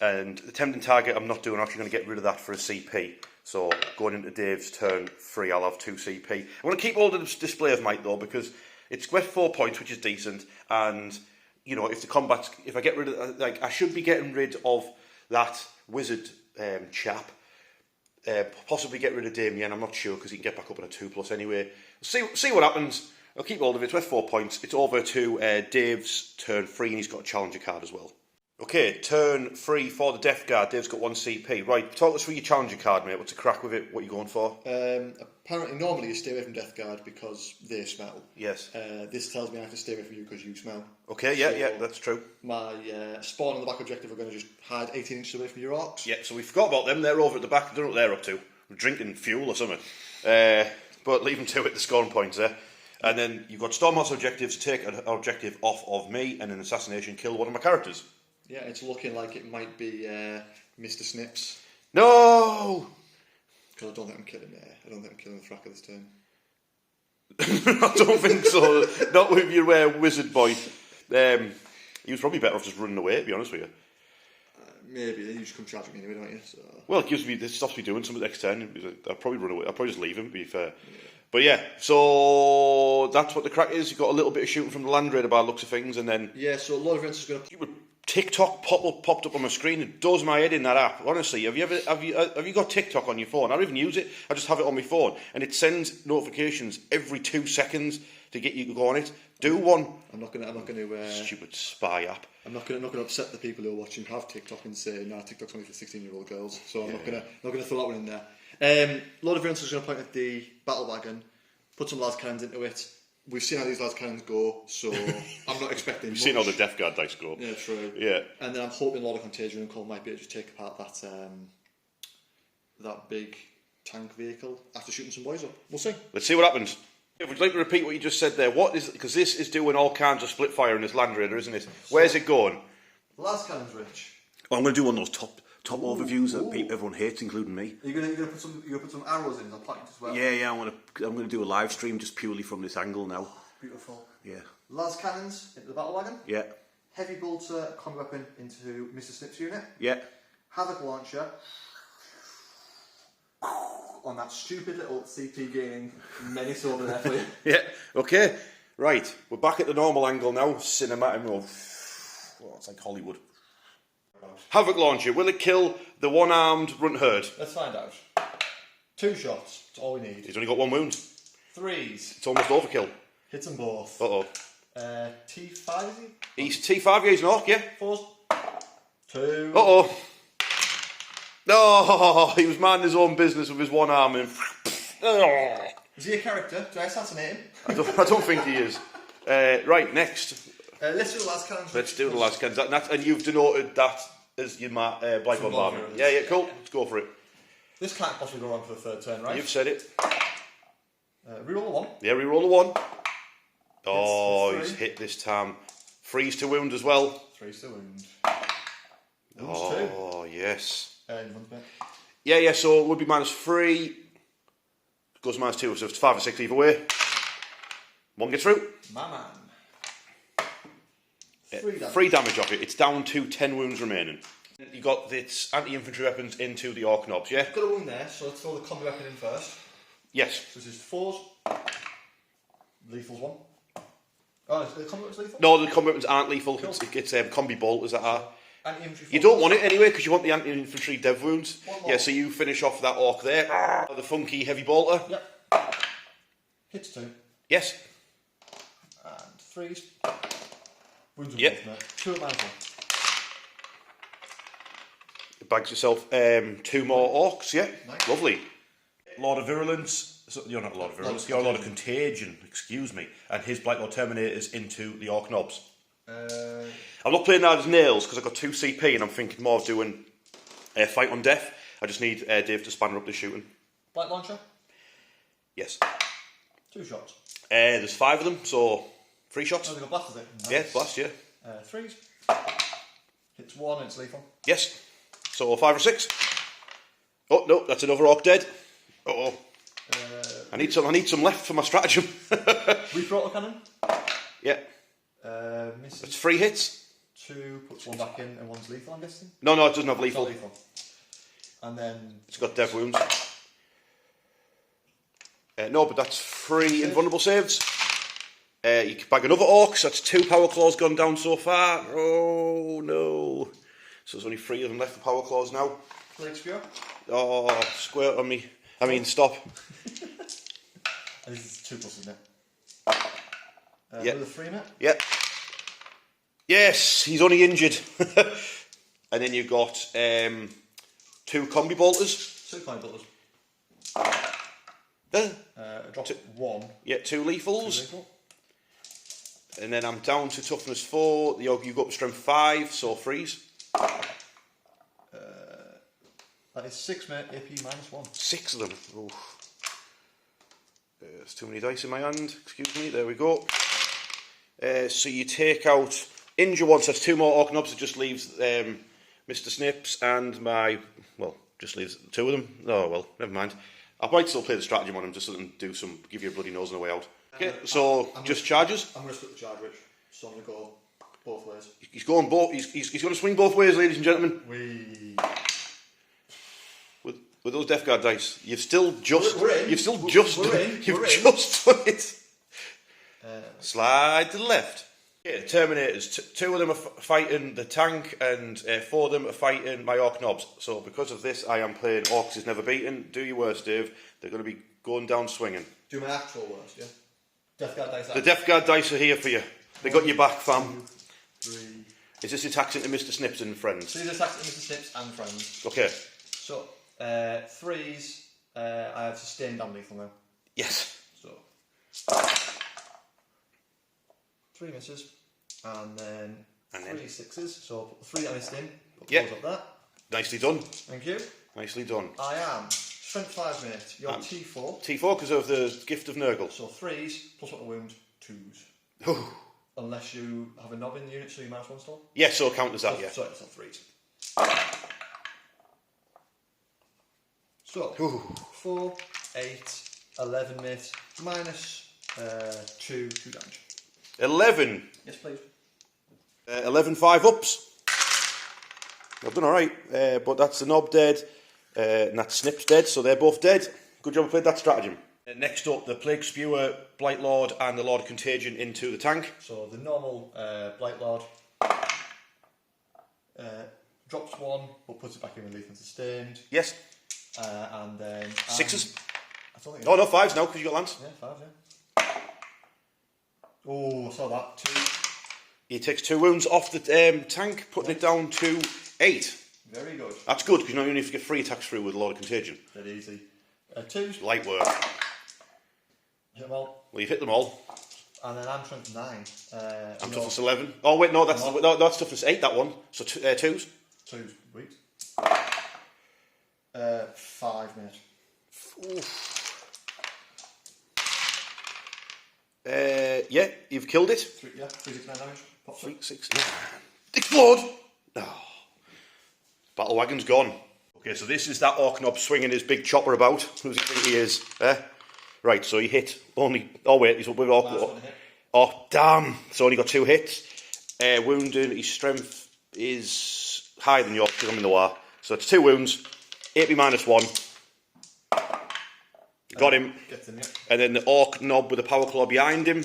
the tempting target I'm not doing, I'm actually going to get rid of that for a CP. So going into Dave's turn 3, I'll have 2 CP. I want to keep all the display of might though, because it's worth 4 points, which is decent. And, you know, if I get rid of, like, I should be getting rid of that wizard chap. Possibly get rid of Damien, I'm not sure, because he can get back up on a 2+ anyway. See what happens. I'll keep hold of it. It's worth 4 points. It's over to Dave's turn 3, and he's got a challenger card as well. Okay, turn 3 for the Death Guard. Dave's got 1 CP. Right, talk us through your challenger card, mate. What's the crack with it? What are you going for? Apparently, normally you stay away from Death Guard because they smell. Yes. This tells me I have to stay away from you because you smell. Okay, yeah, that's true. My spawn and the back objective are going to just hide 18 inches away from your Orks. Yeah, so we forgot about them. They're over at the back. I don't know what they're up to. We're drinking fuel or something. But leave them to it, the scoring points there. And then you've got Stormhouse objectives. Take an objective off of me, and an assassination kill one of my characters. Yeah, it's looking like it might be Mr. Snips. No! Because I don't think I'm killing I don't think I'm killing the Fracker this turn. I don't think so. Not with your wizard boy. He was probably better off just running away, to be honest with you. Maybe, then you just come charging me anyway, don't you? So. Well, it gives me, this stops me doing something next turn. I'll probably run away. I'll probably just leave him, to be fair. Yeah. But yeah, so that's what the crack is. You've got a little bit of shooting from the Land Raider by the looks of things, and then... Yeah, so Lord of Virulence is going to... TikTok popped up on my screen. It does my head in, that app. Honestly, have you got TikTok on your phone? I don't even use it. I just have it on my phone, and it sends notifications every 2 seconds to get you to go on it. Do one. I'm not gonna. Stupid spy app. I'm not gonna upset the people who are watching have TikTok and say, "Nah, TikTok's only for 16-year-old girls." So I'm not gonna throw that one in there. Lord of Virulence is going to point at the battle wagon, put some lads cannons into it. We've seen how these lads cannons go, so I'm not expecting. We've seen how the Death Guard dice go. Yeah, true. Yeah. And then I'm hoping Lord of Contagion and Cole might be able to just take apart that big tank vehicle after shooting some boys up. We'll see. Let's see what happens. Would you like to repeat what you just said there? What is, because this is doing all kinds of split fire in this Land Raider, isn't it? Where's it going? The last cannon's rich. Oh, I'm going to do one of those top overviews that everyone hates, including me. You're gonna put some arrows in as a point as well. Yeah. I'm gonna do a live stream just purely from this angle now. Beautiful. Yeah. Las cannons into the battle wagon. Yeah. Heavy bolter combat weapon into Mr. Snip's unit. Yeah. Havoc launcher on that stupid little CP gaining menace over there for you. Yeah. Okay. Right. We're back at the normal angle now. Cinematic. Oh, it's like Hollywood. Havoc launcher. Will it kill the one-armed runt herd? Let's find out. 2 shots. That's all we need. He's only got 1 wound. 3s. It's almost overkill. Hits them both. Uh-oh. T5 is he? He's T5, yeah, he's an Ork, yeah. 4s. 2. Uh-oh. No, he was minding his own business with his one arm. And Is he a character? Do I assassinate him? I don't think he is. Right, next. Let's do the last cannon. Let's do the last cannons. And you've denoted that as your Blight Bombardment. Yeah, cool. Let's go for it. This can't possibly go wrong for the 3rd turn, right? You've said it. Reroll a 1. Yeah, reroll a 1. Oh, he's hit this time. Freeze to wound as well. 3's to wound. Oh, yes. Invuns, mate. Yeah, so it would be -3. Goes -2, so it's 5 or 6 either way. 1 gets through. My man. 3 damage off it. It's down to 10 wounds remaining. You got this anti-infantry weapons into the Ork knobs, yeah? Got a wound there, so let's throw the combat weapon in first. Yes. So this is 4s. the combat weapons lethal? No, the combat weapons aren't lethal. Cool. It's combi bolters that are. Anti-infantry You don't focus. want it anyway because you want the anti-infantry dev wounds. One more. Yeah, so you finish off that orc there. The funky heavy bolter. Yep. Hits 2. Yes. And 3s. Wounds of Yep. both, mate. 2 at -1. Bags yourself 2 more orcs. Yeah. Nice. Lovely. Lord of Virulence. So, you're not Lord of Virulence. You're Lord of Contagion. Excuse me. And his Blight Lord Terminators into the Orc Knobs. I'm not playing that as nails because I've got 2 CP and I'm thinking more of doing fight on death. I just need Dave to spanner up the shooting. Blight launcher. Yes. 2 shots. There's 5 of them, so 3 shots. Oh, they got blast, is it? Nice. Yeah, blast, yeah. 3s. Hits 1 and it's lethal. Yes. So 5 or 6. Oh no, that's another orc dead. Uh oh. I need some left for my stratagem. Reaper autocannon. Yeah. Misses. It's 3 hits. 2 puts 1 back in and 1's lethal, I'm guessing. No, it doesn't have It's not lethal. lethal. And then It's got dev wounds. No, but that's 3 invulnerable saves. You can bag another orcs. That's 2 power claws gone down so far. Oh no. So there's only 3 of them left for power claws now. Plague Spear. Oh, squirt on me. I mean, stop. And this is 2 plus, isn't it? Yep. Another 3, mate. Yep. Yes, he's only injured. And then you've got 2 combi bolters. 2 coin butters. Drop 1. Yeah, 2 lethals. Lethal. And then I'm down to toughness 4. You go up to strength 5, so freeze. That is 6, mate. AP -1. 6 of them. Oof. There's too many dice in my hand. Excuse me. There we go. So you take out injure once. That's 2 more orc knobs. It just leaves Mr. Snips and my. Well, just leaves 2 of them. Oh well, never mind. I might still play the stratagem on him just so I can do some. Give you a bloody nose on the way out. Okay. So just charges. I'm going to split the charge, Rich. So I'm going to go both ways. He's going both. He's going to swing both ways, ladies and gentlemen. With those Death Guard dice, you've still just done it. Slide to the left. Yeah, the Terminators. 2 of them are fighting the tank, and 4 of them are fighting my Orc Knobs. So because of this, I am playing Orcs is never beaten. Do your worst, Dave. They're going to be going down swinging. Do my actual worst, yeah? Death Guard dice. The Death Guard dice are here for you. They got your back, fam. 2, 3. Is this attacks into Mr. Snips and friends? So these attacks at Mr. Snips and friends. Okay. So 3s. I have sustained and lethal now. Yes. So 3 misses, and then 3 6s. So put the 3 that I missed in. Put those up there. Nicely done. Thank you. Nicely done. I am strength 5, mate. You're T4. T4 because of the gift of Nurgle. So 3s plus 1 wound, 2s. Unless you have a knob in the unit, so you -1 still. Yeah, so count as that, yeah. So it's not 3s. So 4, 8, 11, mate. -2 damage. 11. Yes, please. 11 5-ups. I've done alright, but that's the knob dead, and that Snip's dead, so they're both dead. Good job I played that stratagem. Next up, the Plague Spewer, Blight Lord, and the Lord of Contagion into the tank. So the normal Blight Lord drops 1, but puts it back in with lethal and sustained. Yes. And then 6s. I don't think. Oh no, 5s now because you got Lance. Yeah, 5s. Yeah. Oh, I saw that. 2. He takes 2 wounds off the tank, putting it down to 8. Very good. That's good because you only have to get 3 attacks through with the Lord of Contagion. Dead easy. 2s. Light work. Hit them all. Well, you've hit them all. And then I'm strength 9. I'm toughness 11. Oh wait, no, that's toughness 8. That one. So 2s. 2s. Wait. 5, mate. Yeah, you've killed it. 3, yeah, 3, 6, 9 damage. Pops 3, 6, 9. Explode! Oh. Battle wagon's gone. Okay, so this is that Orc Knob swinging his big chopper about. Who does he think he is? Right, so he hit only. Oh wait, he's up with Orc. Oh damn! So only got 2 hits. Wounded. His strength is higher than yours because I'm in the war. So it's 2 wounds. AP -1. Got him. Gets him, yeah. And then the Orc Knob with a power claw behind him.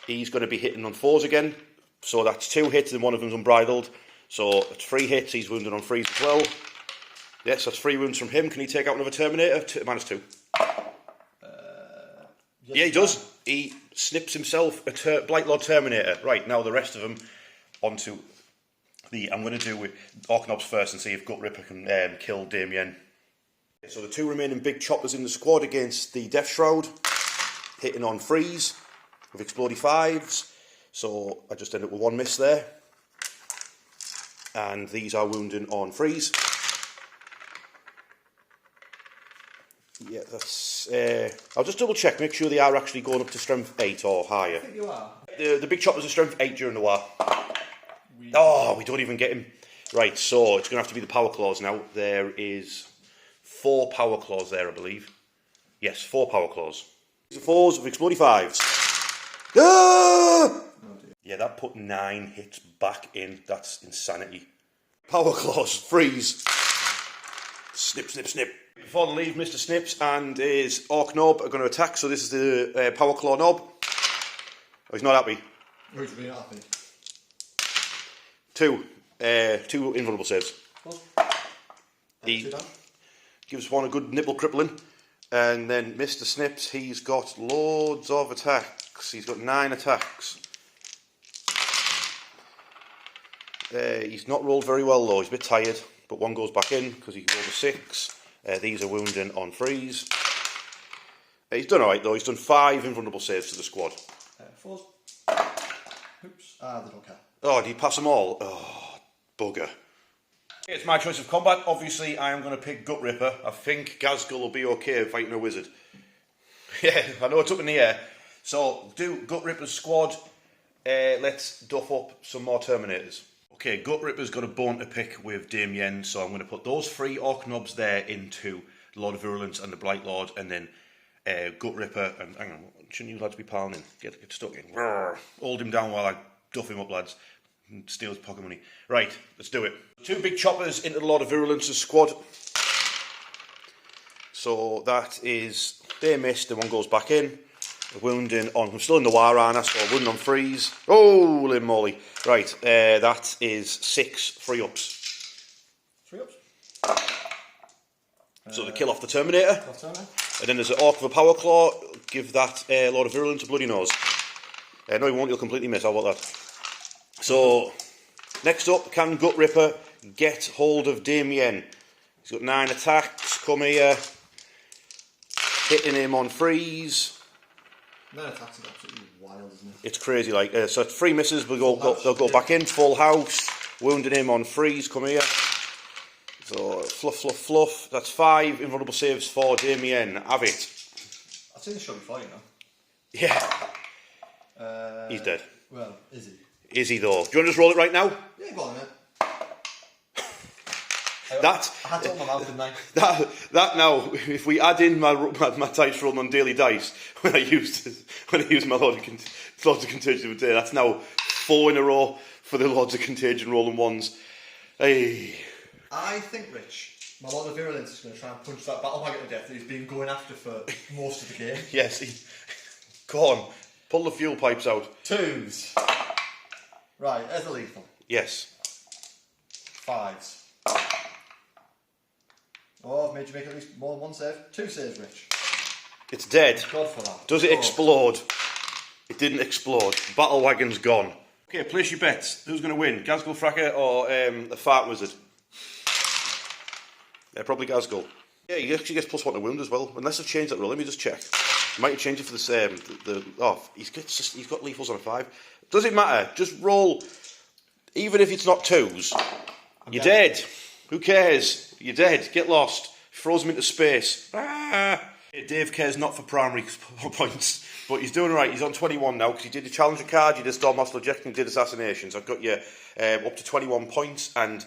he's going to be hitting on 4s again. So that's 2 hits and one of them's unbridled. So it's 3 hits, he's wounded on 3s as well. Yes, that's 3 wounds from him. Can he take out another Terminator? -2. Yes, Yeah, he does. He snips himself a Blightlord Terminator. Right, now the rest of them onto the... I'm going to do with Ork Knobs first and see if Gut Ripper can kill Damien. So the 2 remaining big choppers in the squad against the Death Shroud, hitting on 3s with explodey 5s. So I just end up with 1 miss there. And these are wounding on 3s. Yeah, that's... I'll just double check, make sure they are actually going up to strength 8 or higher. I think you are. The big choppers are strength 8 during the war. Oh, we don't even get him. Right, so it's going to have to be the power claws now. There is 4 power claws there, I believe. Yes, 4 power claws. These are 4s with explodey 5s. Ah! Oh dear. Yeah, that put 9 hits back in. That's insanity. Power claws, freeze. Snip, snip, snip. Before they leave, Mr. Snips and his Ork Knob are going to attack. So this is the Power Claw Knob. Oh, he's not happy. Who's really not happy? 2 invulnerable saves. He gives one a good nipple crippling. And then Mr. Snips, he's got loads of attacks. He's got 9 attacks. He's not rolled very well though, he's a bit tired. But 1 goes back in because he rolled a 6. These are wounding on 3s. He's done alright though, he's done 5 invulnerable saves to the squad. 4s. Oops. They don't care. Oh, did he pass them all? Oh, bugger. It's my choice of combat. Obviously, I am going to pick Gut Ripper. I think Ghazghkull will be okay fighting a wizard. Yeah, I know it's up in the air. So, do Gut Ripper's squad. Let's duff up some more Terminators. Okay, Gut Ripper's got a bone to pick with Damien, so I'm going to put those 3 Ork Knobs there into Lord of Virulence and the Blight Lord, and then Gut Ripper, and hang on, shouldn't you lads be piling in? Get stuck in. Hold him down while I duff him up, lads. And steal his pocket money. Right, let's do it. 2 big choppers into the Lord of Virulence's squad. So that is, they missed, and 1 goes back in. Wounding on, I'm still in the war arena, so wounding on 3s. Holy moly. Right, that is 6 free ups. 3 ups. So they kill off the Terminator. Terminator. And then there's an Orc with a Power Claw. Give that Lord of Virulence a bloody nose. No, he won't, he'll completely miss. How about that? So, next up, can Gut Ripper get hold of Damien? He's got 9 attacks. Come here. Hitting him on 3s. 9 attacks is absolutely wild, isn't it? It's crazy, like, so 3 misses, they'll go back in, full house, wounding him on 3s, come here. So, fluff, fluff, fluff, that's 5 invulnerable saves for Damien, have it. I've seen the show before, you know. Yeah. He's dead. Well, is he? Is he though? Do you want to just roll it right now? Yeah, go on, mate. That, I had to open my mouth, didn't I? that now, if we add in my dice roll on daily dice, when I used my Lords of Contagion of the day, that's now 4 in a row for the Lords of Contagion rolling 1s. Hey. I think, Rich, my Lord of Virulence is going to try and punch that battle wagon to death that he's been going after for most of the game. Yes, go on, pull the fuel pipes out. 2s. Right, there's the lethal. Yes. 5s. Oh, I've made you make at least more than 1 save. 2 saves, Rich. It's dead. God for that. Does it explode? It didn't explode. Battle wagon's gone. Okay, place your bets. Who's going to win? Ghazghkull Fracker or the Fart Wizard? Yeah, probably Ghazghkull. Yeah, he actually gets +1 to wound as well. Unless I've changed that rule, let me just check. Might have changed it for he's got lethals on a 5. Does it matter? Just roll. Even if it's not 2s, you're dead. Who cares? You're dead. Get lost. Throws him into space. Dave cares not for primary points, but he's doing right. He's on 21 now because he did the challenger card, you did Storm Hostile Objection, you did Assassinations. I've got you up to 21 points, and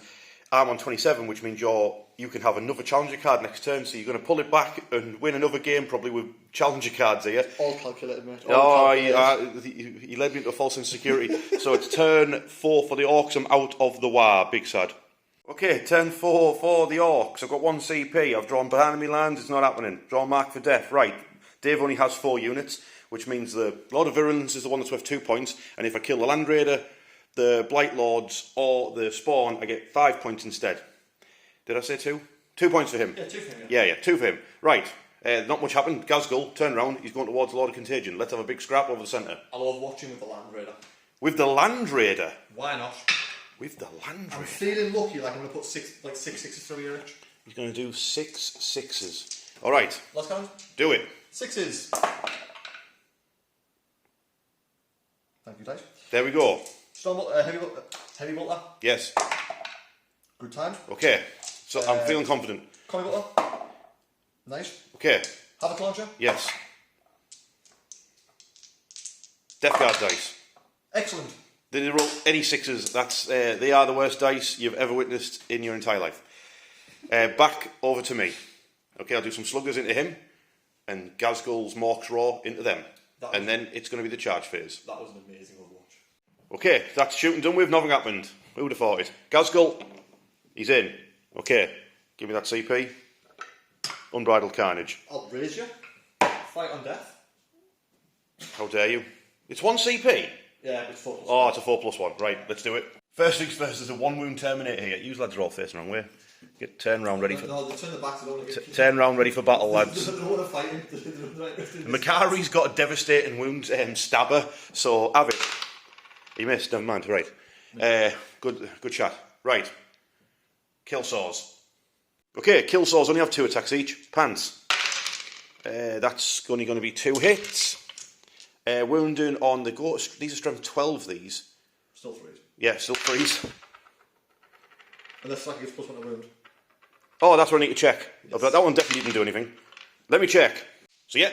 I'm on 27, which means you can have another challenger card next turn, so you're going to pull it back and win another game probably with challenger cards here. All calculated, mate. He led me into a false insecurity. So it's turn 4 for the Orks. I'm out of the war. Big sad. Okay, turn 4 for the Orks. I've got 1 CP. I've drawn behind me lands. It's not happening. Draw mark for death. Right. Dave only has 4 units, which means the Lord of Virulence is the one that's worth 2 points, and if I kill the Land Raider, the Blight Lords, or the Spawn, I get 5 points instead. Did I say 2? 2 points for him. Yeah, 2 for him. Yeah, 2 for him. Right, not much happened. Ghazghkull, turn around, he's going towards the Lord of Contagion. Let's have a big scrap over the centre. I love watching with the Land Raider. With the Land Raider? Why not? With the Land Raider? I'm feeling lucky, like I'm going to put 6 sixes through here, Rich. He's going to do 6 sixes. Alright. Last count? Do it. 6s. Thank you, Dice. There we go. Heavy butler. Yes. Good time. Okay. So I'm feeling confident. Commie butler. Nice. Okay. Havoc launcher. Yes. Death Guard dice. Excellent. They roll any 6s. That's they are the worst dice you've ever witnessed in your entire life. Back over to me. Okay, I'll do some sluggers into him, and Ghazghkull's Mork's Raw into them. And then it's going to be the charge phase. That was an amazing Overwatch. Okay, that's shooting done with, nothing happened. Who would have thought it? Ghazghkull, he's in. Okay, give me that CP. Unbridled Carnage. I'll raise you. Fight on death. How dare you? It's 1 CP? Yeah, it's 4+1. Oh, it's a 4+1. Right, let's do it. First things first, there's a 1 wound Terminator here. You lads are all facing the wrong way. Get turn round ready for... No, they turn the backs, they don't want to get... Turn round ready for battle, lads. They don't want to fight him. Makari's got a devastating wound stabber, so have it. He missed, never mind, right. Good shot. Right. Kill saws. Okay, kill saws only have 2 attacks each. Pants. That's only going to be 2 hits. Wounding on the ghost. These are strength 12, these. Still 3s. Yeah, still 3s. And this like it's +1 to wound. Oh, that's what I need to check. Yes. That one definitely didn't do anything. Let me check. So yeah,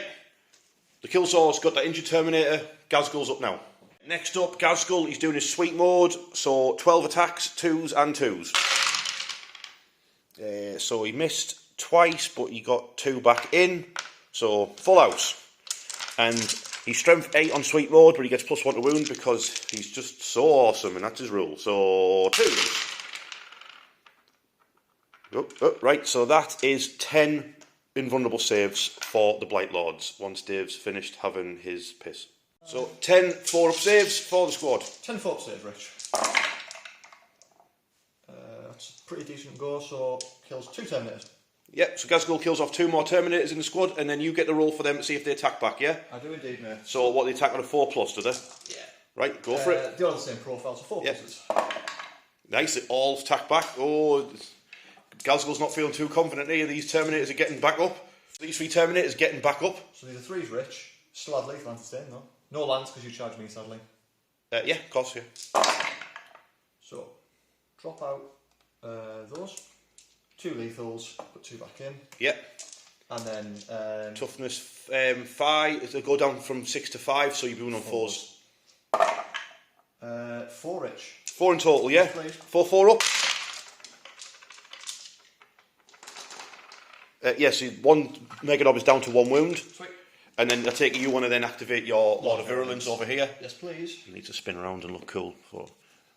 the kill saw's got that injured Terminator. Ghazghkull's up now. Next up, Ghazghkull, he's doing his sweet mode. So 12 attacks, 2s and 2s. So he missed twice, but he got 2 back in. So full house. And he's strength 8 on sweet mode, but he gets +1 to wound because he's just so awesome, and that's his rule. So 2s. Right, so that is 10 invulnerable saves for the Blight Lords once Dave's finished having his piss. So 10 4-up saves for the squad. 10 4-up saves, Rich. That's a pretty decent go, so kills 2 Terminators. Yep, so Ghazghkull kills off 2 more Terminators in the squad, and then you get the roll for them to see if they attack back, yeah? I do indeed, mate. So what, they attack on a 4+, do they? Yeah. Right, go for it. They are the same profile, so 4 pluses. Nice, they all attack back. Oh, Ghazghkull's not feeling too confident here. These Terminators are getting back up. These 3 Terminators getting back up. So these are 3s, Rich. Still have lethal sustain, though. No lands because you charge me, sadly. Yeah, of course, yeah. So, drop out those. 2 lethals, put 2 back in. Yep. And then... Toughness 5, it'll go down from 6 to 5, so you'll be on 4s. 4, Rich. 4 in total, yeah? Please. 4 up. Yes, 1 Meganob is down to 1 wound. Sweet. And then I take it you want to then activate your Lord of Virulence over here. Yes, please. He needs to spin around and look cool before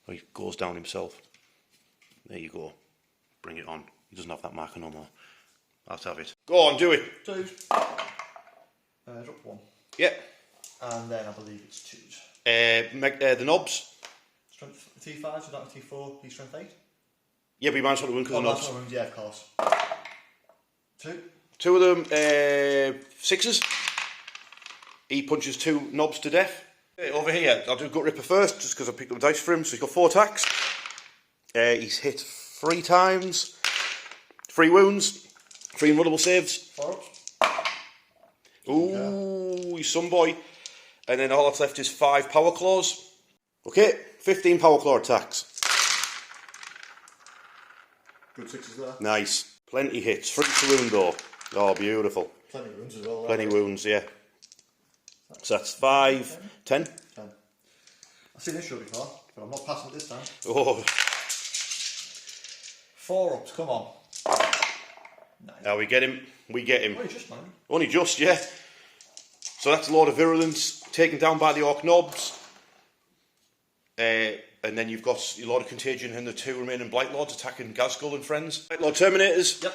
he goes down himself. There you go. Bring it on. He doesn't have that marker no more. Let's have it. Go on, do it. 2s. Drop 1. Yeah. And then I believe it's 2s. The knobs. Strength T5, so not T4, he's strength 8. Yeah, but he managed to win because of the knobs. Wound, yeah, of course. 2. 2 of them 6s. He punches 2 knobs to death. Over here, I'll do Gut Ripper first, just because I picked up the dice for him. So he's got 4 attacks. He's hit 3 times. 3 wounds. 3 invulnerable saves. 4 ups. Ooh, he's some boy. And then all that's left is 5 power claws. Okay, 15 power claw attacks. Good 6s there. Nice. Plenty hits. 3 to wound though. Oh, beautiful. Plenty of wounds as well. Plenty wounds, yeah. So that's 5, 10. 10. I've seen this show before, but I'm not passing it this time. Oh, 4 ups, come on. Nice. now we get him. We get him. Oh, just man. Only just, yeah. So that's Lord of Virulence taken down by the Ork Knobs. And then you've got your Lord of Contagion and the 2 remaining Blight Lords attacking Ghazghkull and friends. Blight Lord Terminators. Yep.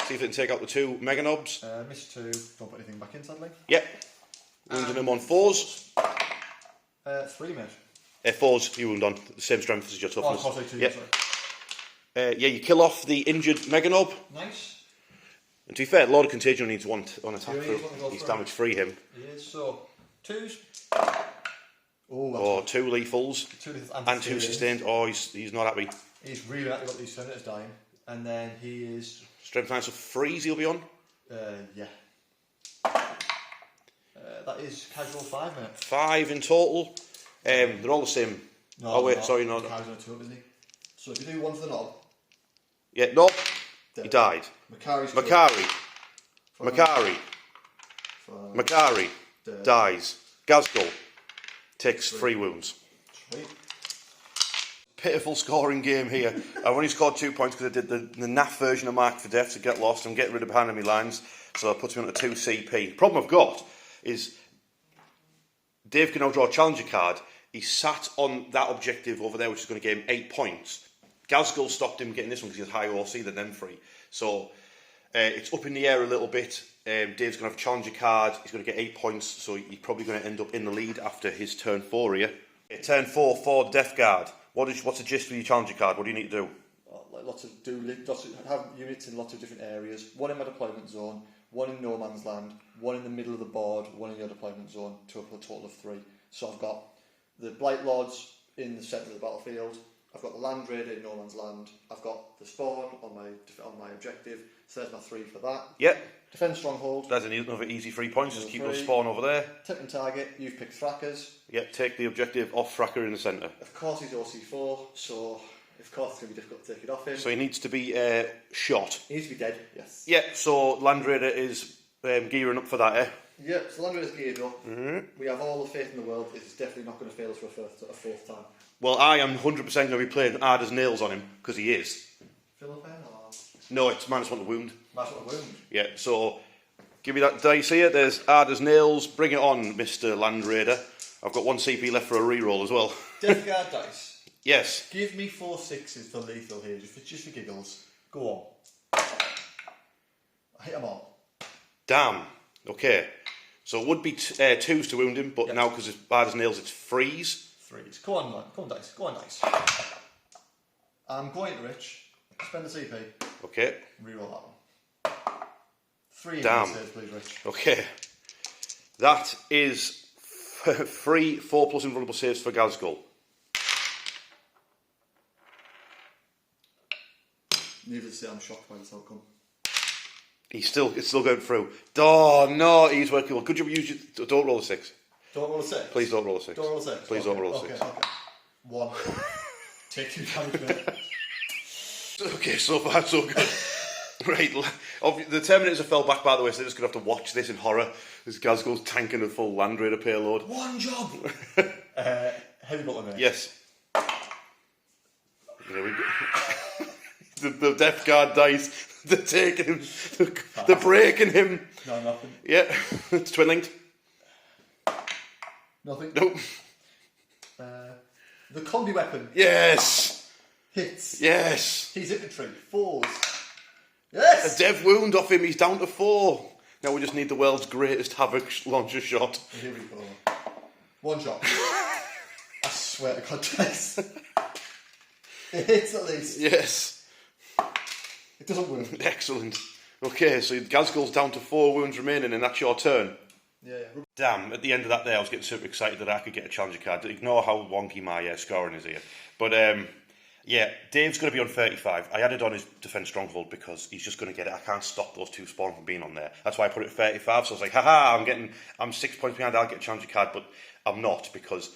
See if it can take out the 2 mega knobs. Miss 2, don't put anything back in, sadly. Yep. Wounding him on 4s. 3, mate. 4s you wound on, the same strength as your toughness. Oh, of course, 2, yep. sorry. Yeah, you kill off the injured mega knob. Nice. And to be fair, Lord of Contagion needs one attack Yeah, through. He's damage free him. He is, so 2s. Oh, that's 2 lethals. 2 and 2 sustained. Oh, he's not happy. He's really happy about these senators dying. And then he is... Strength 9, so 3s he'll be on. Yeah. That is casual 5, mate. 5 in total. They're all the same. No, oh wait, not. sorry, no. Carries on a 2 up, isn't he? So if you do 1 for the knob... Yeah, knob. Dead. He died. Makari. Makari dies. Ghazghkull takes 3 wounds. Sweet. Pitiful scoring game here. I've only scored 2 points because I did the naff version of Mark for Death to get lost. I'm getting rid of behind enemy lines, so that puts me on a 2 CP. The problem I've got is Dave can now draw a challenger card. He sat on that objective over there, which is going to give him 8 points. Ghazghkull stopped him getting this one because he has higher OC than them 3. So it's up in the air a little bit. Dave's going to have a challenger card. He's going to get 8 points, so he's probably going to end up in the lead after his turn 4 here. Turn 4 for Death Guard. What's the gist for your challenger card? What do you need to do? Lots of have units in lots of different areas. 1 in my deployment zone, 1 in no man's land, 1 in the middle of the board, 1 in your deployment zone, to a total of 3. So I've got the Blight Lords in the centre of the battlefield. I've got the Land Raider in no man's land. I've got the Spawn on my objective. So there's my 3 for that. Yep. Defend Stronghold. That's another easy 3 points. Just keep your 3. Spawn over there. Tipping target. You've picked Thrackers. Yep. Take the objective off Thracker in the centre. Of course he's OC4, so of course it's going to be difficult to take it off him. So he needs to be shot. He needs to be dead. Yes. Yep. So Land Raider is gearing up for that, eh? Yep. So Land Raider's geared up. We have all the faith in the world. This is definitely not going to fail us for a 4th time. Well, I am 100% going to be playing hard as nails on him, because he is. Philippine or? No, it's -1 to wound. -1 to wound. Yeah, so give me that dice here. There's hard as nails. Bring it on, Mr. Land Raider. I've got 1 CP left for a reroll as well. Death Guard dice. Yes. Give me 4 6s for lethal here, just for giggles. Go on. I hit them all. Damn. Okay. So it would be 2s to wound him, but Yes. now because it's hard as nails, it's 3s. 3s. Go on, man. Go on, dice. Go on, dice. I'm going to Rich. Spend the CP. Okay. Reroll that one. 3 Damn. saves, please, Rich. Okay. That is 3 4+ invulnerable saves for Ghazghkull. Needless to say, I'm shocked by this outcome. It's still going through. Oh no, he's working well. Could you use your... Don't roll a 6. Don't roll a 6. Please don't roll a 6. Don't roll a 6. Please don't roll a 6. Okay. 1. Take 2 damage, mate. Okay, so far so good. Right, the Terminators have fell back, by the way, so they're just going to have to watch this in horror as Ghazghkull's tanking a full Land Raider payload. 1 job! Heavy button, mate. Yes. There we go. the Death Guard dice, they're taking him, they're breaking him. No, nothing. Yeah, it's twin linked. Nothing. Nope. The combi weapon. Yes. Hits. Yes. He's infantry. 4s. Yes! A dev wound off him, he's down to 4. Now we just need the world's greatest Havoc launcher shot. Here we go. 1 shot. I swear to God, dice. It hits at least. Yes. It doesn't wound. Excellent. Okay, so Ghazghkull's down to 4 wounds remaining, and that's your turn. Yeah. Damn, at the end of that day I was getting super excited that I could get a challenger card. Ignore how wonky my scoring is here. But yeah, Dave's going to be on 35. I added on his defence stronghold because he's just going to get it. I can't stop those 2 spawn from being on there. That's why I put it at 35. So I was like, haha, I'm 6 points behind, I'll get a challenger card. But I'm not, because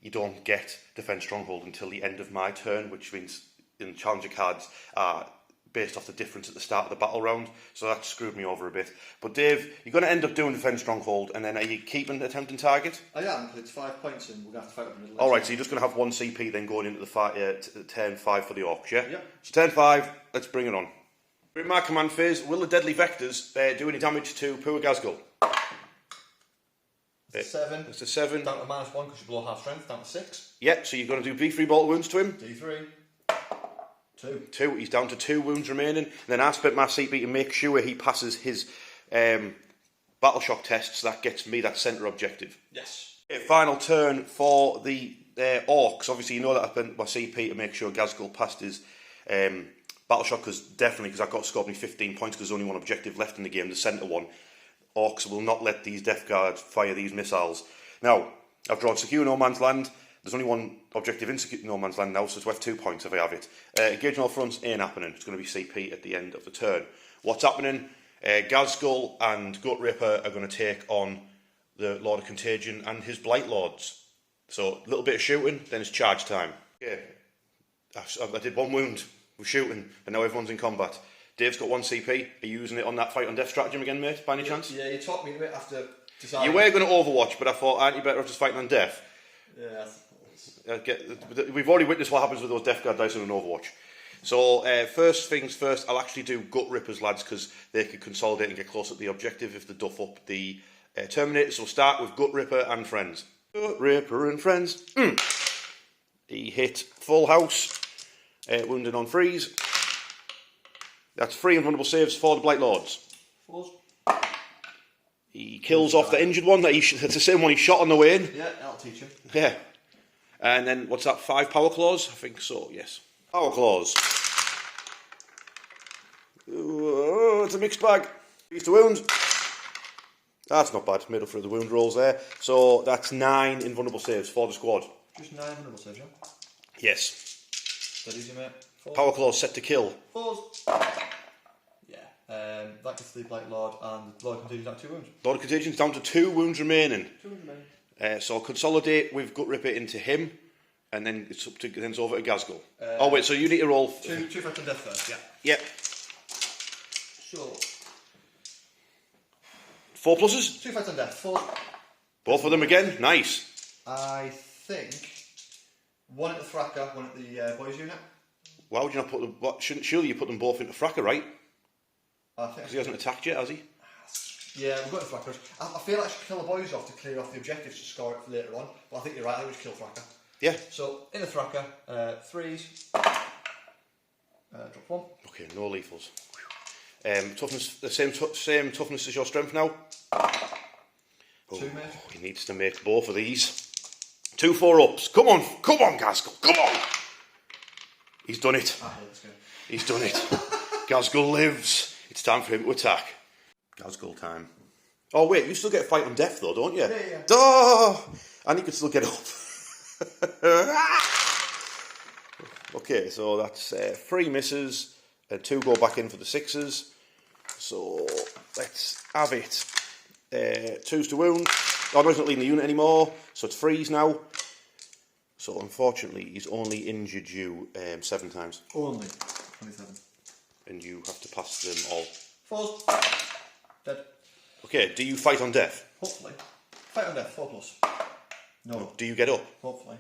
you don't get defence stronghold until the end of my turn, which means in challenger cards are based off the difference at the start of the battle round, so that screwed me over a bit. But Dave, you're going to end up doing defence stronghold, and then are you keeping attempting target? I am, because it's 5 points and we're going to have to fight up in the middle. Alright, so you're just going to have 1 CP then going into the turn 5 for the Orks, yeah? Yeah. So turn 5, let's bring it on. In my command phase, will the deadly vectors do any damage to poor Ghazghkull? It's a 7. It's a 7. Down to -1 because you blow half strength, down to 6. Yeah, so you're going to do D3 bolt wounds to him. D3. 2. He's down to 2 wounds remaining. And then I spent my CP to make sure he passes his battle shock tests. That gets me that centre objective. Yes. Okay, final turn for the Orks. Obviously, you know that I spent my CP to make sure Ghazghkull passed his battle shock, because I got scored me 15 points because there's only one objective left in the game, the centre one. Orks will not let these Death Guard fire these missiles. Now, I've drawn Secure No Man's Land. There's only one objective in Secure No Man's Land now, so it's worth 2 points if I have it. Engage on all fronts ain't happening. It's going to be CP at the end of the turn. What's happening? Ghazghkull and Gut Ripper are going to take on the Lord of Contagion and his Blight Lords. So, a little bit of shooting, then it's charge time. Yeah, I did 1 wound with shooting, and now everyone's in combat. Dave's got 1 CP. Are you using it on that fight on death stratagem again, mate, by any chance? Yeah, you talked me into it after deciding. You were going to Overwatch, but I thought, aren't you better off just fighting on death? Yeah. We've already witnessed what happens with those Death Guard dice on an Overwatch. So, first things first, I'll actually do Gut Rippers, lads, because they can consolidate and get closer to the objective if they duff up the Terminators. So, start with Gut Ripper and Friends. Gut Ripper and Friends. He hit full house, wounded on freeze. That's 3 invulnerable saves for the Blight Lords. 4. He kills off the injured one. It's the same one he shot on the way in. Yeah, that'll teach him. Yeah. And then, what's that, 5 Power Claws? I think so, yes. Power Claws. Oh, it's a mixed bag. He's the wound. That's not bad. Made up for the wound rolls there. So, that's 9 invulnerable saves for the squad. Just 9 invulnerable saves, yeah? Yes. That easy, mate. 4. Power Claws set to kill. 4. Yeah. That gets the Blight Lord and the Lord of Contagion down 2 wounds. Lord of Contagion down to 2 wounds remaining. 2 wounds remaining. So consolidate with Gut Ripper into him, and then it's over to Ghazghkull. Oh wait, so you need to roll 2 fights on death first, yeah. Yep. Sure. 4 pluses. 2 fights on death. 4. Both of them again. Nice. I think 1 at the Fracker, 1 at the boys unit. Why would you not put them? Surely you put them both into Fracker, right? I think. Because he hasn't attacked yet, has he? Yeah, we've got the Frackers. I feel like I should kill the boys off to clear off the objectives to score it for later on. But I think you're right. I think we should kill Fracker. Yeah. So in the Fracker, 3s. Drop 1. Okay, no lethals. Toughness, the same toughness as your strength now. 2, mate. He needs to make both of these. 2 4-ups. Come on, Ghazghkull. Come on. He's done it. I hate this game. He's done it. Ghazghkull lives. It's time for him to attack. Ghazghkull time. Oh wait, you still get a fight on death though, don't you? Yeah. Oh, and he can still get up. Okay, so that's 3 misses and 2 go back in for the 6s. So let's have it. 2s to wound. Oh no, he's not leading the unit anymore, so it's 3s now. So unfortunately, he's only injured you 7 times. Only 27. And you have to pass them all. 4s. Dead. Okay, do you fight on death? Hopefully. Fight on death, 4 plus. No. Do you get up? Hopefully.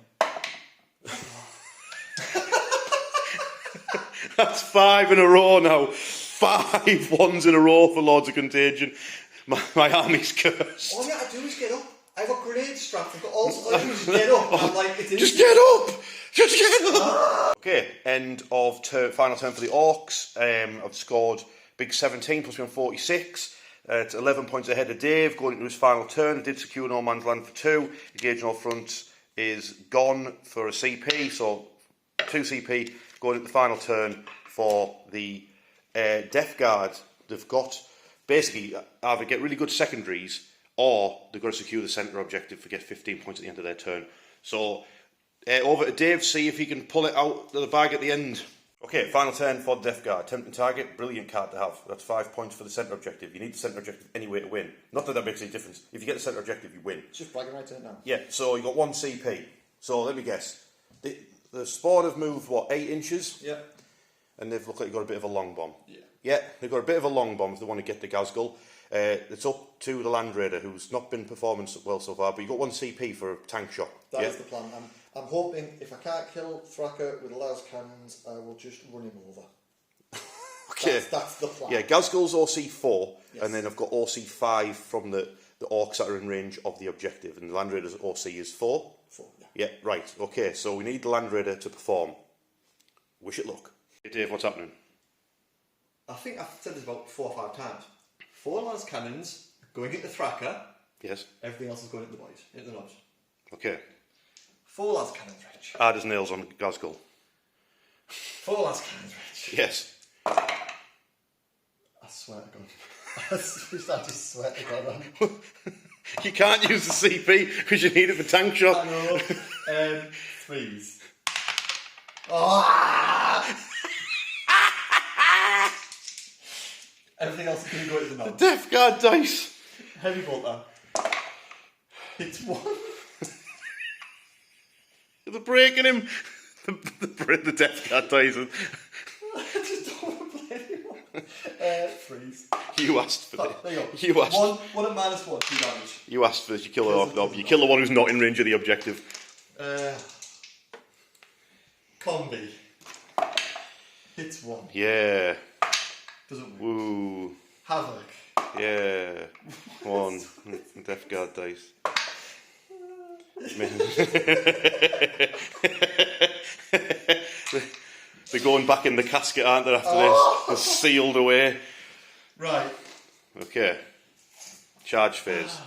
That's 5 in a row now. 5 ones in a row for Lords of Contagion. My army's cursed. All you have to do is get up. I've got grenade strapped. I've got all I do is get up. I'm like, it's Just get up! Just get up! Okay, end of final turn for the Orks. I've scored big 17 plus me on 46. It's 11 points ahead of Dave going into his final turn. I did secure No Man's Land for 2. Engaging all fronts is gone for a CP, so 2 CP going into the final turn for the Death Guard. They've got basically either get really good secondaries or they've got to secure the centre objective to get 15 points at the end of their turn. So over to Dave, see if he can pull it out of the bag at the end. Okay, final turn for Death Guard. Tempting target, brilliant card to have. That's 5 points for the centre objective. You need the centre objective anyway to win. Not that makes any difference. If you get the centre objective, you win. It's just bragging rights in it now. Yeah, so you got 1 CP. So let me guess. The Spawn have moved, what, 8 inches? Yeah. And they've looked like they've got a bit of a long bomb. Yeah. Yeah, they've got a bit of a long bomb if they want to get the Ghazghkull. It's up to the Land Raider, who's not been performing well so far, but you've got 1 CP for a tank shot. That is the plan. I'm hoping if I can't kill Thracker with the las cannons, I will just run him over. Okay. That's the plan. Yeah, Ghazghkull's OC 4, Yes. and then I've got OC 5 from the Orks that are in range of the objective, and the Land Raider's OC is 4. 4, yeah. Yeah, right. Okay, so we need the Land Raider to perform. Wish it luck. Hey Dave, what's happening? I think I've said this about 4 or 5 times. 4 lance cannons going into Thraka. Yes. Everything else is going into the boys, into the nobs. Okay. 4 lance cannons, Rich. Hard as nails on Ghazghkull. 4 lance cannons, Rich. Yes. I swear to God. I just swear to God. You can't use the CP because you need it for tank shot. I know. 3s. Oh! Everything else is going to go into the nobs. Death Guard dice. Heavy bolter. It's 1. They're breaking him. The Death Guard dice. I just don't want to play anymore. 3s. You asked for this. There you go. You asked. 1 at -1, 2 damage. You asked for this. You kill the Ork Goff. You kill the one who's not in range of the objective. Combi. Hits 1. Yeah. Doesn't work. Woo. Havoc. Yeah. 1. Death Guard dice. They're going back in the casket, aren't they, after this? They're sealed away. Right. Okay. Charge phase.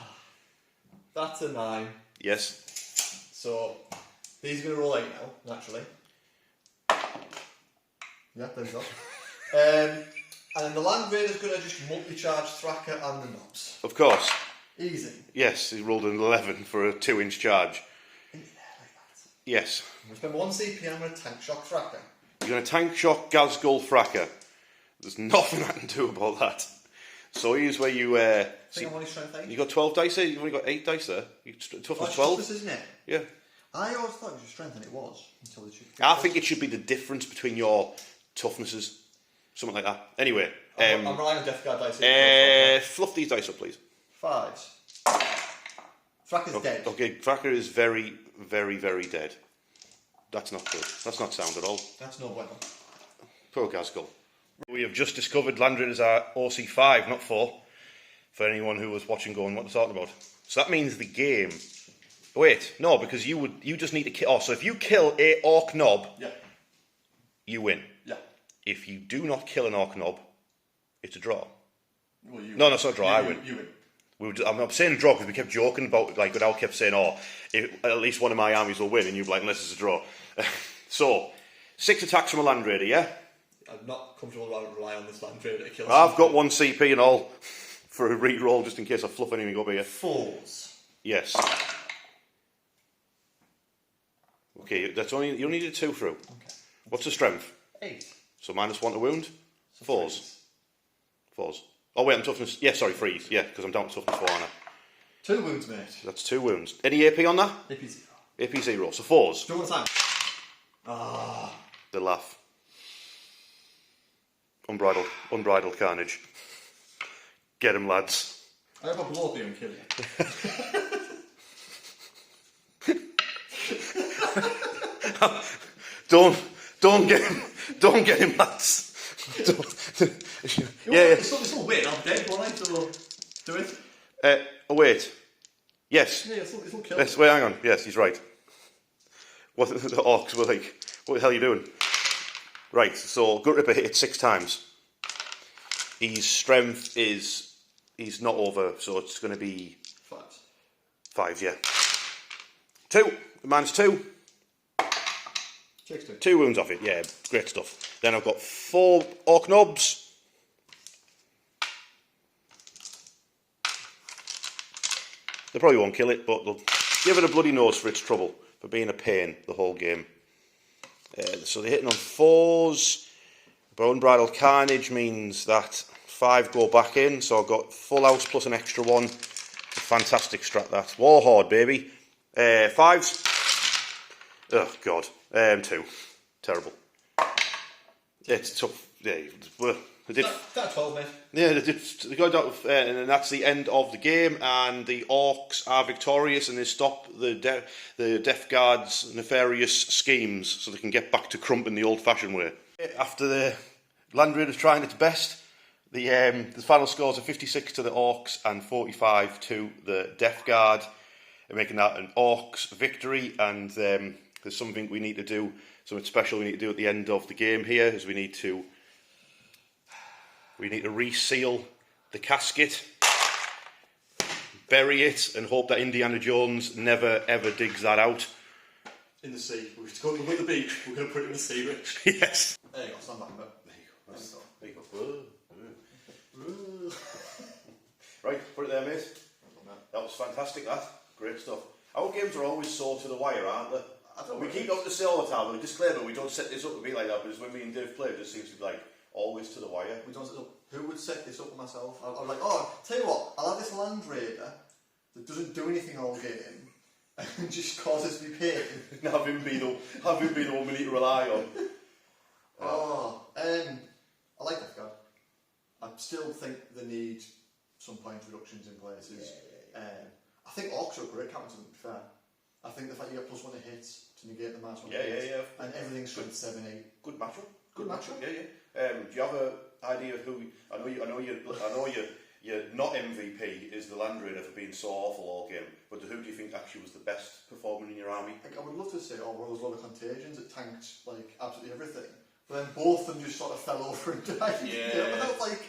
That's a 9. Yes. So, these are going to roll 8 now, naturally. Yeah, there we go. And then the Land Raider's going to just multi-charge Thraka and the nobs. Of course. Easy. Yes, he rolled an 11 for a 2-inch charge. In there like that. Yes. I'm going to spend 1 CP and I'm going to tank shock Thraka. You're going to tank shock Ghazghkull Thraka. There's nothing I can do about that. So here's where you... I think I'm only strength 8. You got 12 dice there? You've only got 8 dice there. Toughness 12? Toughness, isn't it? Yeah. I always thought it was your strength, and it was. Until it I think it should be the difference between your toughnesses. Something like that. Anyway. I'm relying on Death Guard dice. Fluff these dice up, please. 5s. Thraka's dead. Okay, Thraka is very, very, very dead. That's not good. That's not sound at all. That's no bueno. Poor Ghazghkull. We have just discovered Land Raiders are OC5, not 4. For anyone who was watching going, what they're talking about. So that means the game... Wait, no, because you just need to kill... Oh, so if you kill a Orc Knob, Yeah. you win. Yeah. If you do not kill an Orc Knob, it's a draw. Well, you No, it's not a draw, I win. You win. I'm saying a draw because we kept joking about, like, Goodall kept saying, at least one of my armies will win, and you'd be like, unless it's a draw. So, 6 attacks from a Land Raider, yeah? I'm not comfortable relying on this Land Raider to kill I've got 1 CP and all for a re-roll just in case I fluff anything up here. 4s. Yes. Okay, you only need a 2 through. Okay. What's the strength? 8. So -1 to wound? So 4s. 4s. Oh wait, I'm toughness. Yeah, sorry, 3s. Yeah, because I'm down to toughness 4, aren't I? 2 wounds, mate. That's 2 wounds. Any AP on that? AP 0. AP 0. So 4s. Do you want time? Ah. They laugh. Unbridled carnage. Get 'em, lads. I hope I blow up you and kill you. Don't get him, lads. Yeah. It's all weird. I'm dead, won't I? So do it. Oh wait. Yes. Yeah, it's all killed. Yes. Wait, hang on. Yes, he's right. What the Orks were like? What the hell are you doing? Right. So Gut Ripper hit 6 times. His strength is he's not over, so it's going to be 5s. 5. Yeah. 2. -2. Takes 2. 2 wounds off it. Yeah, great stuff. Then I've got 4 Orc Knobs. They probably won't kill it, but they'll give it a bloody nose for its trouble, for being a pain the whole game. So they're hitting on 4s. But unbridled carnage means that 5 go back in, so I've got full house plus an extra 1. Fantastic strat that. Warhorde, baby. 5s. Oh god. 2. Terrible. It's tough. Yeah, they did. That 12, mate. Yeah, they got out, and that's the end of the game. And the Orks are victorious, and they stop the Death Guard's nefarious schemes, so they can get back to crumping the old-fashioned way. After the Land Raiders trying its best, the final scores are 56 to the Orks and 45 to the Death Guard, making that an Orks victory. And there's something we need to do, something special we need to do at the end of the game here, is we need to reseal the casket, bury it, and hope that Indiana Jones never ever digs that out. In the sea. We're just going to go to the beach. We're going to put it in the sea, Rich. Yes. There you go. Stand back a bit. There you go. Right, put it there, mate. That was fantastic, that. Great stuff. Our games are always so to the wire, aren't they? We keep up to say all the time, but a disclaimer, we don't set this up to be like that, because when me and Dave play, it just seems to be like always to the wire. We don't set it up. Who would set this up for myself? I'm like, oh, tell you what, I'll have this Land Raider that doesn't do anything all game and just causes me pain. have him be the one we need to rely on. I like that guy. I still think they need some point reductions in places. I think Orks are great counters, to be fair. I think the fact you get +1 to hits to negate the -1 hits, and everything's strength 7-8. Good matchup. Good matchup. Yeah. Do you have an idea of who? I know your not MVP is the Land Raider for being so awful all game. But who do you think actually was the best performer in your army? I would love to say, well, there was a lot of contagions that tanked like absolutely everything. But then both of them just sort of fell over and died. Yeah. But like,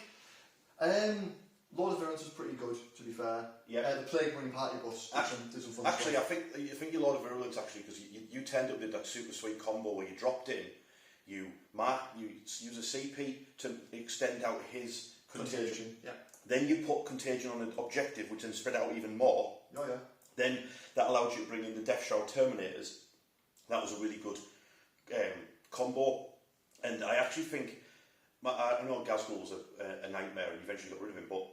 Lord of Virulence was pretty good, to be fair. Yeah. The Plague Running Party Bus did some fun actually, stuff. I think your Lord of Virulence actually, because you turned up with that super sweet combo where you dropped in, you use a CP to extend out his contagion. Yeah. Then you put contagion on an objective, which then spread out even more. Oh yeah. Then that allowed you to bring in the Death Shroud Terminators. That was a really good combo. And I actually think, I know Ghazghkull was a nightmare and you eventually got rid of him, but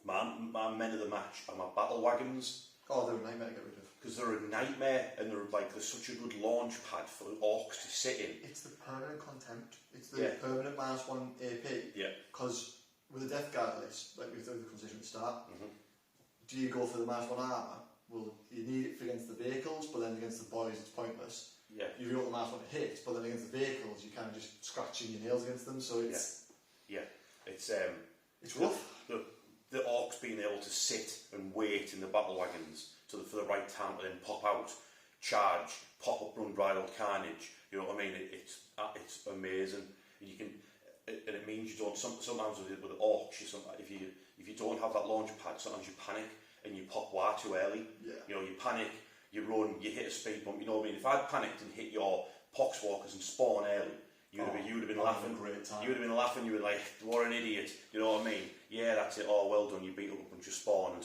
my men of the match are my battle wagons. Oh, they're a nightmare to get rid of. Because they're a nightmare and they're such a good launch pad for Orks to sit in. It's the permanent contempt. It's the permanent -1 AP. Yeah. Because with the Death Guard list, like we had the conversation at the start, do you go for the -1 armour? Well, you need it against the vehicles, but then against the boys it's pointless. Yeah. You got the -1 to hit, but then against the vehicles you kind of just scratching your nails against them, so it's... Yeah. It's rough. The Orks being able to sit and wait in the battle wagons for the right time to then pop out, charge, pop up unbridled carnage. You know what I mean? It's amazing. You can, and it means you don't. Sometimes with the Orks, if you don't have that launch pad, sometimes you panic and you pop way too early. Yeah. You know, you panic, you run, you hit a speed bump. You know what I mean? If I'd panicked and hit your poxwalkers and spawn early, you would have been laughing. Great time. You would have been laughing. You were like, "What an idiot!" You know what I mean? Yeah, that's it. Oh, well done. You beat up a bunch of spawn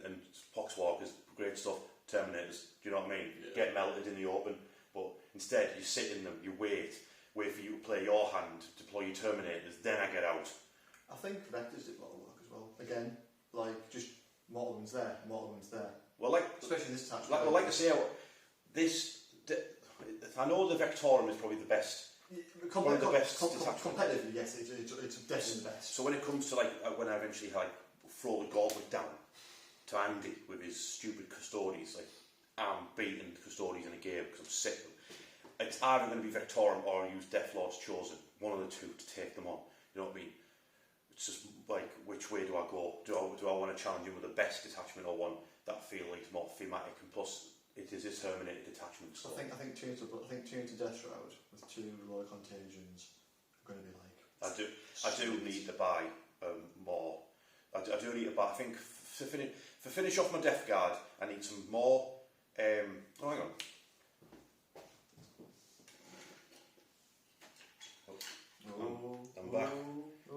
and poxwalkers. Great stuff. Terminators. Do you know what I mean? Yeah. Get melted in the open. But instead, you sit in them. You wait for you to play your hand, deploy your Terminators. Then I get out. I think Vectors did a lot of work as well. Again, like just mortal wounds there, mortal wounds there. Well, especially this attachment. Like I say, I know the Vectorum is probably the best. One of the best competitively, yes, it's definitely the best. So when it comes to when I eventually throw the gauntlet down to Andy with his stupid Custodes, I'm beating Custodes in a game because I'm sick of them. It's either going to be Vectorum or I use Deathlord's Chosen, one of the two to take them on. You know what I mean? It's just which way do I go? Do I want to challenge him with the best detachment or one that I feel like is more thematic and plus it is a Terminator detachment. So. I think tuning to Death Shroud with 2 lower contagions are going to be like. I do need to buy more. I do need to buy. I think for finish off my Death Guard, I need some more. Hang on. I'm back.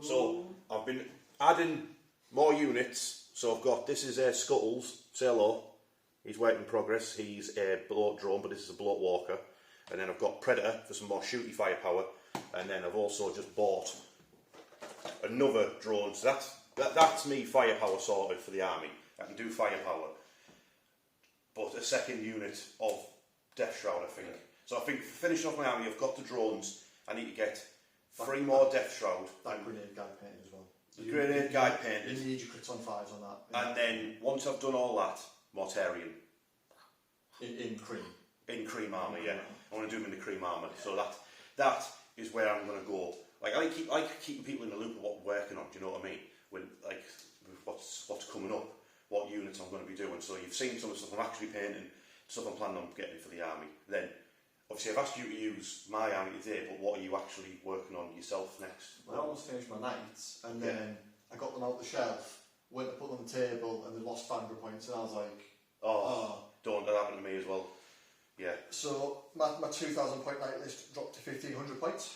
So I've been adding more units. So I've got this is Scuttles. Say hello. He's work in progress. He's a bloat drone, but this is a bloat walker. And then I've got Predator for some more shooty firepower. And then I've also just bought another drone. So that's me firepower sorted for the army. I can do firepower. But a second unit of Death Shroud, I think. So I think for finishing off my army, I've got the drones. I need to get 3 more Death Shroud. That grenade guy painted as well. The grenade guy painted. You need your crits on 5s on that. Yeah. And then once I've done all that, Mortarian. In cream. In cream armour, yeah. I want to do them in the cream armour. So that is where I'm going to go. I like keeping people in the loop of what we're working on. Do you know what I mean? When what's coming up, what units I'm going to be doing. So you've seen some of the stuff I'm actually painting, stuff I'm planning on getting for the army. Then obviously I've asked you to use my army today, but what are you actually working on yourself next? I almost finished my knights, and then I got them out the shelf, went to put them on the table, and they lost 500 points, and I was like, Don't, that happened to me as well. Yeah. So my 2,000 point knight list dropped to 1,500 points.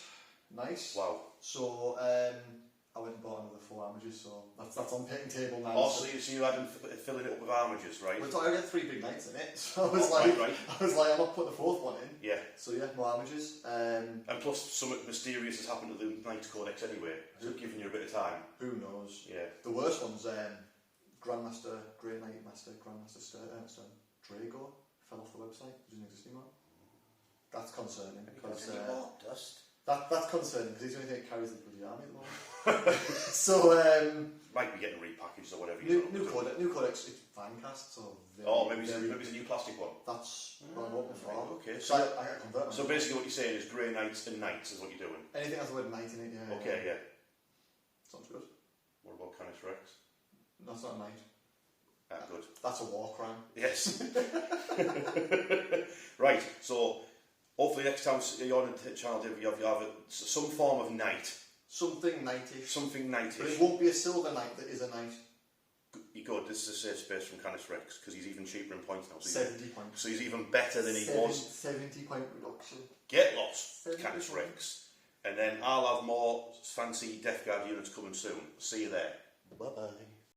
Nice. Wow. So I went and bought another 4 armigers, so that's on picking table now. Oh, so you had them filling it up with armigers, right? Well, I got 3 big knights in it, so I was like, right. I'm not putting the 4th one in. Yeah. So yeah, more armigers. And plus, something mysterious has happened to the Knights Codex anyway, so giving you a bit of time. Who knows? Yeah. The worst one's Grandmaster, Grey Knight Master, Grandmaster Drago fell off the website. It doesn't exist anymore. That's concerning. Because, that's concerning because he's the only thing that carries the bloody army at the moment. So might be getting repackaged or whatever. New codex. It's Finecast, so maybe it's a new plastic one. That's what I'm hoping for. Right, okay. So I got convert. So basically, what you're saying is Grey Knights and Knights is what you're doing. Anything has the word knight in it, yeah. Okay, yeah. Sounds good. What about Canis Rex? No, it's not a knight. Good. That's a war crime. Yes. Right. So hopefully next time you're on the channel, you have some form of knight. Something knightish. Something knightish. But it won't be a silver knight that is a knight. You're good. This is a safe space from Canis Rex because he's even cheaper in points now. So 70 points. So he's even better than he was. 70 point reduction. Get lost, 70 Canis points. Rex. And then I'll have more fancy Death Guard units coming soon. See you there. Bye bye.